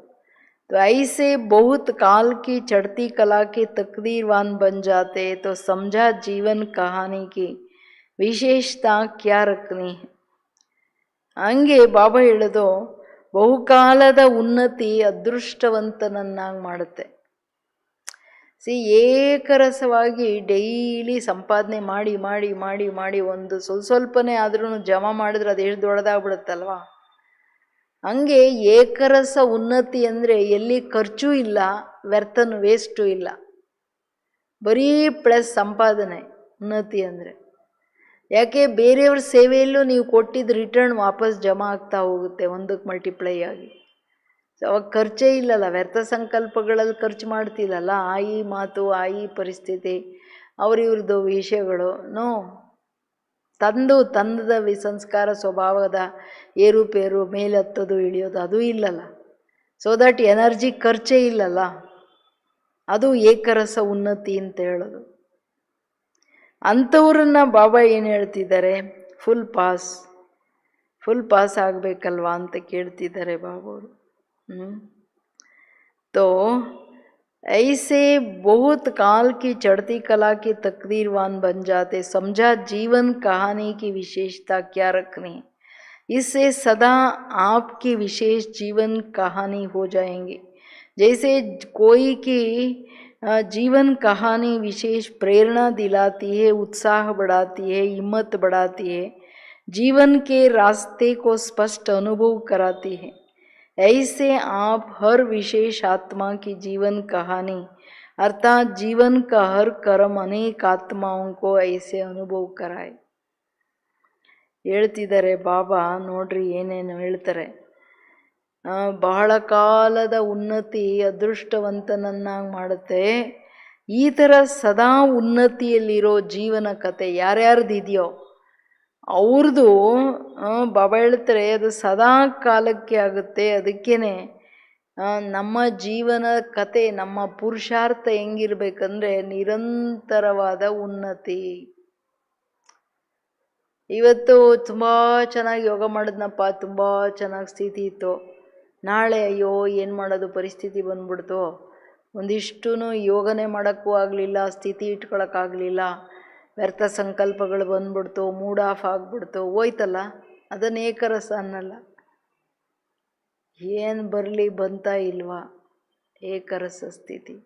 तो ऐसे बहुत काल की चढ़ती कला के तकदीरवान बन जाते, तो समझा जीवन कहानी की ವಿಶೇಷತಾ ಕ್ಯಾ ರಖನಿ. ಹಂಗೆ ಬಾಬಾ ಹೇಳೋದು ಬಹುಕಾಲದ ಉನ್ನತಿ ಅದೃಷ್ಟವಂತನನ್ನಾಗಿ ಮಾಡುತ್ತೆ. ಏಕರಸವಾಗಿ ಡೈಲಿ ಸಂಪಾದನೆ ಮಾಡಿ ಮಾಡಿ ಮಾಡಿ ಮಾಡಿ ಒಂದು ಸ್ವಲ್ಪನೇ ಆದ್ರೂ ಜಮಾ ಮಾಡಿದ್ರೆ ಅದು ಎಷ್ಟು ದೊಡ್ಡದಾಗ್ಬಿಡುತ್ತಲ್ವ. ಹಂಗೆ ಏಕರಸ ಉನ್ನತಿ ಅಂದರೆ ಎಲ್ಲಿ ಖರ್ಚು ಇಲ್ಲ, ವ್ಯರ್ಥನೂ ವೇಸ್ಟು ಇಲ್ಲ, ಬರೀ ಪ್ಲಸ್ ಸಂಪಾದನೆ ಉನ್ನತಿ ಅಂದರೆ. ಯಾಕೆ ಬೇರೆಯವ್ರ ಸೇವೆಯಲ್ಲೂ ನೀವು ಕೊಟ್ಟಿದ್ದು ರಿಟರ್ನ್ ವಾಪಸ್ ಜಮಾ ಆಗ್ತಾ ಹೋಗುತ್ತೆ, ಒಂದಕ್ಕೆ ಮಲ್ಟಿಪ್ಲೈ ಆಗಿ. ಅವಾಗ ಖರ್ಚೇ ಇಲ್ಲಲ್ಲ, ವ್ಯರ್ಥ ಸಂಕಲ್ಪಗಳಲ್ಲಿ ಖರ್ಚು ಮಾಡ್ತಿಲ್ಲಲ್ಲ. ಈ ಮಾತು, ಈ ಪರಿಸ್ಥಿತಿ, ಅವ್ರಿವ್ರದ್ದು ವಿಷಯಗಳು ತಂದದ ಸಂಸ್ಕಾರ ಸ್ವಭಾವದ ಏರುಪೇರು, ಮೇಲೆತ್ತೋದು ಇಳಿಯೋದು ಅದು ಇಲ್ಲಲ್ಲ. ಸೊ ದಟ್ ಎನರ್ಜಿ ಖರ್ಚೇ ಇಲ್ಲಲ್ಲ. ಅದು ಏಕರಸ ಉನ್ನತಿ ಅಂತ ಹೇಳೋದು. ಅಂಥವ್ರನ್ನ ಬಾಬಾ ಏನು ಹೇಳ್ತಿದ್ದಾರೆ? ಫುಲ್ ಪಾಸ್ ಆಗಬೇಕಲ್ವಾ ಅಂತ ಕೇಳ್ತಿದ್ದಾರೆ ಬಾಬಾವರು. तो ऐसे बहुत काल की चढ़ती कला के तकदीरवान बन जाते, समझा जीवन कहानी की विशेषता क्या रखनी, इससे सदा आपकी विशेष जीवन कहानी हो जाएंगे. जैसे कोई की जीवन कहानी विशेष प्रेरणा दिलाती है, उत्साह बढ़ाती है, हिम्मत बढ़ाती है, जीवन के रास्ते को स्पष्ट अनुभव कराती है. ऐसे आप हर विशेष आत्मा की जीवन कहानी अर्थात जीवन का हर कर्म अनेक आत्माओं को ऐसे अनुभव कराए. ಹೇಳ್ತಿದ್ದಾರೆ ಬಾಬಾ. ನೋಡ್ರಿ ಏನೇನು ಹೇಳ್ತಾರೆ. ಬಹಳ ಕಾಲದ ಉನ್ನತಿ ಅದೃಷ್ಟವಂತನನ್ನಾಗಿ ಮಾಡುತ್ತೆ. ಈ ಥರ ಸದಾ ಉನ್ನತಿಯಲ್ಲಿರೋ ಜೀವನ ಕತೆ ಯಾರ್ಯಾರ್ದಿದೆಯೋ ಅವ್ರದ್ದು ಬಾಬಾ ಹೇಳ್ತಾರೆ ಅದು ಸದಾ ಕಾಲಕ್ಕೆ ಆಗುತ್ತೆ. ಅದಕ್ಕೇನೆ ನಮ್ಮ ಜೀವನ ಕತೆ, ನಮ್ಮ ಪುರುಷಾರ್ಥ ಹೆಂಗಿರ್ಬೇಕಂದ್ರೆ ನಿರಂತರವಾದ ಉನ್ನತಿ. ಇವತ್ತು ತುಂಬ ಚೆನ್ನಾಗಿ ಯೋಗ ಮಾಡಿದ್ನಪ್ಪ, ತುಂಬ ಚೆನ್ನಾಗಿ ಸ್ಥಿತಿ ಇತ್ತು. ನಾಳೆ ಅಯ್ಯೋ ಏನು ಮಾಡೋದು, ಪರಿಸ್ಥಿತಿ ಬಂದ್ಬಿಡ್ತು, ಒಂದಿಷ್ಟೂ ಯೋಗನೇ ಮಾಡೋಕ್ಕೂ ಆಗಲಿಲ್ಲ, ಸ್ಥಿತಿ ಇಟ್ಕೊಳಕ್ಕಾಗಲಿಲ್ಲ, ವ್ಯರ್ಥ ಸಂಕಲ್ಪಗಳು ಬಂದ್ಬಿಡ್ತು, ಮೂಡ್ ಆಫ್ ಆಗಿಬಿಡ್ತು, ಹೋಯ್ತಲ್ಲ. ಅದನ್ನು ಏಕರಸ ಅನ್ನಲ್ಲ. ಏನು ಬರಲಿ ಬಂತಾ ಇಲ್ವಾ, ಏಕರಸ ಸ್ಥಿತಿ.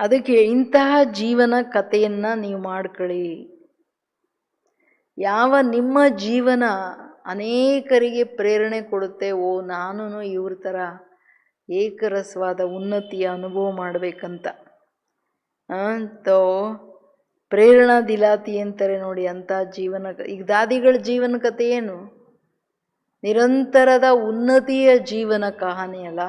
ಅದಕ್ಕೆ ಇಂತಹ ಜೀವನ ಕಥೆಯನ್ನು ನೀವು ಮಾಡ್ಕೊಳ್ಳಿ. ಯಾವ ನಿಮ್ಮ ಜೀವನ ಅನೇಕರಿಗೆ ಪ್ರೇರಣೆ ಕೊಡುತ್ತೆ, ಓ ನಾನು ಇವ್ರ ಥರ ಏಕರಸವಾದ ಉನ್ನತಿಯ ಅನುಭವ ಮಾಡಬೇಕಂತ. ತೋ ಪ್ರೇರಣಾ ದಿಲಾತಿ ಅಂತಾರೆ ನೋಡಿ, ಅಂಥ ಜೀವನ. ಈಗ ದಾದಿಗಳ ಜೀವನ ಕಥೆ ಏನು? ನಿರಂತರದ ಉನ್ನತಿಯ ಜೀವನ ಕಹಾನಿ ಅಲ್ಲ.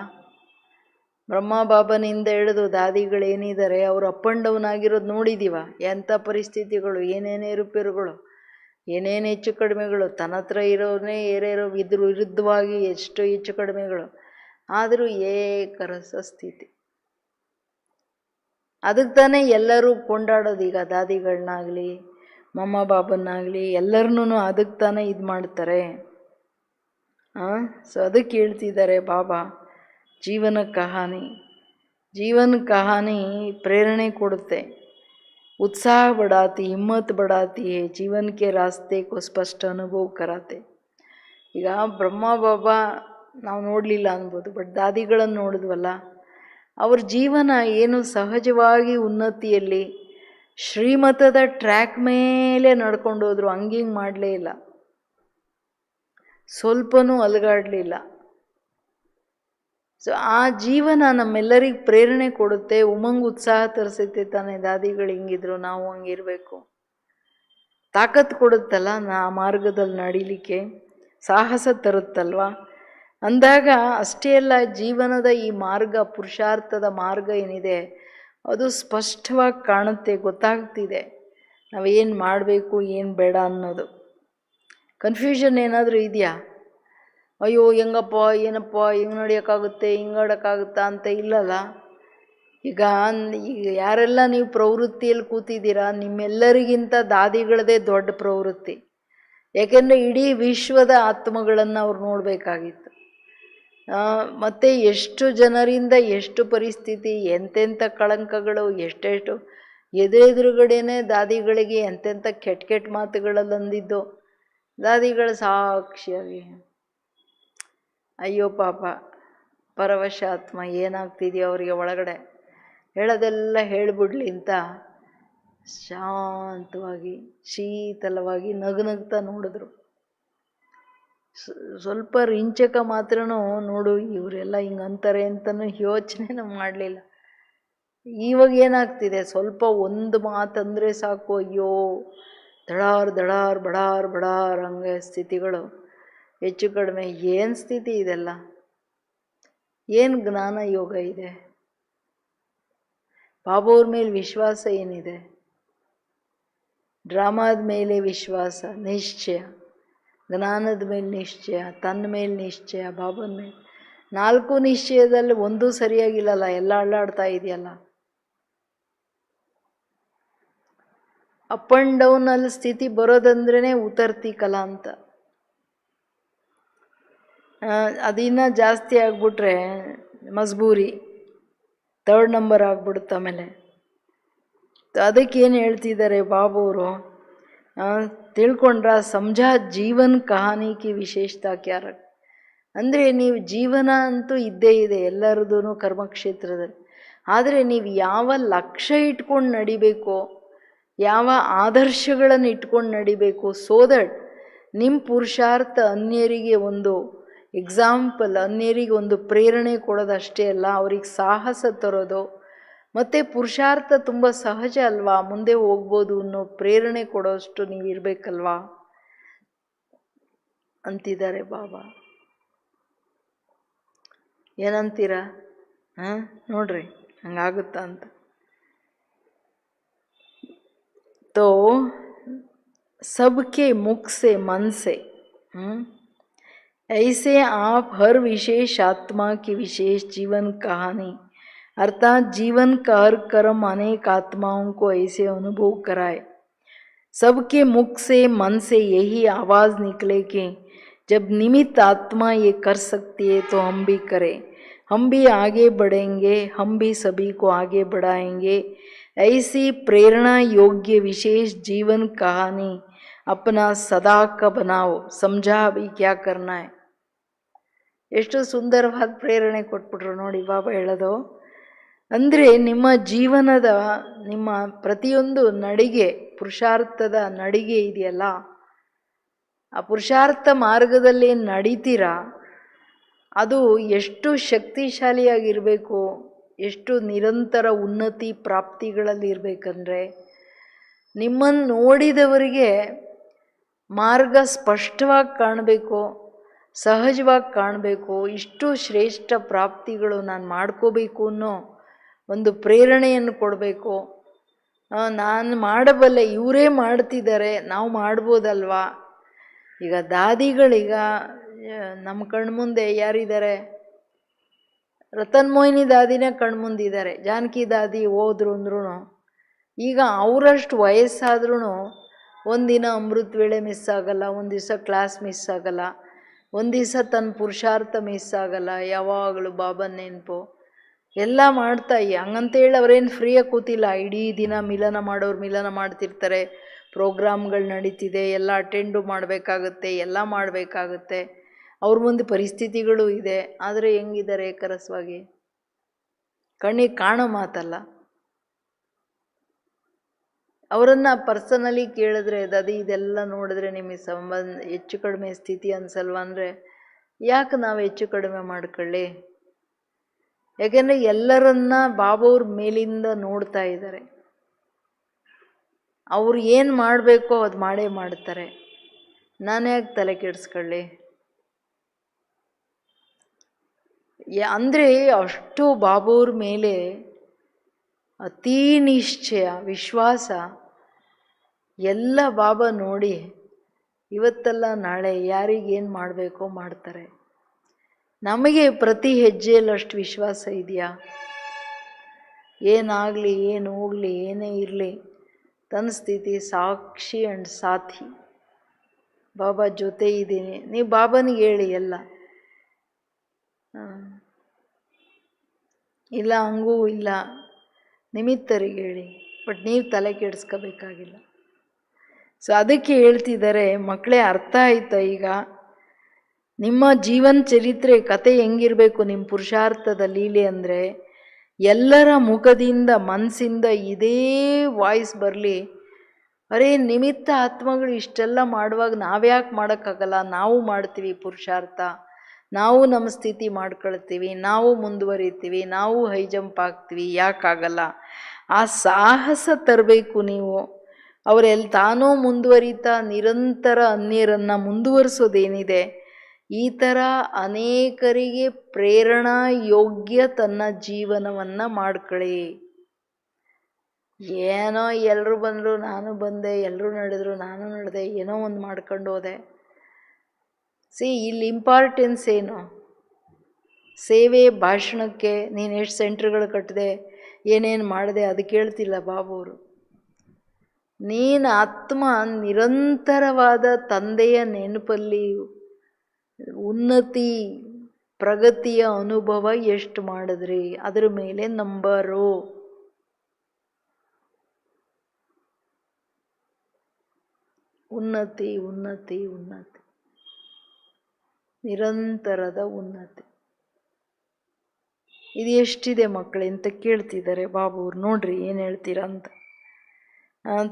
ಬ್ರಹ್ಮ ಬಾಬನಿಂದ ಹಿಡಿದು ದಾದಿಗಳೇನಿದ್ದಾರೆ ಅವರು ಅಪ್ ಆ್ಯಂಡ್ ಡೌನ್ ಆಗಿರೋದು ನೋಡಿದ್ದೀವ. ಎಂಥ ಪರಿಸ್ಥಿತಿಗಳು, ಏನೇನು ಏರುಪೇರುಗಳು, ಏನೇನು ಹೆಚ್ಚು ಕಡಿಮೆಗಳು, ತನ್ನ ಹತ್ರ ಇರೋನೇ ಏರೇರೋ ವಿರುದ್ಧವಾಗಿ ಎಷ್ಟು ಹೆಚ್ಚು ಕಡಿಮೆಗಳು, ಆದರೂ ಏಕರಸ ಸ್ಥಿತಿ. ಅದಕ್ಕೆ ತಾನೇ ಎಲ್ಲರೂ ಕೊಂಡಾಡೋದು. ಈಗ ದಾದಿಗಳನ್ನಾಗಲಿ ಮಮ್ಮ ಬಾಬನ್ನಾಗಲಿ ಎಲ್ಲರನ್ನೂ ಅದಕ್ಕೆ ತಾನೇ ಇದು ಮಾಡ್ತಾರೆ. ಸೊ ಅದಕ್ಕೆ ಹೇಳ್ತಿದ್ದಾರೆ ಬಾಬಾ, ಜೀವನ ಕಹಾನಿ ಪ್ರೇರಣೆ ಕೊಡುತ್ತೆ, उत्साह बढ़ाती, हिम्मत बढ़ाती है, जीवन के रास्ते को स्पष्ट अनुभव कराते. ಈಗ ಬ್ರಹ್ಮ ಬಾಬಾ ನಾವು ನೋಡಲಿಲ್ಲ ಅನ್ಬೋದು, ಬಟ್ ದಾದಿಗಳನ್ನು ನೋಡಿದ್ವಲ್ಲ, ಅವ್ರ ಜೀವನ ಏನು ಸಹಜವಾಗಿ ಉನ್ನತಿಯಲ್ಲಿ ಶ್ರೀಮತದ ಟ್ರ್ಯಾಕ್ ಮೇಲೆ ನಡ್ಕೊಂಡು ಹೋದ್ರು. ಹಂಗಿಂಗೆ ಮಾಡಲೇ ಇಲ್ಲ, ಸ್ವಲ್ಪನೂ ಅಲುಗಾಡಲಿಲ್ಲ. ಸೊ ಆ ಜೀವನ ನಮ್ಮೆಲ್ಲರಿಗೆ ಪ್ರೇರಣೆ ಕೊಡುತ್ತೆ, ಉಮಂಗ್ ಉತ್ಸಾಹ ತರಿಸುತ್ತೆ ತಾನೆ. ದಾದಿಗಳು ಹಿಂಗಿದ್ರು, ನಾವು ಹಂಗಿರಬೇಕು. ತಾಕತ್ತು ಕೊಡುತ್ತಲ್ಲ ಆ ಮಾರ್ಗದಲ್ಲಿ ನಡೀಲಿಕ್ಕೆ, ಸಾಹಸ ತರುತ್ತಲ್ವ. ಅಂದಾಗ ಅಷ್ಟೇ ಅಲ್ಲ, ಜೀವನದ ಈ ಮಾರ್ಗ, ಪುರುಷಾರ್ಥದ ಮಾರ್ಗ ಏನಿದೆ ಅದು ಸ್ಪಷ್ಟವಾಗಿ ಕಾಣುತ್ತೆ, ಗೊತ್ತಾಗ್ತಿದೆ ನಾವೇನು ಮಾಡಬೇಕು ಏನು ಬೇಡ ಅನ್ನೋದು. ಕನ್ಫ್ಯೂಷನ್ ಏನಾದರೂ ಇದೆಯಾ? ಅಯ್ಯೋ ಹೆಂಗಪ್ಪ ಏನಪ್ಪ ಹೆಂಗೆ ನಡೆಯೋಕ್ಕಾಗುತ್ತೆ, ಹಿಂಗೆ ಆಡೋಕ್ಕಾಗುತ್ತಾ ಅಂತ ಇಲ್ಲಲ್ಲ. ಈಗ ಯಾರೆಲ್ಲ ನೀವು ಪ್ರವೃತ್ತಿಯಲ್ಲಿ ಕೂತಿದ್ದೀರಾ, ನಿಮ್ಮೆಲ್ಲರಿಗಿಂತ ದಾದಿಗಳದೇ ದೊಡ್ಡ ಪ್ರವೃತ್ತಿ. ಯಾಕೆಂದರೆ ಇಡೀ ವಿಶ್ವದ ಆತ್ಮಗಳನ್ನು ಅವ್ರು ನೋಡಬೇಕಾಗಿತ್ತು. ಮತ್ತು ಎಷ್ಟು ಜನರಿಂದ ಎಷ್ಟು ಪರಿಸ್ಥಿತಿ, ಎಂತೆಂಥ ಕಳಂಕಗಳು, ಎಷ್ಟೆಷ್ಟು ಎದುರುಗಡೆನೇ ದಾದಿಗಳಿಗೆ ಎಂತೆಂಥ ಕೆಟ್ಟ ಮಾತುಗಳಲ್ಲಿ ಅಂದಿದ್ದು ದಾದಿಗಳ ಸಾಕ್ಷಿಯಾಗಿ. ಅಯ್ಯೋ ಪಾಪ ಪರವಶ ಆತ್ಮ ಏನಾಗ್ತಿದೆಯೋ ಅವರಿಗೆ ಒಳಗಡೆ, ಹೇಳೋದೆಲ್ಲ ಹೇಳಿಬಿಡ್ಲಿ ಅಂತ ಶಾಂತವಾಗಿ ಶೀತಲವಾಗಿ ನಗುನಗ್ತಾ ನೋಡಿದ್ರು. ಸ್ವಲ್ಪ ರಿಂಚಕ ಮಾತ್ರ ನೋಡು ಇವರೆಲ್ಲ ಹಿಂಗೆ ಅಂತಾರೆ ಅಂತಲೂ ಯೋಚನೆ ಮಾಡಲಿಲ್ಲ. ಇವಾಗ ಏನಾಗ್ತಿದೆ, ಸ್ವಲ್ಪ ಒಂದು ಮಾತಂದರೆ ಸಾಕು, ಅಯ್ಯೋ ದಡಾರ್ ದಡಾರ್ ಬಡಾರ್ ಬಡಾರ್ ಹಂಗೆ ಸ್ಥಿತಿಗಳು ಹೆಚ್ಚು ಕಡಿಮೆ. ಏನು ಸ್ಥಿತಿ ಇದೆಲ್ಲ? ಏನು ಜ್ಞಾನ ಯೋಗ ಇದೆ? ಬಾಬಾವ್ರ ಮೇಲೆ ವಿಶ್ವಾಸ ಏನಿದೆ? ಡ್ರಾಮಾದ ಮೇಲೆ ವಿಶ್ವಾಸ, ನಿಶ್ಚಯ, ಜ್ಞಾನದ ಮೇಲೆ ನಿಶ್ಚಯ, ತನ್ನ ಮೇಲೆ ನಿಶ್ಚಯ, ಬಾಬನ ಮೇಲೆ. 4 ನಿಶ್ಚಯದಲ್ಲಿ ಒಂದೂ ಸರಿಯಾಗಿಲ್ಲಲ್ಲ, ಎಲ್ಲ ಅಳ್ಳಾಡ್ತಾ ಇದೆಯಲ್ಲ. ಅಪ್ ಆ್ಯಂಡ್ ಡೌನಲ್ಲಿ ಸ್ಥಿತಿ ಬರೋದಂದ್ರೇ ಉತರ್ತಿ ಕಲಾ ಅಂತ. ಅದಿನ್ನ ಜಾಸ್ತಿ ಆಗಿಬಿಟ್ರೆ ಮಜ್ಬೂರಿ 3rd ನಂಬರ್ ಆಗ್ಬಿಡುತ್ತೆ ಆಮೇಲೆ. ಅದಕ್ಕೇನು ಹೇಳ್ತಿದ್ದಾರೆ ಬಾಬುವರು, ತಿಳ್ಕೊಂಡ್ರ ಸಮझा ಜೀವನ್ ಕಹಾನಿ ಕಿ ವಿಶೇಷತಾ ಕ್ಯಾ ರಖ. ಅಂದರೆ ನೀವು ಜೀವನ ಅಂತೂ ಇದ್ದೇ ಇದೆ ಎಲ್ಲರದೂ ಕರ್ಮಕ್ಷೇತ್ರದಲ್ಲಿ. ಆದರೆ ನೀವು ಯಾವ ಲಕ್ಷ್ಯ ಇಟ್ಕೊಂಡು ನಡಿಬೇಕೋ, ಯಾವ ಆದರ್ಶಗಳನ್ನು ಇಟ್ಕೊಂಡು ನಡಿಬೇಕು, ಸೋ ದಟ್ ನಿಮ್ಮ ಪುರುಷಾರ್ಥ ಅನ್ಯರಿಗೆ ಒಂದು ಎಕ್ಸಾಂಪಲ್, ಅನ್ಯರಿಗೆ ಒಂದು ಪ್ರೇರಣೆ ಕೊಡೋದಷ್ಟೇ ಅಲ್ಲ, ಅವ್ರಿಗೆ ಸಾಹಸ ತರೋದು. ಮತ್ತು ಪುರುಷಾರ್ಥ ತುಂಬ ಸಹಜ ಅಲ್ವಾ, ಮುಂದೆ ಹೋಗ್ಬೋದು ಅನ್ನೋ ಪ್ರೇರಣೆ ಕೊಡೋಷ್ಟು ನೀವು ಇರಬೇಕಲ್ವಾ ಅಂತಿದ್ದಾರೆ ಬಾಬಾ. ಏನಂತೀರಾ? ನೋಡ್ರಿ ಹಂಗಾಗುತ್ತಾ ಅಂತ. तो सबके मुख से मन से ऐसे आप हर विशेष आत्मा की विशेष जीवन कहानी अर्थात जीवन का हर कर्म अनेक आत्माओं को ऐसे अनुभव कराए. सबके मुख से मन से यही आवाज़ निकले कि जब निमित्त आत्मा ये कर सकती है तो हम भी करें, हम भी आगे बढ़ेंगे, हम भी सभी को आगे बढ़ाएंगे. ऐसी प्रेरणा योग्य विशेष जीवन कहानी अपना सदा का बनाओ, समझा अभी क्या करना है. ಎಷ್ಟು ಸುಂದರವಾದ ಪ್ರೇರಣೆ ಕೊಟ್ಬಿಟ್ರು ನೋಡಿ ಬಾಬಾ ಹೇಳೋದು. ಅಂದರೆ ನಿಮ್ಮ ಜೀವನದ, ನಿಮ್ಮ ಪ್ರತಿಯೊಂದು ನಡಿಗೆ, ಪುರುಷಾರ್ಥದ ನಡಿಗೆ ಇದೆಯಲ್ಲ, ಆ ಪುರುಷಾರ್ಥ ಮಾರ್ಗದಲ್ಲಿ ನಡೀತೀರಾ ಅದು ಎಷ್ಟು ಶಕ್ತಿಶಾಲಿಯಾಗಿರಬೇಕು, ಎಷ್ಟು ನಿರಂತರ ಉನ್ನತಿ ಪ್ರಾಪ್ತಿಗಳಲ್ಲಿ ಇರಬೇಕಂದ್ರೆ ನಿಮ್ಮನ್ನು ನೋಡಿದವರಿಗೆ ಮಾರ್ಗ ಸ್ಪಷ್ಟವಾಗಿ ಕಾಣಬೇಕು, ಸಹಜವಾಗಿ ಕಾಣಬೇಕು. ಇಷ್ಟು ಶ್ರೇಷ್ಠ ಪ್ರಾಪ್ತಿಗಳು ನಾನು ಮಾಡ್ಕೋಬೇಕು ಅನ್ನೋ ಒಂದು ಪ್ರೇರಣೆಯನ್ನು ಕೊಡಬೇಕು. ನಾನು ಮಾಡಬಲ್ಲೆ, ಇವರೇ ಮಾಡ್ತಿದ್ದಾರೆ, ನಾವು ಮಾಡ್ಬೋದಲ್ವಾ? ಈಗ ದಾದಿಗಳೀಗ ನಮ್ಮ ಕಣ್ಮುಂದೆ ಯಾರಿದ್ದಾರೆ? ರತನ್ ಮೋಹಿನಿ ದಾದಿನೇ ಕಣ್ಮುಂದಿದ್ದಾರೆ. ಜಾನಕಿ ದಾದಿ ಹೋದ್ರು ಅಂದ್ರೂ ಈಗ ಅವರಷ್ಟು ವಯಸ್ಸಾದ್ರೂ ಒಂದಿನ ಅಮೃತ ವೇಳೆ ಮಿಸ್ ಆಗಲ್ಲ, ಒಂದು ದಿವಸ ಕ್ಲಾಸ್ ಮಿಸ್ ಆಗಲ್ಲ, ಒಂದು ದಿವಸ ತನ್ನ ಪುರುಷಾರ್ಥ ಮಿಸ್ ಆಗಲ್ಲ, ಯಾವಾಗಲೂ ಬಾಬನ ನೆನಪು ಎಲ್ಲ ಮಾಡ್ತಾ. ಹಂಗಂತೇಳಿ ಅವರೇನು ಫ್ರೀಯಾಗಿ ಕೂತಿಲ್ಲ, ಇಡೀ ದಿನ ಮಿಲನ ಮಾಡೋರು ಮಿಲನ ಮಾಡ್ತಿರ್ತಾರೆ, ಪ್ರೋಗ್ರಾಮ್ಗಳು ನಡೀತಿದೆ, ಎಲ್ಲ ಅಟೆಂಡು ಮಾಡಬೇಕಾಗುತ್ತೆ, ಎಲ್ಲ ಮಾಡಬೇಕಾಗುತ್ತೆ, ಅವ್ರ ಮುಂದೆ ಪರಿಸ್ಥಿತಿಗಳು ಇದೆ. ಆದರೆ ಹೆಂಗಿದ್ದಾರೆ ಏಕರಸವಾಗಿ? ಕಣ್ಣಿಗೆ ಕಾಣೋ ಮಾತಲ್ಲ. ಅವರನ್ನು ಪರ್ಸನಲಿ ಕೇಳಿದ್ರೆ ಇದೆಲ್ಲ ನೋಡಿದ್ರೆ ನಿಮಗೆ ಸಂಬಂಧ ಹೆಚ್ಚು ಕಡಿಮೆ ಸ್ಥಿತಿ ಅನ್ಸಲ್ವ ಅಂದರೆ ಯಾಕೆ ನಾವು ಹೆಚ್ಚು ಕಡಿಮೆ ಮಾಡ್ಕೊಳ್ಳಿ? ಯಾಕೆಂದರೆ ಎಲ್ಲರನ್ನ ಬಾಬವ್ರ ಮೇಲಿಂದ ನೋಡ್ತಾ ಇದ್ದಾರೆ. ಅವ್ರು ಏನು ಮಾಡಬೇಕೋ ಅದು ಮಾಡೇ ಮಾಡ್ತಾರೆ. ನಾನು ಯಾಕೆ ತಲೆ ಕೆಡಿಸ್ಕೊಳ್ಳಿ? ಅಂದರೆ ಅಷ್ಟು ಬಾಬವ್ರ ಮೇಲೆ ಅತೀ ನಿಶ್ಚಯ, ವಿಶ್ವಾಸ ಎಲ್ಲ ಬಾಬಾ ನೋಡಿ ಇವತ್ತಲ್ಲ ನಾಳೆ ಯಾರಿಗೇನು ಮಾಡಬೇಕೋ ಮಾಡ್ತಾರೆ. ನಮಗೆ ಪ್ರತಿ ಹೆಜ್ಜೆಯಲ್ಲಿ ಅಷ್ಟು ವಿಶ್ವಾಸ ಇದೆಯಾ? ಏನಾಗಲಿ ಏನು ಹೋಗಲಿ ಏನೇ ಇರಲಿ ತನ್ನ ಸ್ಥಿತಿ ಸಾಕ್ಷಿ ಆ್ಯಂಡ್ ಸಾಥಿ, ಬಾಬಾ ಜೊತೆ ಇದ್ದೀನಿ. ನೀವು ಬಾಬನಿಗೆ ಹೇಳಿ ಎಲ್ಲ, ಇಲ್ಲ ಹಂಗೂ ಇಲ್ಲ, ನಿಮಿತ್ತರಿಗೆ ಹೇಳಿ, ಬಟ್ ನೀವು ತಲೆ ಕೆಡಿಸ್ಕೋಬೇಕಾಗಿಲ್ಲ. ಸೊ ಅದಕ್ಕೆ ಹೇಳ್ತಿದ್ದಾರೆ ಮಕ್ಕಳೇ, ಅರ್ಥ ಆಯ್ತಾ ಈಗ? ನಿಮ್ಮ ಜೀವನ ಚರಿತ್ರೆ ಕತೆ ಹೆಂಗಿರಬೇಕು ನಿಮ್ಮ ಪುರುಷಾರ್ಥದ ಲೀಲೆ ಅಂದರೆ ಎಲ್ಲರ ಮುಖದಿಂದ ಮನಸ್ಸಿಂದ ಇದೇ ವಾಯ್ಸ್ ಬರಲಿ, ಅರೇ ನಿಮಿತ್ತ ಆತ್ಮಗಳು ಇಷ್ಟೆಲ್ಲ ಮಾಡುವಾಗ ನಾವ್ಯಾಕೆ ಮಾಡೋಕ್ಕಾಗಲ್ಲ? ನಾವು ಮಾಡ್ತೀವಿ ಪುರುಷಾರ್ಥ, ನಾವು ನಮ್ಮ ಸ್ಥಿತಿ ಮಾಡ್ಕೊಳ್ತೀವಿ, ನಾವು ಮುಂದುವರಿತೀವಿ, ನಾವು ಹೈ ಜಂಪ್ ಆಗ್ತೀವಿ, ಯಾಕಾಗಲ್ಲ? ಆ ಸಾಹಸ ತರಬೇಕು ನೀವು. ಅವರೆಲ್ಲಿ ತಾನೂ ಮುಂದುವರಿತಾ ನಿರಂತರ ಅನ್ಯರನ್ನು ಮುಂದುವರಿಸೋದೇನಿದೆ, ಈ ಥರ ಅನೇಕರಿಗೆ ಪ್ರೇರಣಾ ಯೋಗ್ಯ ತನ್ನ ಜೀವನವನ್ನು ಮಾಡ್ಕೊಳ್ಳಿ. ಏನೋ ಎಲ್ಲರೂ ಬಂದರು ನಾನು ಬಂದೆ, ಎಲ್ಲರೂ ನಡೆದ್ರು ನಾನು ನಡೆದೆ, ಏನೋ ಒಂದು ಮಾಡ್ಕೊಂಡು ಹೋದೆ. ಇಲ್ಲಿ ಇಂಪಾರ್ಟೆನ್ಸ್ ಏನು? ಸೇವೆ ಭಾಷಣಕ್ಕೆ ನೀನು ಎಷ್ಟು ಸೆಂಟ್ರ್ಗಳು ಕಟ್ಟಿದೆ, ಏನೇನು ಮಾಡಿದೆ ಅದಕ್ಕೆ ಹೇಳ್ತಿಲ್ಲ ಬಾಬುವರು. ನೀನು ಆತ್ಮ ನಿರಂತರವಾದ ತಂದೆಯ ನೆನಪಲ್ಲಿ ಉನ್ನತಿ ಪ್ರಗತಿಯ ಅನುಭವ ಎಷ್ಟು ಮಾಡಿದ್ರಿ ಅದರ ಮೇಲೆ ನಂಬರು. ಉನ್ನತಿ ಉನ್ನತಿ ಉನ್ನತಿ, ನಿರಂತರದ ಉನ್ನತಿ. ಇದು ಎಷ್ಟಿದೆ ಮಕ್ಕಳೇ ಅಂತ ಕೇಳ್ತಿದ್ದಾರೆ ಬಾಬುವ್ರು. ನೋಡ್ರಿ ಏನು ಹೇಳ್ತೀರಾ ಅಂತ.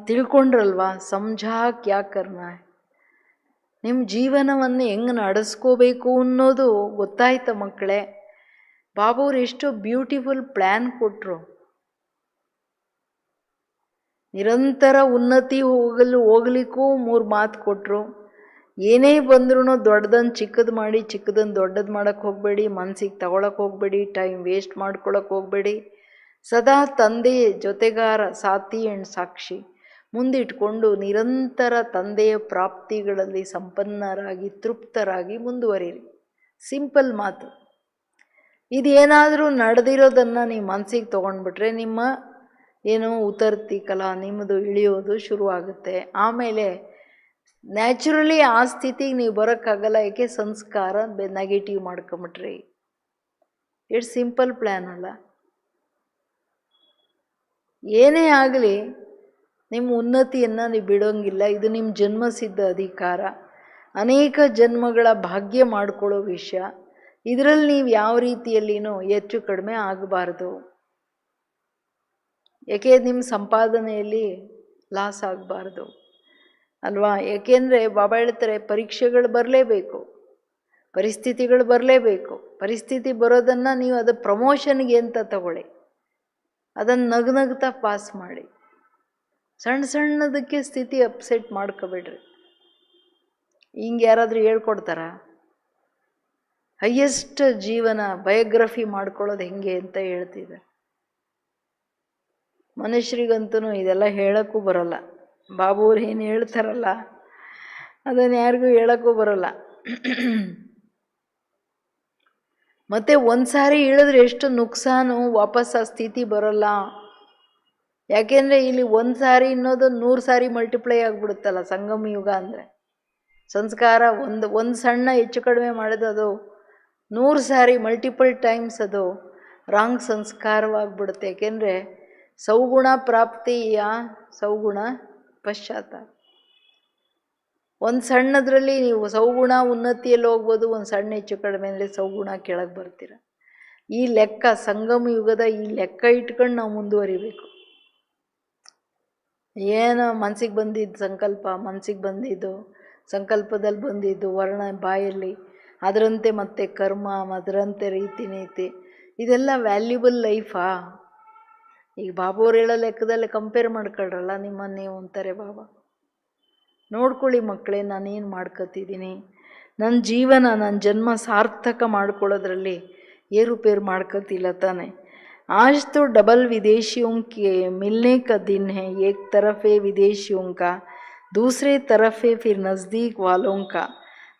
ತಿಳ್ಕೊಂಡ್ರಲ್ವಾ? ಸಮझा ಕ್ಯಾ ಕರ್ನಾ. ನಿಮ್ಮ ಜೀವನವನ್ನು ಹೆಂಗೆ ನಡೆಸ್ಕೋಬೇಕು ಅನ್ನೋದು ಗೊತ್ತಾಯ್ತ ಮಕ್ಕಳೇ? ಬಾಬುವ್ರು ಎಷ್ಟು ಬ್ಯೂಟಿಫುಲ್ ಪ್ಲ್ಯಾನ್ ಕೊಟ್ಟರು. ನಿರಂತರ ಉನ್ನತಿ ಹೋಗ್ಲಿಕ್ಕೂ 3 ಮಾತು ಕೊಟ್ಟರು. ಏನೇ ಬಂದ್ರೂ ದೊಡ್ಡದನ್ನು ಚಿಕ್ಕದು ಮಾಡಿ, ಚಿಕ್ಕದನ್ನು ದೊಡ್ಡದು ಮಾಡೋಕ್ಕೆ ಹೋಗಬೇಡಿ, ಮನಸ್ಸಿಗೆ ತಗೊಳಕ್ಕೆ ಹೋಗಬೇಡಿ, ಟೈಮ್ ವೇಸ್ಟ್ ಮಾಡ್ಕೊಳಕ್ಕೆ ಹೋಗಬೇಡಿ. ಸದಾ ತಂದೆ ಜೊತೆಗಾರ, ಸಾಥಿ ಆ್ಯಂಡ್ ಸಾಕ್ಷಿ ಮುಂದಿಟ್ಕೊಂಡು ನಿರಂತರ ತಂದೆಯ ಪ್ರಾಪ್ತಿಗಳಲ್ಲಿ ಸಂಪನ್ನರಾಗಿ ತೃಪ್ತರಾಗಿ ಮುಂದುವರಿರಿ. ಸಿಂಪಲ್ ಮಾತು. ಇದೇನಾದರೂ ನಡೆದಿರೋದನ್ನು ನೀವು ಮನಸ್ಸಿಗೆ ತೊಗೊಂಡ್ಬಿಟ್ರೆ ನಿಮ್ಮ ಏನೋ ಉತ್ತರ್ತಿ ಕಲಾ ನಿಮ್ಮದು ಇಳಿಯೋದು ಶುರುವಾಗುತ್ತೆ. ಆಮೇಲೆ ನ್ಯಾಚುರಲಿ ಆ ಸ್ಥಿತಿಗೆ ನೀವು ಬರೋಕ್ಕಾಗಲ್ಲ. ಏಕೆ? ಸಂಸ್ಕಾರ ನೆಗೆಟಿವ್ ಮಾಡ್ಕೊಂಬಿಟ್ರಿ. ಎಷ್ಟು ಸಿಂಪಲ್ ಪ್ಲ್ಯಾನ್ ಅಲ್ಲ? ಏನೇ ಆಗಲಿ ನಿಮ್ಮ ಉನ್ನತಿಯನ್ನು ನೀವು ಬಿಡೋಂಗಿಲ್ಲ. ಇದು ನಿಮ್ಮ ಜನ್ಮಸಿದ್ಧ ಅಧಿಕಾರ, ಅನೇಕ ಜನ್ಮಗಳ ಭಾಗ್ಯ ಮಾಡ್ಕೊಳ್ಳೋ ವಿಷಯ. ಇದರಲ್ಲಿ ನೀವು ಯಾವ ರೀತಿಯಲ್ಲಿನೂ ಹೆಚ್ಚು ಕಡಿಮೆ ಆಗಬಾರ್ದು. ಏಕೆ? ನಿಮ್ಮ ಸಂಪಾದನೆಯಲ್ಲಿ ಲಾಸ್ ಆಗಬಾರ್ದು. ಅಲ್ವಾ? ಏಕೆಂದರೆ ಬಾಬಾ ಹೇಳ್ತಾರೆ ಪರೀಕ್ಷೆಗಳು ಬರಲೇಬೇಕು, ಪರಿಸ್ಥಿತಿಗಳು ಬರಲೇಬೇಕು. ಪರಿಸ್ಥಿತಿ ಬರೋದನ್ನು ನೀವು ಅದು ಪ್ರಮೋಷನ್ಗೆ ಅಂತ ತಗೊಳ್ಳಿ, ಅದನ್ನು ನಗ್ನಗ್ತಾ ಪಾಸ್ ಮಾಡಿ. ಸಣ್ಣ ಸಣ್ಣದಕ್ಕೆ ಸ್ಥಿತಿ ಅಪ್ಸೆಟ್ ಮಾಡ್ಕೋಬೇಡ್ರಿ. ಹಿಂಗೆ ಯಾರಾದರೂ ಹೇಳ್ಕೊಡ್ತಾರ? ಹೈಯೆಸ್ಟ್ ಜೀವನ ಬಯೋಗ್ರಫಿ ಮಾಡ್ಕೊಳ್ಳೋದು ಹೆಂಗೆ ಅಂತ ಹೇಳ್ತಿದ್ದಾರೆ. ಮನುಷ್ಯರಿಗಂತೂ ಇದೆಲ್ಲ ಹೇಳೋಕ್ಕೂ ಬರೋಲ್ಲ. ಬಾಬುವ್ರು ಏನು ಹೇಳ್ತಾರಲ್ಲ ಅದನ್ನು ಯಾರಿಗೂ ಹೇಳೋಕ್ಕೂ ಬರೋಲ್ಲ. ಮತ್ತು ಒಂದು ಸಾರಿ ಹೇಳಿದ್ರೆ ಎಷ್ಟು ನುಕ್ಸಾನು, ವಾಪಸ್ ಆ ಸ್ಥಿತಿ ಬರೋಲ್ಲ. ಯಾಕೆಂದರೆ ಇಲ್ಲಿ ಒಂದು ಸಾರಿ ಅನ್ನೋದು 100 ಸಾರಿ ಮಲ್ಟಿಪ್ಲೈ ಆಗಿಬಿಡುತ್ತಲ್ಲ ಸಂಗಮ ಯುಗ ಅಂದರೆ. ಸಂಸ್ಕಾರ ಒಂದು ಸಣ್ಣ ಹೆಚ್ಚು ಕಡಿಮೆ ಮಾಡೋದು ಅದು 100 ಸಾರಿ ಮಲ್ಟಿಪಲ್ ಟೈಮ್ಸ್ ಅದು ರಾಂಗ್ ಸಂಸ್ಕಾರವಾಗಿಬಿಡುತ್ತೆ. ಏಕೆಂದರೆ ಸೌಗುಣ ಪ್ರಾಪ್ತಿಯ ಸೌಗುಣ ಪಶ್ಚಾತ್ತಾಪ. ಒಂದು ಸಣ್ಣದರಲ್ಲಿ ನೀವು ಸೌಗುಣ ಉನ್ನತಿಯಲ್ಲಿ ಹೋಗ್ಬೋದು, ಒಂದು ಸಣ್ಣ ಹೆಚ್ಚು ಕಡಿಮೆ ಅಂದರೆ ಸೌಗುಣ ಕೆಳಗೆ ಬರ್ತೀರ. ಈ ಲೆಕ್ಕ ಸಂಗಮ ಯುಗದ ಈ ಲೆಕ್ಕ ಇಟ್ಕೊಂಡು ನಾವು ಮುಂದುವರಿಬೇಕು. ಏನೋ ಮನಸ್ಸಿಗೆ ಬಂದಿದ್ದು ಸಂಕಲ್ಪ, ಮನಸ್ಸಿಗೆ ಬಂದಿದ್ದು ಸಂಕಲ್ಪದಲ್ಲಿ ಬಂದಿದ್ದು ವರ್ಣ ಬಾಯಲ್ಲಿ, ಅದರಂತೆ ಮತ್ತೆ ಕರ್ಮ, ಅದರಂತೆ ರೀತಿ ನೀತಿ, ಇದೆಲ್ಲ ವ್ಯಾಲ್ಯೂಬಲ್ ಲೈಫಾ? ಈಗ ಬಾಬುವ್ರು ಹೇಳೋ ಲೆಕ್ಕದಲ್ಲಿ ಕಂಪೇರ್ ಮಾಡ್ಕೊಳ್ರಲ್ಲ ನಿಮ್ಮನ್ನು ನೀವು ಅಂತಾರೆ ಬಾಬಾ. ನೋಡ್ಕೊಳ್ಳಿ ಮಕ್ಕಳೇ, ನಾನೇನು ಮಾಡ್ಕೊತಿದ್ದೀನಿ, ನನ್ನ ಜೀವನ, ನನ್ನ ಜನ್ಮ ಸಾರ್ಥಕ ಮಾಡ್ಕೊಳ್ಳೋದ್ರಲ್ಲಿ ಏರುಪೇರು ಮಾಡ್ಕೊತಿಲ್ಲ ತಾನೆ. आज तो डबल विदेशियों के मिलने का दिन है. एक तरफ है विदेशियों का, दूसरे तरफ है फिर नज़दीक वालों का.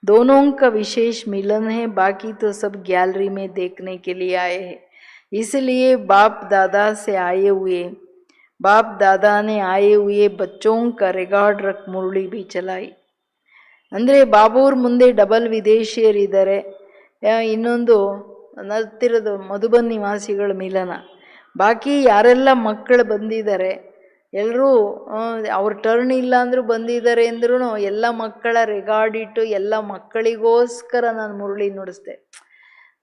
दोनों का विशेष मिलन है. बाकी तो सब गैलरी में देखने के लिए आए हैं. इसलिए बाप दादा से आए हुए, बाप दादा ने आए हुए बच्चों का रिकॉर्ड रख मुरली भी चलाई. ಅಂದರೆ ಬಾಬುವ್ರ ಮುಂದೆ ಡಬಲ್ ವಿದೇಶಿಯರಿದ್ದಾರೆ, ಇನ್ನೊಂದು ನರ್ತಿರೋದು ಮಧುಬನ್ ನಿವಾಸಿಗಳ ಮಿಲನ. ಬಾಕಿ ಯಾರೆಲ್ಲ ಮಕ್ಕಳು ಬಂದಿದ್ದಾರೆ ಎಲ್ಲರೂ ಅವ್ರ ಟರ್ನ್ ಇಲ್ಲ ಅಂದರೂ ಬಂದಿದ್ದಾರೆ ಅಂದ್ರೂ ಎಲ್ಲ ಮಕ್ಕಳ ರೆಕಾರ್ಡ್ ಇಟ್ಟು ಎಲ್ಲ ಮಕ್ಕಳಿಗೋಸ್ಕರ ನಾನು ಮುರಳಿ ನುಡಿಸ್ದೆ.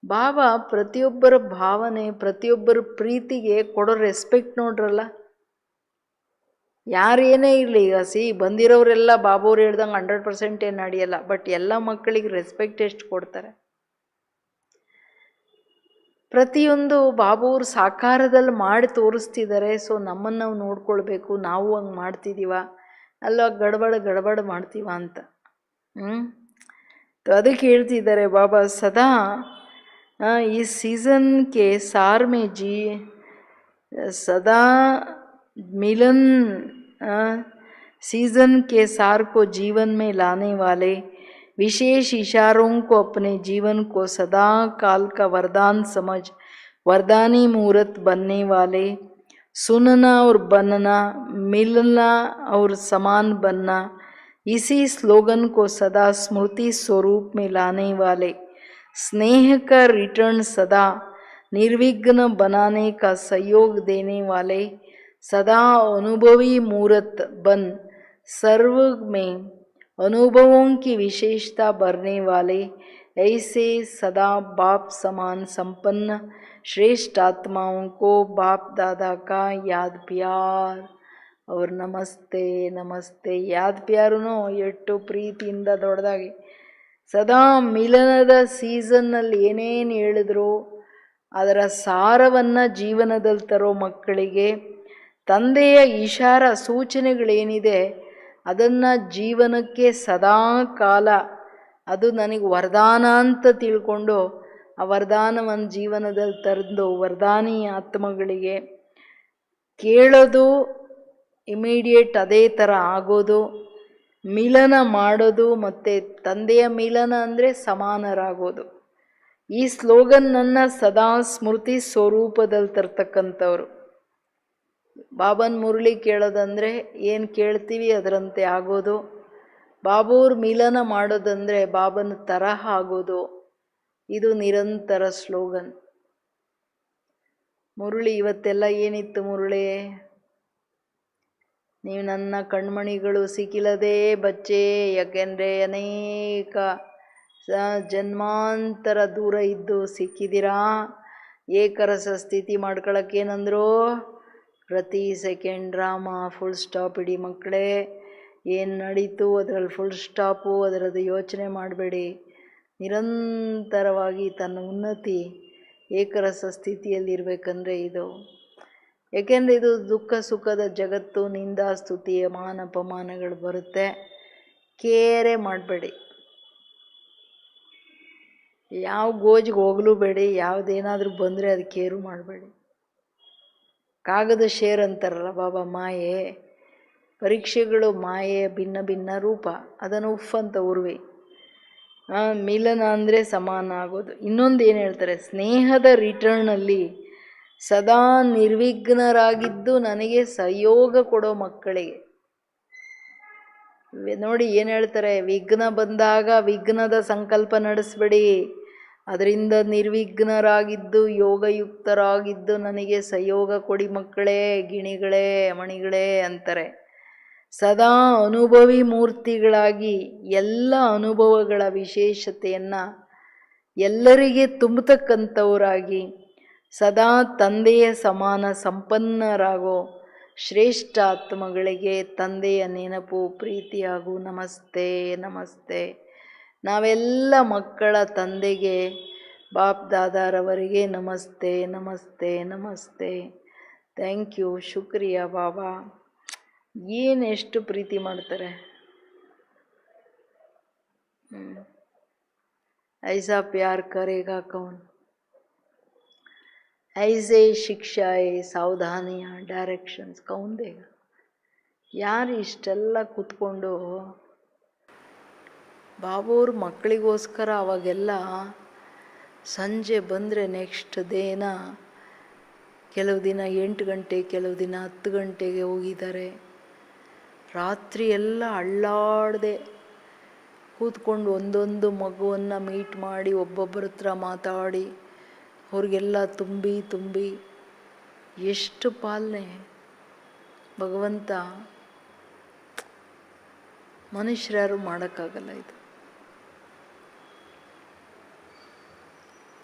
ಬಾಬಾ ಪ್ರತಿಯೊಬ್ಬರ ಭಾವನೆ, ಪ್ರತಿಯೊಬ್ಬರ ಪ್ರೀತಿಗೆ ಕೊಡೋ ರೆಸ್ಪೆಕ್ಟ್ ನೋಡ್ರಲ್ಲ. ಯಾರೇನೇ ಇರಲಿ, ಈಗ ಬಂದಿರೋರೆಲ್ಲ ಬಾಬುವ್ರು ಹೇಳ್ದಂಗೆ 100% ಏನು ನಡೆಯಲ್ಲ, ಬಟ್ ಎಲ್ಲ ಮಕ್ಕಳಿಗೆ ರೆಸ್ಪೆಕ್ಟ್ ಎಷ್ಟು ಕೊಡ್ತಾರೆ. ಪ್ರತಿಯೊಂದು ಬಾಬುವ್ರು ಸಾಕಾರದಲ್ಲಿ ಮಾಡಿ ತೋರಿಸ್ತಿದ್ದಾರೆ. ಸೊ ನಮ್ಮನ್ನು ನಾವು ನೋಡ್ಕೊಳ್ಬೇಕು, ನಾವು ಹಂಗೆ ಮಾಡ್ತಿದ್ದೀವ ಅಲ್ಲ ಗಡಬಡ ಮಾಡ್ತೀವ ಅಂತ. ಅದಕ್ಕೆ ಹೇಳ್ತಿದ್ದಾರೆ ಬಾಬಾ, ಸದಾ ಈ ಸೀಸನ್ ಕೆ ಸಾರ್ ಮೇ सदा मिलन सीजन के सार को जीवन में लाने वाले विशेष इशारों को अपने जीवन को सदा काल का वरदान समझ वरदानी मुहूर्त बनने वाले, सुनना और बनना, मिलना और समान बनना, इसी स्लोगन को सदा स्मृति स्वरूप में लाने वाले, स्नेह का रिटर्न सदा निर्विघ्न बनाने का सहयोग देने वाले, सदा अनुभवी मूर्त बन सर्व में अनुभवों की विशेषता भरने वाले, ऐसे सदा बाप समान संपन्न श्रेष्ठ आत्माओं को बाप दादा का याद प्यार और नमस्ते नमस्ते. याद प्यारू ಎಷ್ಟು ಪ್ರೀತಿಯಿಂದ ದೊಡ್ಡದಾಗಿ ಸದಾ ಮಿಲನದ ಸೀಸನ್ನಲ್ಲಿ ಏನೇನು ಹೇಳಿದ್ರು ಅದರ ಸಾರವನ್ನು ಜೀವನದಲ್ಲಿ ತರೋ ಮಕ್ಕಳಿಗೆ ತಂದೆಯ ಇಶಾರ ಸೂಚನೆಗಳೇನಿದೆ ಅದನ್ನು ಜೀವನಕ್ಕೆ ಸದಾ ಕಾಲ ಅದು ನನಗೆ ವರದಾನ ಅಂತ ತಿಳ್ಕೊಂಡು ಆ ವರದಾನವನ್ನು ಜೀವನದಲ್ಲಿ ತರಂದು ವರದಾನಿ ಆತ್ಮಗಳಿಗೆ ಕೇಳೋದು ಇಮಿಡಿಯೇಟ್ ಅದೇ ಥರ ಆಗೋದು, ಮಿಲನ ಮಾಡೋದು, ಮತ್ತು ತಂದೆಯ ಮಿಲನ ಅಂದರೆ ಸಮಾನರಾಗೋದು. ಈ ಸ್ಲೋಗನ್ನನ್ನು ಸದಾ ಸ್ಮೃತಿ ಸ್ವರೂಪದಲ್ಲಿ ತರ್ತಕ್ಕಂಥವ್ರು. ಬಾಬನ ಮುರಳಿ ಕೇಳೋದಂದರೆ ಏನು ಕೇಳ್ತೀವಿ ಅದರಂತೆ ಆಗೋದು, ಬಾಬುವ್ರ ಮಿಲನ ಮಾಡೋದಂದರೆ ಬಾಬನ ತರಹ ಆಗೋದು. ಇದು ನಿರಂತರ ಸ್ಲೋಗನ್. ಮುರಳಿ ಇವತ್ತೆಲ್ಲ ಏನಿತ್ತು ಮುರಳಿ? ನೀವು ನನ್ನ ಕಣ್ಮಣಿಗಳು ಸಿಕ್ಕಿಲ್ಲದೆ ಬಚ್ಚೆ, ಯಾಕೆಂದರೆ ಅನೇಕ ಜನ್ಮಾಂತರ ದೂರ ಇದ್ದು ಸಿಕ್ಕಿದ್ದೀರಾ. ಏಕರಸ ಸ್ಥಿತಿ ಮಾಡ್ಕೊಳಕ್ಕೇನಂದ್ರು ಪ್ರತಿ ಸೆಕೆಂಡ್ ಡ್ರಾಮಾ, ಫುಲ್ ಸ್ಟಾಪ್ ಇಡಿ ಮಕ್ಕಳೇ. ಏನು ನಡೀತು ಅದರಲ್ಲಿ ಫುಲ್ ಸ್ಟಾಪು, ಅದರದ್ದು ಯೋಚನೆ ಮಾಡಬೇಡಿ. ನಿರಂತರವಾಗಿ ತನ್ನ ಉನ್ನತಿ ಏಕರಸ ಸ್ಥಿತಿಯಲ್ಲಿರಬೇಕಂದ್ರೆ ಇದು. ಏಕೆಂದರೆ ಇದು ದುಃಖ ಸುಖದ ಜಗತ್ತು, ನಿಂದ ಸ್ತುತಿಯ ಮಾನ ಅಪಮಾನಗಳು ಬರುತ್ತೆ. ಕೇರೆ ಮಾಡಬೇಡಿ, ಯಾವ ಗೋಜಿಗೆ ಹೋಗಲೂ ಬೇಡಿ, ಯಾವುದೇನಾದರೂ ಬಂದರೆ ಅದು ಕೇರು ಮಾಡಬೇಡಿ. ಕಾಗದ ಶೇರ್ ಅಂತಾರಲ್ಲ ಬಾಬಾ, ಮಾಯೆ ಪರೀಕ್ಷೆಗಳು ಮಾಯೆಯ ಭಿನ್ನ ಭಿನ್ನ ರೂಪ, ಅದನ್ನು ಉಫ್ ಅಂತ ಉರ್ವಿ. ಮಿಲನ ಅಂದರೆ ಸಮಾನ ಆಗೋದು. ಇನ್ನೊಂದು ಏನು ಹೇಳ್ತಾರೆ, ಸ್ನೇಹದ ರಿಟರ್ನಲ್ಲಿ ಸದಾ ನಿರ್ವಿಘ್ನರಾಗಿದ್ದು ನನಗೆ ಸಹಯೋಗ ಕೊಡೋ ಮಕ್ಕಳಿಗೆ ನೋಡಿ ಏನು ಹೇಳ್ತಾರೆ, ವಿಘ್ನ ಬಂದಾಗ ವಿಘ್ನದ ಸಂಕಲ್ಪ ನಡೆಸಬೇಡಿ, ಅದರಿಂದ ನಿರ್ವಿಘ್ನರಾಗಿದ್ದು ಯೋಗಯುಕ್ತರಾಗಿದ್ದು ನನಗೆ ಸಹಯೋಗ ಕೊಡಿ ಮಕ್ಕಳೇ, ಗಿಣಿಗಳೇ ಮಣಿಗಳೇ ಅಂತಾರೆ. ಸದಾ ಅನುಭವಿ ಮೂರ್ತಿಗಳಾಗಿ ಎಲ್ಲ ಅನುಭವಗಳ ವಿಶೇಷತೆಯನ್ನು ಎಲ್ಲರಿಗೆ ತುಂಬತಕ್ಕಂಥವರಾಗಿ ಸದಾ ತಂದೆಯ ಸಮಾನ ಸಂಪನ್ನರಾಗೋ ಶ್ರೇಷ್ಠ ಆತ್ಮಗಳಿಗೆ ತಂದೆಯ ನೆನಪು ಪ್ರೀತಿ ಹಾಗೂ ನಮಸ್ತೆ ನಮಸ್ತೆ. ನಾವೆಲ್ಲ ಮಕ್ಕಳ ತಂದೆಗೆ ಬಾಪ್ ದಾದಾರವರಿಗೆ ನಮಸ್ತೆ ನಮಸ್ತೆ ನಮಸ್ತೆ. ಥ್ಯಾಂಕ್ ಯು, ಶುಕ್ರಿಯಾ ಬಾಬಾ. ಎಷ್ಟು ಪ್ರೀತಿ ಮಾಡ್ತಾರೆ. ಐಸಾ ಪ್ಯಾರ್ ಕರೇಗಾ ಕೌನ್, ಐಸೆ ಶಿಕ್ಷಾಯೇ ಸಾವಧಾನಿಯ ಡೈರೆಕ್ಷನ್ಸ್ ಕೌನ್ ದೇಗ. ಯಾರು ಇಷ್ಟೆಲ್ಲ ಕೂತ್ಕೊಂಡು ಬಾಬೂರು ಮಕ್ಕಳಿಗೋಸ್ಕರ ಅವಾಗೆಲ್ಲ ಸಂಜೆ ಬಂದರೆ ನೆಕ್ಸ್ಟ್ ದಿನ ಕೆಲವು ದಿನ 8 ಗಂಟೆ, ಕೆಲವು ದಿನ 10 ಗಂಟೆಗೆ ಹೋಗಿದ್ದಾರೆ. ರಾತ್ರಿ ಎಲ್ಲ ಅಳ್ಳಾಡದೆ ಕೂತ್ಕೊಂಡು ಒಂದೊಂದು ಮಗುವನ್ನು ಮೀಟ್ ಮಾಡಿ ಒಬ್ಬೊಬ್ಬರ ಹತ್ರ ಮಾತಾಡಿ ಅವ್ರಿಗೆಲ್ಲ ತುಂಬಿ ತುಂಬಿ ಎಷ್ಟು ಪಾಲನೆ ಭಗವಂತ. ಮನುಷ್ಯರು ಮಾಡೋಕ್ಕಾಗಲ್ಲ ಇದು.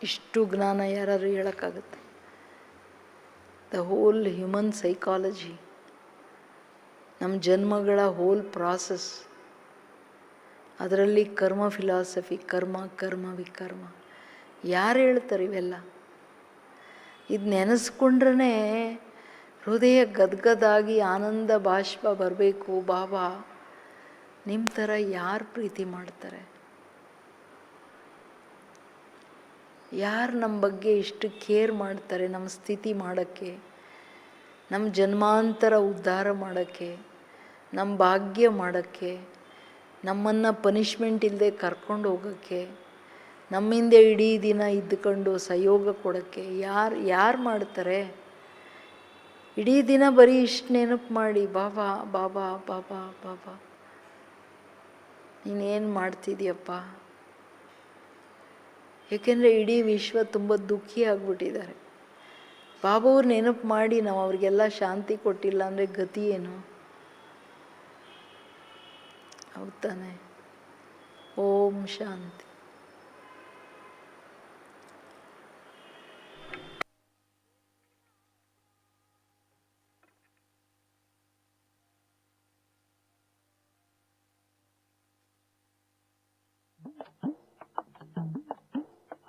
ಇಷ್ಟು ಜ್ಞಾನ ಯಾರು ಹೇಳೋಕ್ಕಾಗುತ್ತೆ? ದ ಹೋಲ್ ಹ್ಯೂಮನ್ ಸೈಕಾಲಜಿ, ನಮ್ಮ ಜನ್ಮಗಳ ಹೋಲ್ ಪ್ರಾಸೆಸ್, ಅದರಲ್ಲಿ ಕರ್ಮ ಫಿಲಾಸಫಿ, ಕರ್ಮ ಕರ್ಮ ವಿಕರ್ಮ. ಯಾರು ಹೇಳ್ತಾರೆ ಇವೆಲ್ಲ? ಇದು ನೆನೆಸ್ಕೊಂಡ್ರೇ ಹೃದಯ ಗದ್ಗದಾಗಿ ಆನಂದ ಬಾಷ್ಪ ಬರಬೇಕು. ಬಾಬಾ ನಿಮ್ಮ ಥರ ಯಾರು ಪ್ರೀತಿ ಮಾಡ್ತಾರೆ? ಯಾರು ನಮ್ಮ ಬಗ್ಗೆ ಇಷ್ಟು ಕೇರ್ ಮಾಡ್ತಾರೆ? ನಮ್ಮ ಸ್ಥಿತಿ ಮಾಡೋಕ್ಕೆ, ನಮ್ಮ ಜನ್ಮಾಂತರ ಉದ್ಧಾರ ಮಾಡೋಕ್ಕೆ, ನಮ್ಮ ಭಾಗ್ಯ ಮಾಡೋಕ್ಕೆ, ನಮ್ಮನ್ನು ಪನಿಷ್ಮೆಂಟ್ ಇಲ್ಲದೆ ಕರ್ಕೊಂಡು ಹೋಗೋಕ್ಕೆ, ನಮ್ಮಿಂದ ಇಡೀ ದಿನ ಇದ್ದುಕೊಂಡು ಸಹಯೋಗ ಕೊಡೋಕ್ಕೆ ಯಾರು ಮಾಡ್ತಾರೆ? ಇಡೀ ದಿನ ಬರೀ ಇಷ್ಟು ನೆನಪು ಮಾಡಿ ಬಾಬಾ ಬಾಬಾ ಬಾಬಾ ಬಾಬಾ ನೀನೇನು ಮಾಡ್ತಿದ್ಯಪ್ಪ? ಏಕೆಂದರೆ ಇಡೀ ವಿಶ್ವ ತುಂಬ ದುಃಖಿ ಆಗಿಬಿಟ್ಟಿದ್ದಾರೆ. ಬಾಬಾವ್ರು ನೆನಪು ಮಾಡಿ ನಾವು ಅವ್ರಿಗೆಲ್ಲ ಶಾಂತಿ ಕೊಟ್ಟಿಲ್ಲ ಅಂದರೆ ಗತಿ ಏನು? ಹೌದು ತಾನೆ? ಓಂ ಶಾಂತಿ.